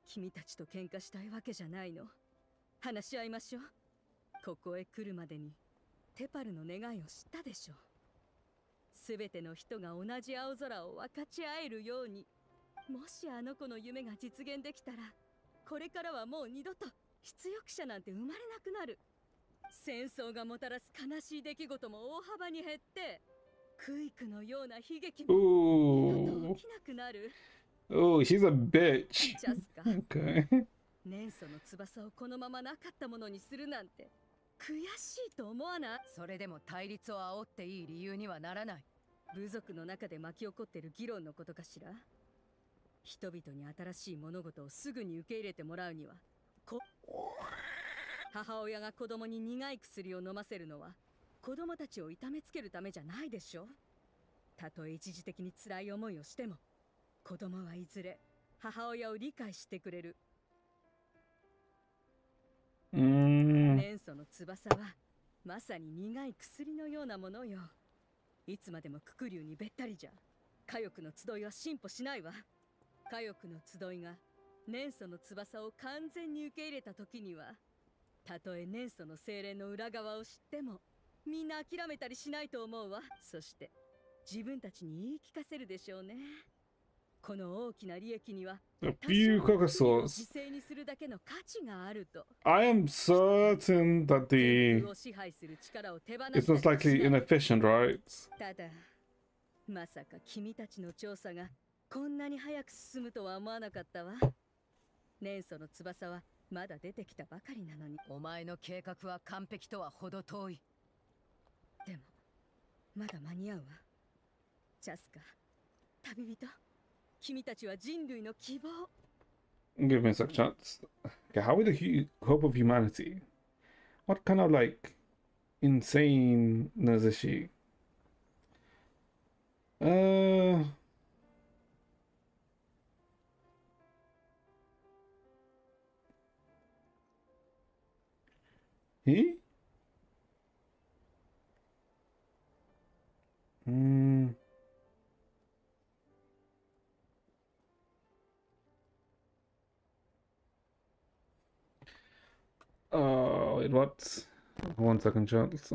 君たちと喧嘩したいわけじゃないの。話し合いましょう。ここへ来るまでにテパルの願いを知ったでしょう。すべての人が同じ青空を分かち合えるように。もしあの子の夢が実現できたら、これからはもう二度と出力者なんて生まれなくなる。戦争がもたらす悲しい出来事も大幅に減って、クイクのような悲劇も二度と起きなくなる。Oh, she's a bitch. チャスカ。 Okay. 年祖の翼をこのままなかったものにするなんて悔しいと思わない？それでも対立を煽っていい理由にはならない。部族の中で巻き起こっている議論のことかしら。人々に新しい物事をすぐに受け入れてもらうには、母親が子供に苦い薬を飲ませるのは子供たちを痛めつけるためじゃないでしょ。たとえ一時的に辛い思いをしても、子供はいずれ母親を理解してくれる。年祖の翼はまさに苦い薬のようなものよ。いつまでもククリュウにべったりじゃ家欲の集いは進歩しないわ。家欲の集いが年祖の翼を完全に受け入れた時には、たとえ年祖の精霊の裏側を知ってもみんな諦めたりしないと思うわ。そして自分たちに言い聞かせるでしょうね。この大きな利益には A few cocksaws. 犠牲にするだけの価値があると。 I am certain that the it's most likely inefficient, right? ただ、まさか君たちの調査がこんなに早く進むとは思わなかったわ。年祖の翼はまだ出てきたばかりなのに。お前の計画は完璧とは程遠い。でもまだ間に合うわ。チャスカ、旅人、君たちは人類の希望。 Give me a second chance. Okay, how are the hope of humanity? What kind of like insaneness is she? He? Hmm. Wait, what? 1 second chance.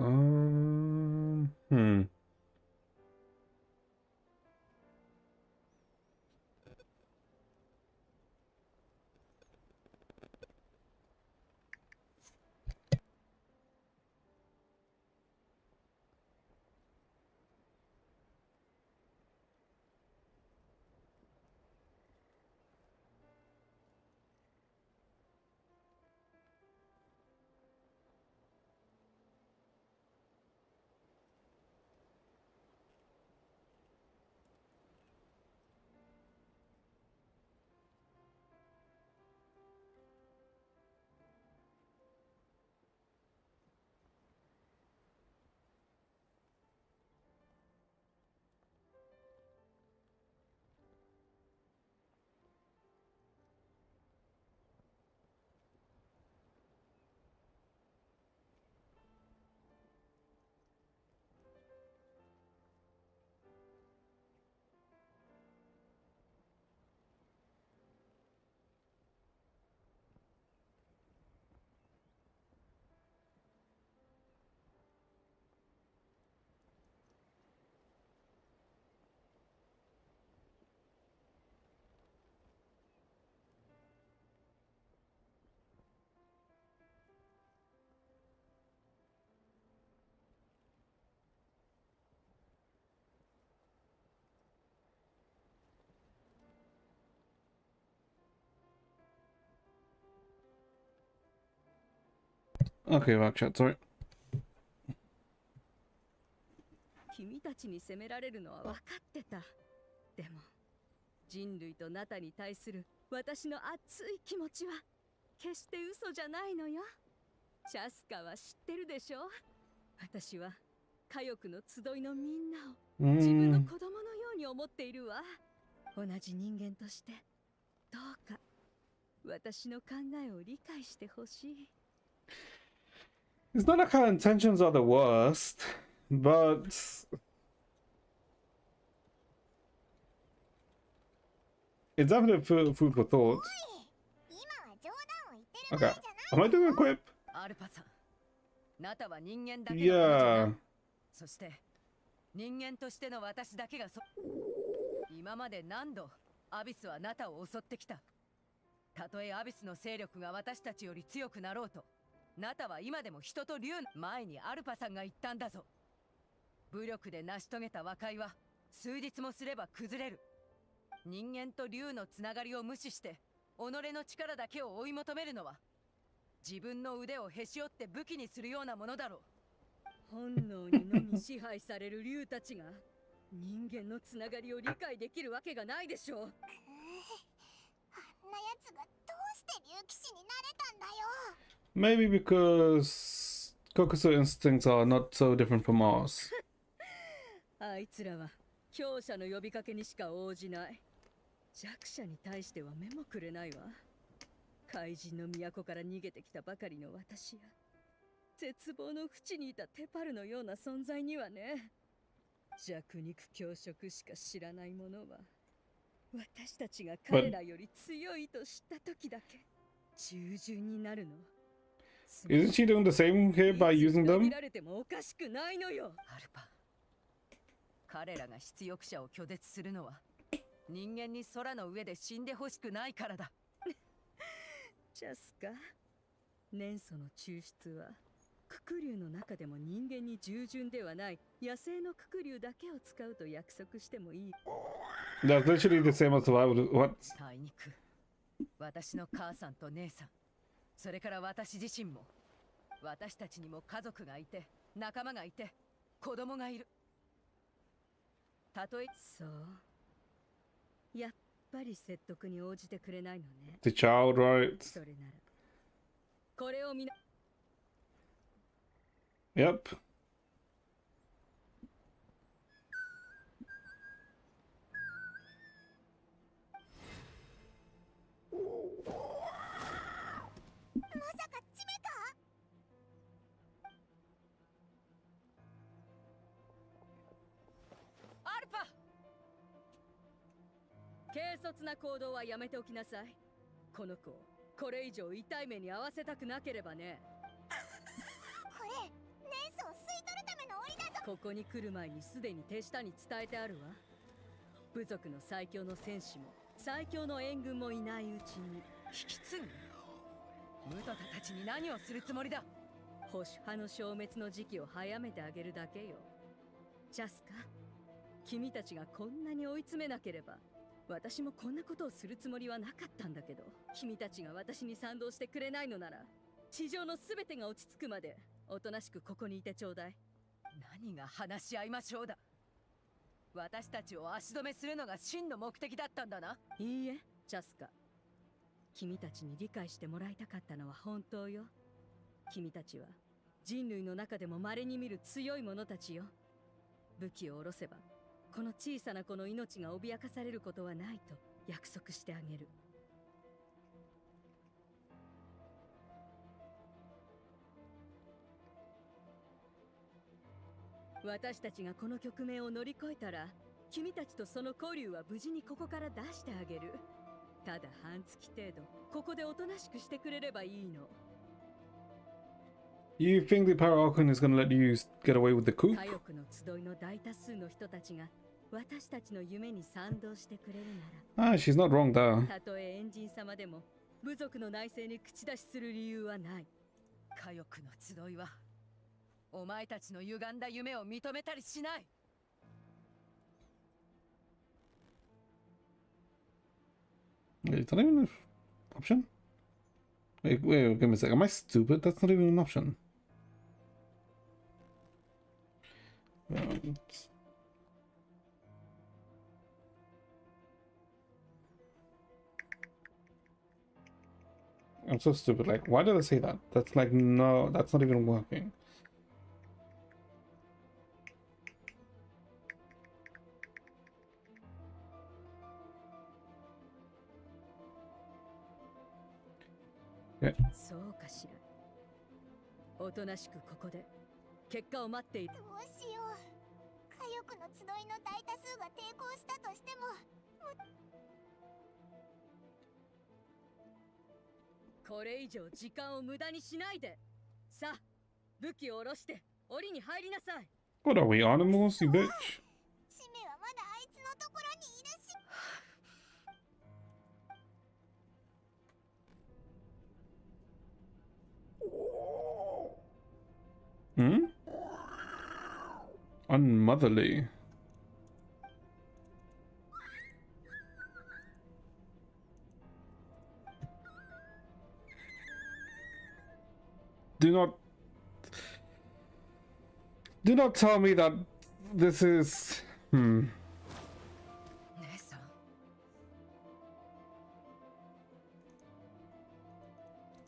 Okay, back chat, sorry. 君たちに責められるのは分かってた。でも人類とナタに対する私の熱い気持ちは決して嘘じゃないのよ。チャスカは知ってるでしょ。私は家族の集いのみんなを自分の子供のように思っているわ。同じ人間としてどうか私の考えを理解してほしい。 It's not like her intentions are the worst, but it's definitely food for thought. 今は冗談を言ってる場合 Okay, じゃない am I doing a quip? アルパさん、ナタは人間だけのものじゃない。 Yeah. そして人間としての私だけが今まで何度アビスはナタを襲ってきた。たとえアビスの勢力が私たちより強くなろうと、ナタは今でも人と竜の前にアルパさんが言ったんだぞ。武力で成し遂げた和解は数日もすれば崩れる。人間と竜のつながりを無視して己の力だけを追い求めるのは自分の腕をへし折って武器にするようなものだろう。本能にのみ支配される竜たちが人間のつながりを理解できるわけがないでしょう。あんなやつがどうして竜騎士になれたんだよ。 Maybe because Kokusu instincts are not so different from ours. あいつらは強者の呼びかけにしか応じない。弱者に対しては目もくれないわ。怪人の都から逃げてきたばかりの私や絶望の淵にいたテパルのような存在にはね、弱肉強食しか知らない者は私たちが彼らより強いと知った時だけ従順になるの。 Isn't she doing the same here by using 見 them? られてもおかしくないのよ。アルパ、彼らが出力者を拒絶するのは人間に空の上で死んでほしくないからだ。チャスカ、年祖の抽出はククリュウの中でも人間に従順ではない野生のククリュウだけを使うと約束してもいい。 That's literally the same as what? 体肉、私の母さんと姉さん、それから私自身も、私たちにも家族がいて、仲間がいて、子供がいる。たとえそう、やっぱり説得に応じてくれないのね。 The child rights. それならこれを見な。 Yep. まさかチメか？アルパ、軽率な行動はやめておきなさい。この子をこれ以上痛い目に遭わせたくなければね。これ年相を吸い取るための檻だぞ。ここに来る前にすでに手下に伝えてあるわ。部族の最強の戦士も最強の援軍もいないうちに引き継ぐ。ムトタたちに何をするつもりだ。保守派の消滅の時期を早めてあげるだけよ。チャスカ、君たちがこんなに追い詰めなければ私もこんなことをするつもりはなかったんだけど、君たちが私に賛同してくれないのなら地上のすべてが落ち着くまでおとなしくここにいてちょうだい。何が話し合いましょうだ。私たちを足止めするのが真の目的だったんだな。いいえ、チャスカ、君たちに理解してもらいたかったのは本当よ。君たちは人類の中でも稀に見る強い者たちよ。武器を下ろせばこの小さな子の命が脅かされることはないと約束してあげる。私たちがこの局面を乗り越えたら君たちとその古竜は無事にここから出してあげる。ただ半月程度ここでおとなしくしてくれればいいの。 You think the Power Archon is gonna let you get away with the coup? 火翼の集いの大多数の人たちが私たちの夢に賛同してくれるな Ah, she's not wrong there. ら、たとえエンジン様でも部族の内政に口出しする理由はない。火翼の集いはお前たちの歪んだ夢を認めたりしない。Wait, is that even an option? Wait, give me a sec. Am I stupid? That's not even an option. I'm so stupid. Like, why did I say that? That's like, no, that's not even working. Okay. そうかしら。おとなしくここで結果を待っている。どうしよう。火翼の集いの大多数が抵抗したとしても、これ以上時間を無駄にしないで。さあ、武器を下ろして檻に入りなさい。 What are we, animals, you bitch? チメはまだあいつのところにいるし。Hmm? Unmotherly. Do not tell me that this is...姉さ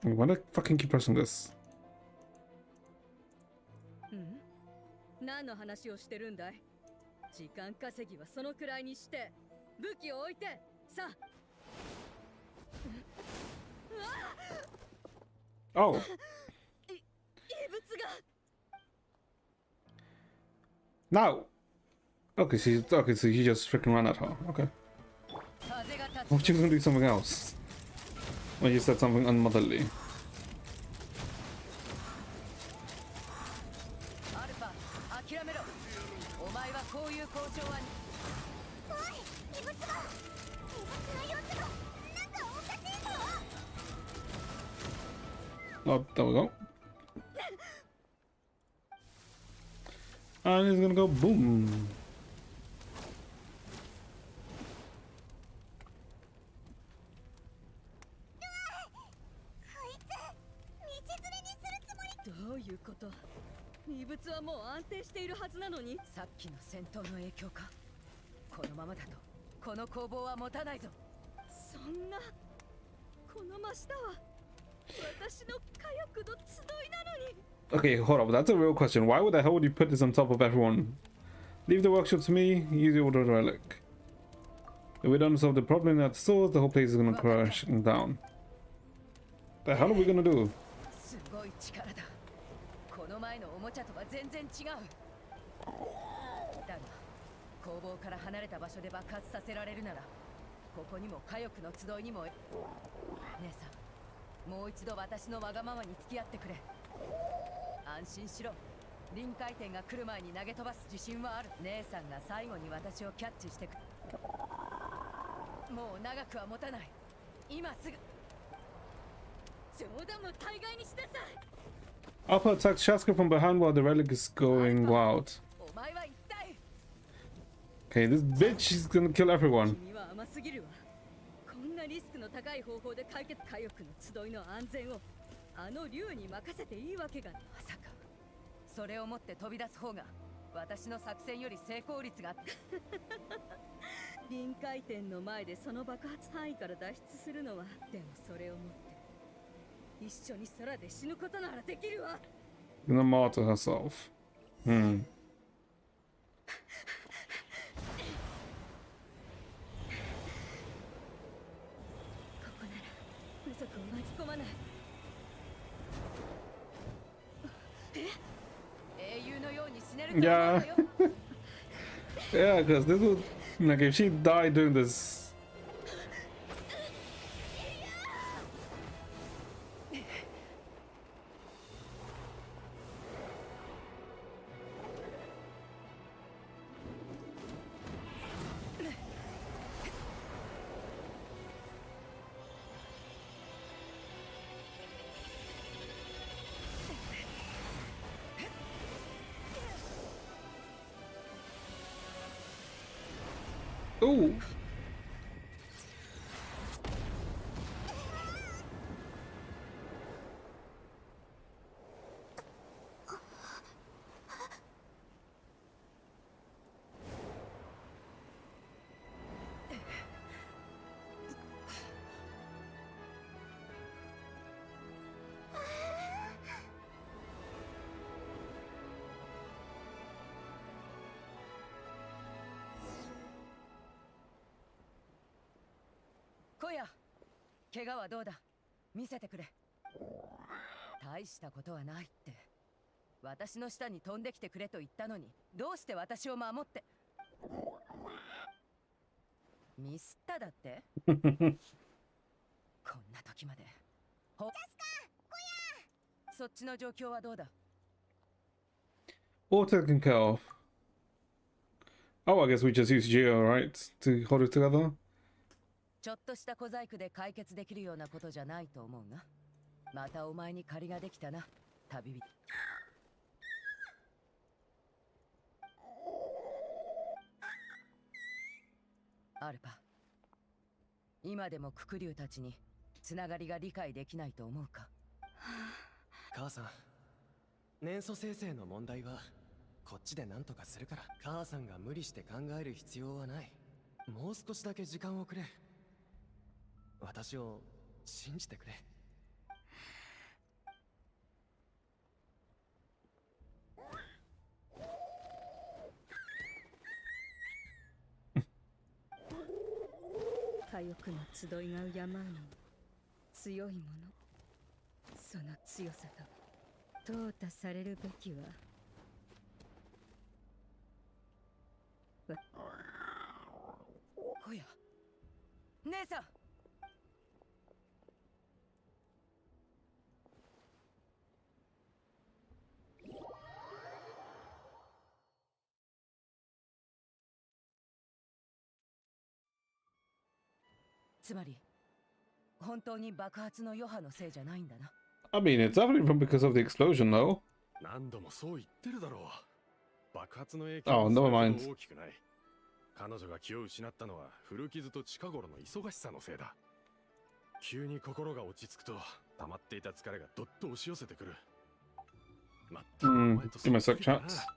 ん、 Why do I fucking keep pressing this? 何の話をしてるんだい。時間稼ぎはそのくらいにして武器を置いてさあ。 Oh. 異物が。 Now. Okay, so you just freaking ran at her. Okay. 風が立 What if you gonna do something else? When you said something unmotherly. アルファ、諦めろ。お前はこういう交渉は。おい、異物が。異物の様子が。なんかおかしいぞ。 Oh, there we go. And it's gonna go boom.さっきの戦闘の影響か。このままだとこの攻防は持たないぞ。そんな、この真下は私の火力の集いなのに。 Okay, hold up. That's a real question. Why would the hell would you put this on top of everyone? Leave the workshop to me. Use the order relic. If we don't solve the problem at the source, the whole place is gonna crash down. The hell are we gonna do? すごい力だ。この前のおもちゃとは全然違う。だが工房から離れた場所で爆発させられるなら、ここにも火力の集いにも。姉さん、もう一度私のわがままに付き合ってくれ。安心しろ。臨界点が来る前に投げ飛ばす自信はある。姉さんが最後に私をキャッチしてく。もう長くは持たない。今すぐ。冗談も大概にしなさい。Alpha attacks Chasca from behind while the relic is going wild. お前は一体。 Okay, this bitch is gonna kill everyone. 君は甘すぎるわ。こんなリスクの高い方法で解決。火力の集いの安全をあの竜に任せていいわけが。まさかそれを持って飛び出す方が私の作戦より成功率が。臨界点の前でその爆発範囲から脱出するのは。でもそれを持って一緒に空で死ぬことならできるわ。 Gonna martyr herself. ここなら無足を巻き込まない。英雄のように死ねると思う Yeah. わよ。Yeah, because this would, like, if she died doing this. Ooh.小屋、怪我はどうだ。見せてくれ。大したことはないって。私の下に飛んできてくれと言ったのに、どうして私を守って。ミスっただって。こんな時まで。ほ。そっちの状況はどうだ。 All taken care of. Oh, I guess we just use Geo, right? To hold it together? ちょっとした小細工で解決できるようなことじゃないと思うが。またお前に借りができたな、旅人。アルパ、今でもククリュウたちにつながりが理解できないと思うか。母さん、年素生成の問題はこっちで何とかするから。母さんが無理して考える必要はない。もう少しだけ時間をくれ。私を信じてくれ。火力の集いが敬うのも強いもの。その強さと淘汰されるべきは。小屋、姉さん。つまり本当に爆発の余波のせいじゃないんだな。 I mean, it's definitely from because of the explosion, though. 何度もそう言ってるだろう。爆発の影 Oh, 響 never はそれ mind. ほど大きくない。彼女が気を失ったのは古傷と近頃の忙しさのせいだ。急に心が落ち着くと溜まっていた疲れがどっと押し寄せてくる。まったくお前と Give me a そ sec, っくりだな。 chat.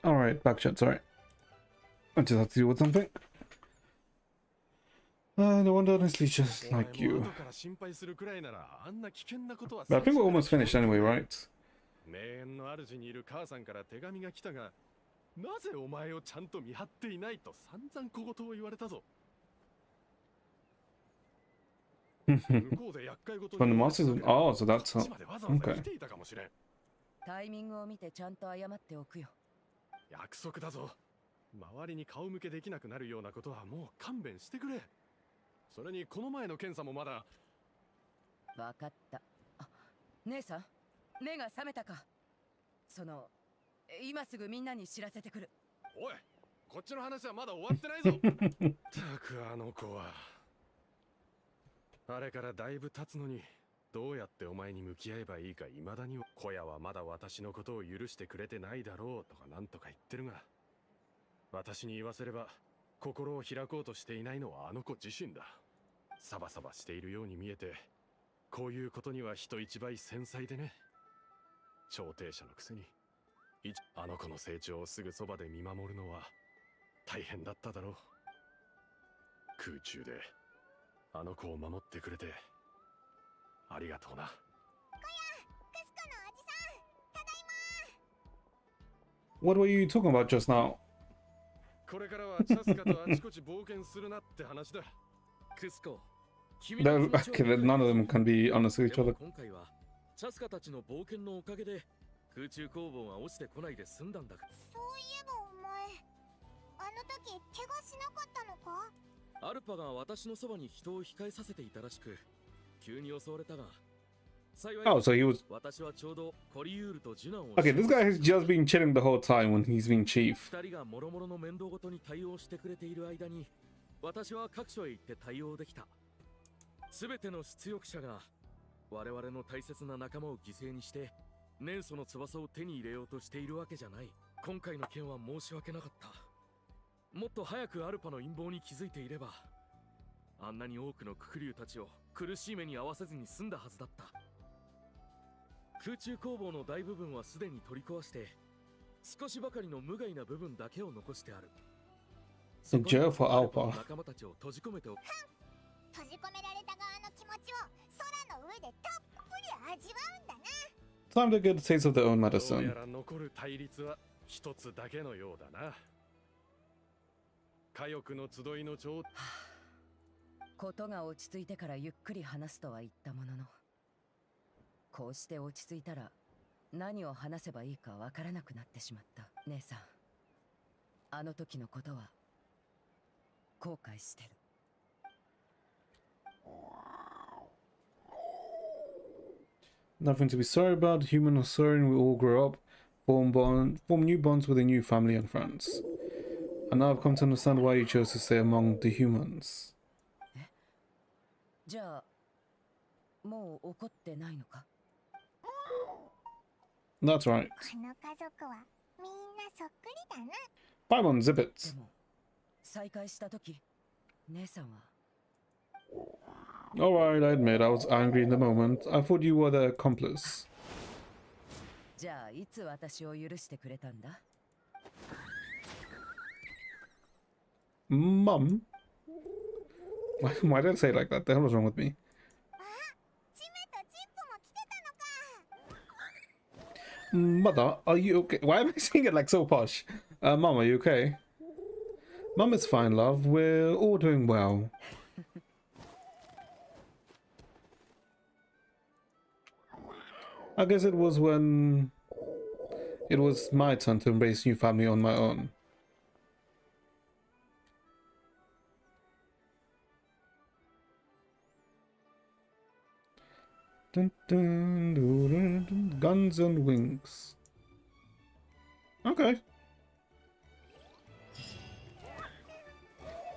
Alright, back chat, sorry. I just have to deal with something. No wonder honestly just like you. But I think we're almost finished anyway, right? 名園の主にいる母さんから手紙が来たが、なぜお前をちゃんと見張っていないと散々小言を言われたぞ。向こうで厄介事 From the に masters of... Oh, so that's こ how... っちまでわざわざ Okay. 来ていたかもしれん。タイミングを見てちゃんと謝っておくよ。約束だぞ。周りに顔向けできなくなるようなことはもう勘弁してくれ。それにこの前の検査もまだ。わかった。あ、姉さん、目が覚めたか。今すぐみんなに知らせてくる。おい、こっちの話はまだ終わってないぞ。ったくあの子は。あれからだいぶ経つのに、どうやってお前に向き合えばいいか未だに。小屋はまだ私のことを許してくれてないだろうとかなんとか言ってるが、私に言わせれば心を開こうとしていないのはあの子自身だ。サバサバしているように見えて、こういうことには人一倍繊細でね。調停者のくせにあの子の成長をすぐそばで見守るのは大変だっただろう。空中であの子を守ってくれてありがとうな。What were you talking about just now? これからはチャスカとあちこち冒険するなって話だ。クスコ、 Okay, none of them can be honest with each other. 今回はチャスカたちの冒険のおかげで空中工房が落ちてこないで済んだんだ。そういえばお前、あの時怪我しなかったのか？アルパが私のそばに人を控えさせていたらしく、急に襲われたが、幸い Oh, so he was... 私はちょうどコリユールとジュナンを Okay, this guy has just been chilling the whole time when he's been chief. 二人が諸々の面倒ごとに対応してくれている間に、私は各所へ行って対応できた。すべての出力者が我々の大切な仲間を犠牲にして年祖の翼を手に入れようとしているわけじゃない。今回の件は申し訳なかった。もっと早くアルパの陰謀に気づいていれば、あんなに多くのククリュウたちを苦しい目に遭わせずに済んだはずだった。空中工房の大部分はすでに取り壊して、少しばかりの無害な部分だけを残してある。 In jail for Alpha. 仲間たちを閉じ込めておく。閉じ込められた側の気持ちを空の上でたっぷり味わうんだな。 Time to get a taste of their own どうや medicine. ら残る対立は一つだけのようだな。火翼の集いの頂。ことが落ち着いてからゆっくり話すとは言ったものの、こうして落ち着いたら何を話せばいいかわからなくなってしまった。姉さん、あの時のことは後悔してる。 Nothing to be sorry about. Human or Soren, we all grow up, form new bonds with a new family and friends. And now I've come to understand why you chose to stay among the humans. じゃあもう怒ってないのか？ That's right. この家族はみんなそっくりだな。 Paimon, zip it. でも再会した時、姉さんは Alright, I admit I was angry in the moment. I thought you were the accomplice. じゃあいつ私を許してくれたんだ？ Mum? Why did I say it like that? The hell was wrong with me? あ、チメとチップも来てたのか。 Mother, are you okay? Why am I saying it like so posh? Mom, are you okay? Mum is fine, love. We're all doing well. I guess it was when it was my turn to embrace new family on my own. Dun, dun, dun, dun, dun. Guns and wings. Okay.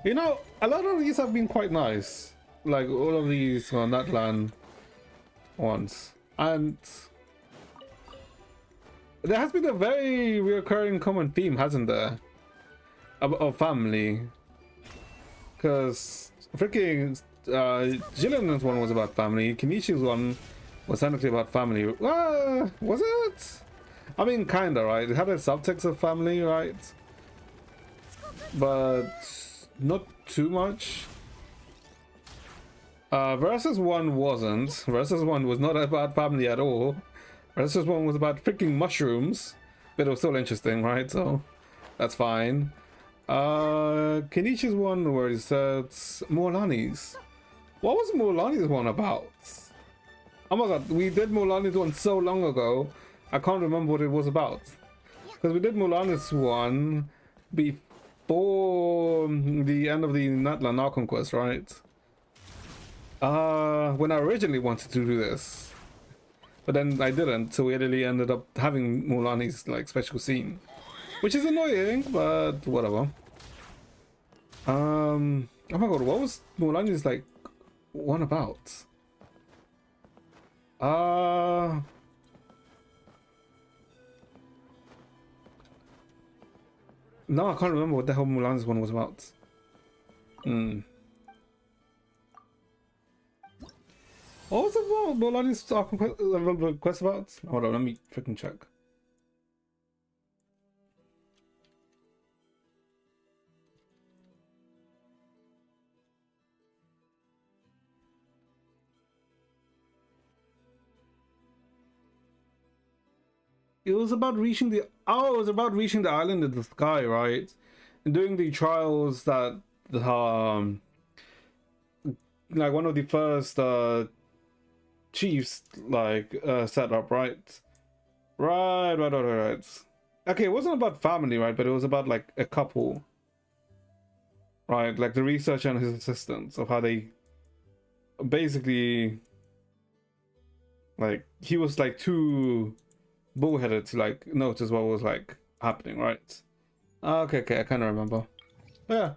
You know, a lot of these have been quite nice. Like all of these on that land ones. And there has been a very recurring common theme, hasn't there? Of family. Because freaking Jillian's one was about family. Kinishi's one was technically about family. Was it? I mean, kinda, right? It had a subtext of family, right? But not too much. Versus 1 wasn't. Versus 1 was not about family at all. Versus 1 was about freaking mushrooms. But it was still interesting, right? So that's fine. Kenichi's one where he said Mulan's. What was Mulan's one about? Oh my god, we did Mulan's one so long ago. I can't remember what it was about. Because we did Mulan's one before the end of the Natlan Archon quest, right? When I originally wanted to do this. But then I didn't, so we really ended up having Mulan's like special scene. Which is annoying, but whatever. Oh my god, what was Mulan's like one about? No, I can't remember what the hell Mulan's one was about. What was it about? Mulan's quest about? Hold on, let me freaking check. It was about reaching the it was about reaching the island in the sky, right? And doing the trials that like one of the first chiefs like set up, right? Right. Okay, it wasn't about family, right? But it was about like a couple, right? Like the researcher and his assistants of how they basically like he was like too bullheaded to like notice what was like happening, right? Okay, I kind of remember. Yeah,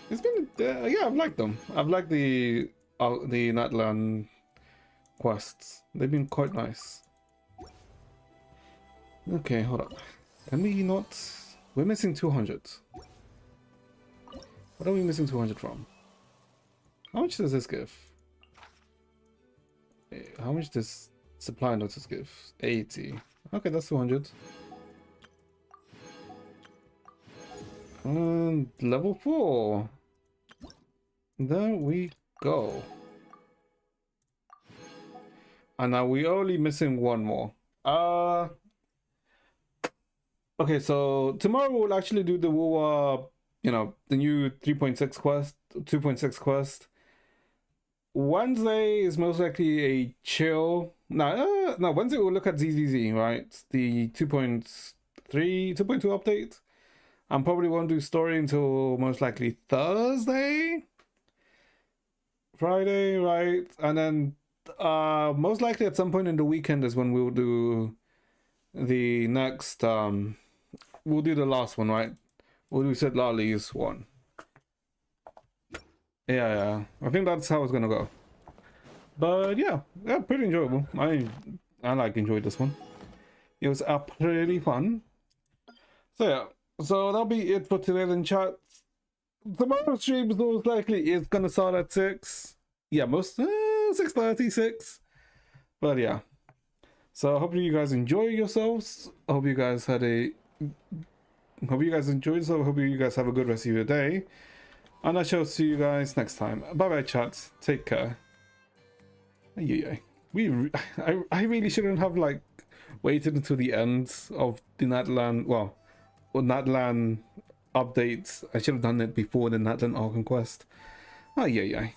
it's been yeah, I've liked them. I've liked the Natlan quests. They've been quite nice. Okay, hold up. Can we not? We're missing 200. What are we missing 200 from? How much does this give? How much does supply notice give? 80. Okay, that's 200. And level 4. There we go. And now we're only missing one more. Okay, so tomorrow we'll actually do the Wuwa, you know, the new 3.6 quest, 2.6 quest. Wednesday is most likely a chill. No, Wednesday we'll look at ZZZ, right? The 2.3, 2.2 update. I probably won't do story until most likely Thursday, Friday, right? And then most likely at some point in the weekend is when we'll do the next we'll do the last one, right? We'll do Sid Lali's one. Yeah, I think that's how it's gonna go. But yeah, pretty enjoyable. I enjoyed this one. It was pretty fun. So yeah, so that'll be it for today in chat. Tomorrow's stream most likely is gonna start at 6. Yeah, 6:36. But yeah. So I hope you guys enjoy yourselves. I hope you guys enjoyed yourself. I hope you guys have a good rest of your day. And I shall see you guys next time. Bye bye, chat. Take care. Yeah. I really shouldn't have like waited until the end of the Natlan, or Natlan updates. I should have done it before the Natlan Archon quest. Yeah.